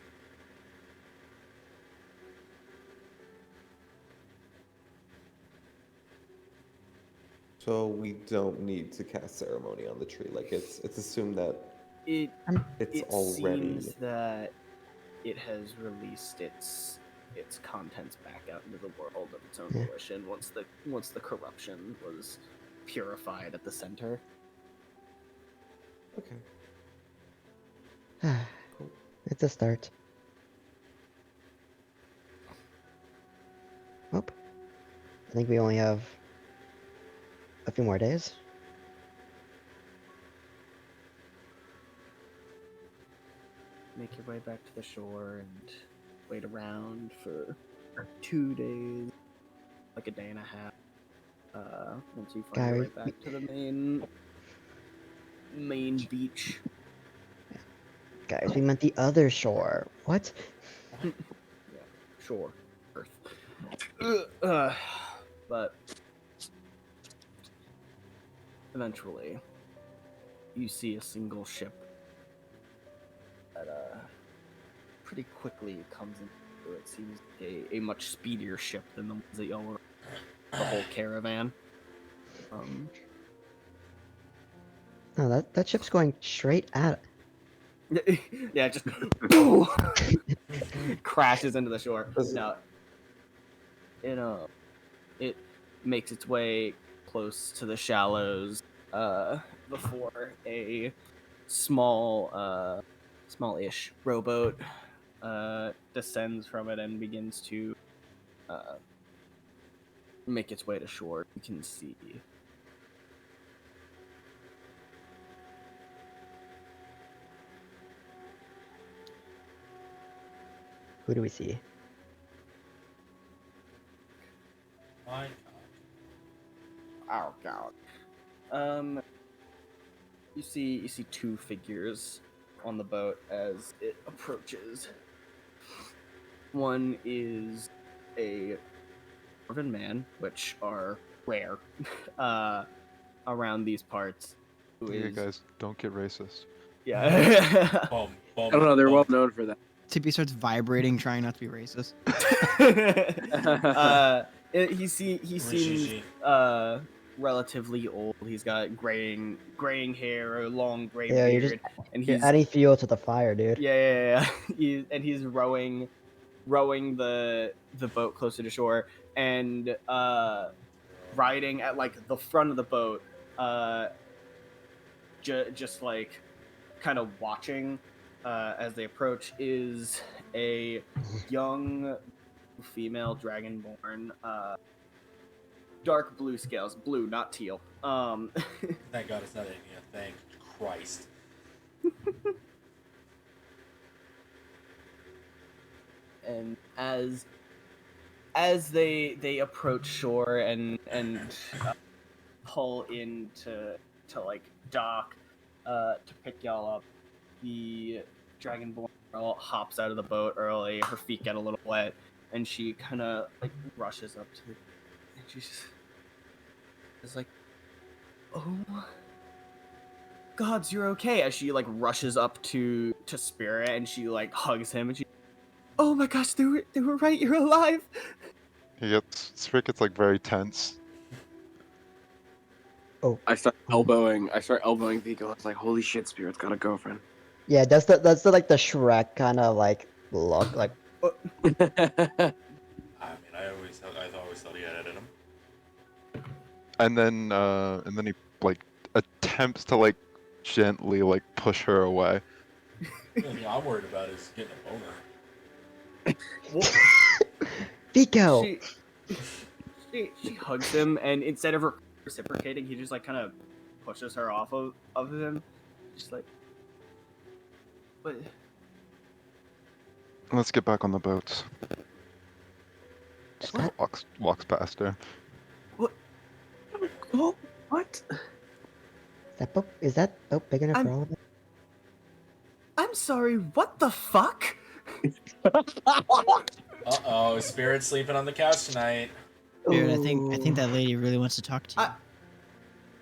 So we don't need to cast ceremony on the tree. Like it's assumed that It it's it already. seems that it has released its contents back out into the world of its own Yeah. volition once the corruption was purified at the center. Okay. It's a start. Well, I think we only have a few more days. Make your way back to the shore and wait around for 2 days, like a day and a half. Once you find your way Gary, back to the main beach. Guys, we meant the other shore. What? Yeah, shore, Earth. But eventually, you see a single ship that pretty quickly comes into it. Seems a much speedier ship than the ones that y'all were. The whole caravan. No, that ship's going straight at Yeah, just crashes into the shore. No, it makes its way close to the shallows before a smallish rowboat descends from it and begins to make its way to shore. You can see Who do we see? My oh god. You see two figures on the boat as it approaches. One is a dwarven man, which are rare around these parts, who Yeah, is guys, don't get racist. yeah. I don't know. They're well known for that. Tippy starts vibrating, trying not to be racist. He seems Rishi. relatively old. He's got graying hair, a long gray Yeah, beard, and you're he's adding fuel to the fire, dude. yeah. He's rowing the boat closer to shore and riding at like the front of the boat, just like kind of watching as they approach is a young female dragonborn, dark blue scales, blue, not teal. Thank God it's not India. Thank Christ. And as they approach shore and pull in to like dock to pick y'all up, the dragonborn girl hops out of the boat early. Her feet get a little wet, and she kind of like rushes up to, and she's just like, "Oh, gods, you're okay!" As she like rushes up to Spirit, and she like hugs him, and she, "Oh my gosh, they were right. You're alive." Spirit gets like very tense. I start elbowing Vico. I was like, "Holy shit, Spirit's got a girlfriend." Yeah, that's the like the Shrek kind of like look, like I mean, I always thought he had it in him. And then he like attempts to like gently like push her away. The only thing I'm worried about is getting a boner. Vico. She hugs him, and instead of reciprocating, he just like kind of pushes her off of him, just like. But Let's get back on the boats. Just What? walks past her. Oh, what? Is that boat big enough for all of us? I'm sorry. What the fuck? Uh-oh, Spirit's sleeping on the couch tonight. Dude, I think that lady really wants to talk to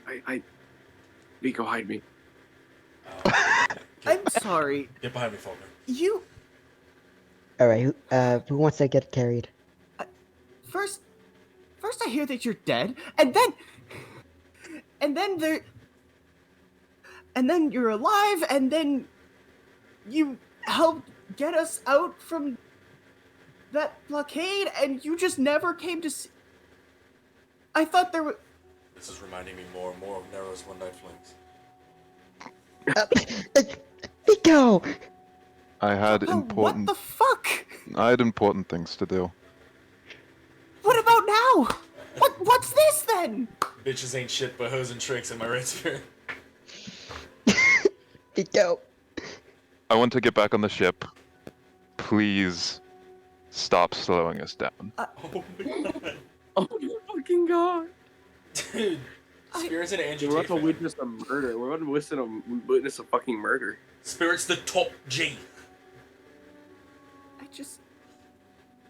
you. I Vico, hide me. I'm sorry. Get behind me, Falknir. You All right, who wants to get carried? first I hear that you're dead, and then you're alive, and then you helped get us out from that blockade, and you just never came to see. I thought there were. This is reminding me more and more of Nero's One Night Flings. Vico! I had Oh, important what the fuck? I had important things to do. What about now? What's this then? Bitches ain't shit but hoes and tricks, am I right, Spirit? Vico! I want to get back on the ship. Please stop slowing us down. Oh my god. Oh my fucking god! Dude, Spirit's an Andrew We're Tate about to fan. witness a murder. We're about to witness a fucking murder. Spirit's the top G.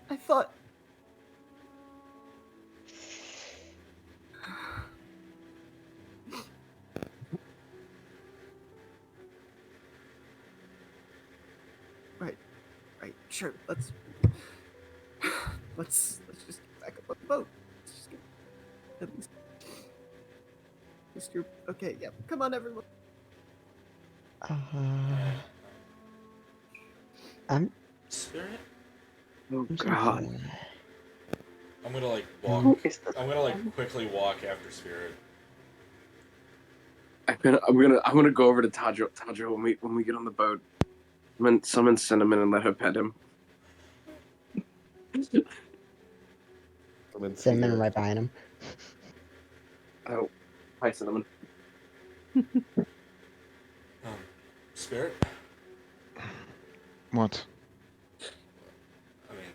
I thought. Right, sure. Let's just get back up on the boat. Let's just get at least you're okay. Yeah, come on, everyone. I'm Spirit? Oh god. I'm gonna like walk. I'm gonna like quickly walk after Spirit. I'm gonna go over to Tadriel when we get on the boat. I'm gonna summon Cinnamon and let her pet him. Cinnamon right behind him. Oh, hi Cinnamon. Spirit? What? I mean,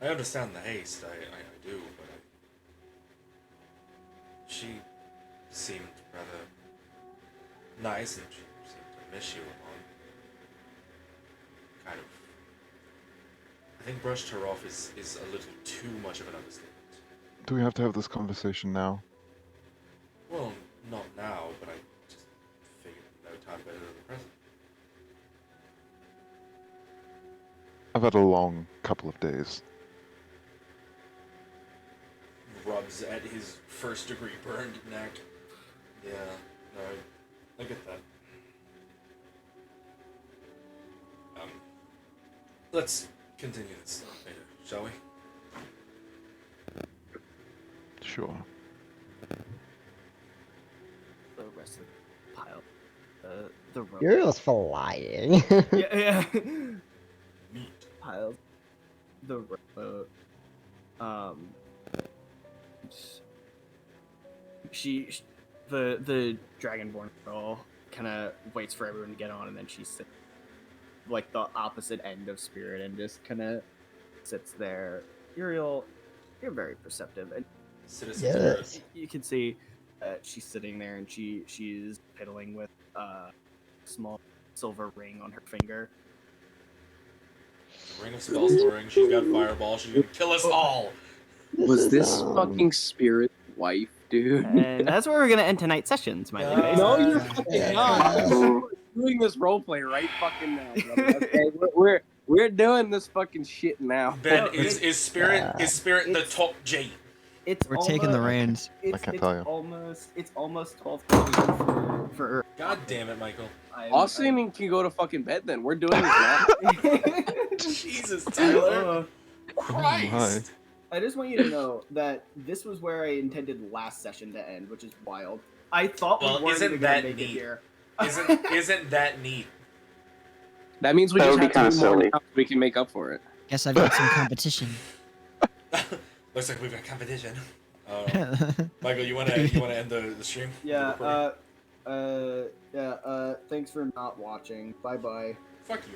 I understand the haste, I do, but she seemed rather nice and she seemed to miss you a lot. Kind of. I think brushed her off is a little too much of an understatement. Do we have to have this conversation now? Well, not now, but I I've had a long couple of days. Rubs at his first-degree burned neck. Yeah, no, I get that. Let's continue this later, shall we? Sure. The rest of the pile. The rope. Uriel's flying. Yeah. Meat. Pile. The rope. The dragonborn girl kind of waits for everyone to get on, and then she sits like the opposite end of Spirit and just kind of sits there. Uriel, you're very perceptive, and Citizen Yes. Spirit. you can see she's sitting there, and she's fiddling with a small silver ring on her finger. Ring of spell storing. She's got fireball. She's gonna kill us all. Was this fucking Spirit wife, dude? And that's where we're gonna end tonight's session, Smiley Face. No, you're fucking not. We're doing this roleplay right fucking now, brother. Okay, we're doing this fucking shit now. Ben, is Spirit the top G? We're taking the reins. I can't tell you. It's almost 12:30 for God damn it, Michael. Austin can go to fucking bed then. We're doing this now. Jesus, Tyler. Christ. I just want you to know that this was where I intended last session to end, which is wild. I thought Well, we weren't isn't even that gonna make it neat? here. Isn't that neat? That means we That just would have be to kinda do more silly. now so we can make up for it. Guess I've got some competition. Looks like we've got competition. Michael, you wanna end the stream? Yeah. Thanks for not watching. Bye bye. Fuck you.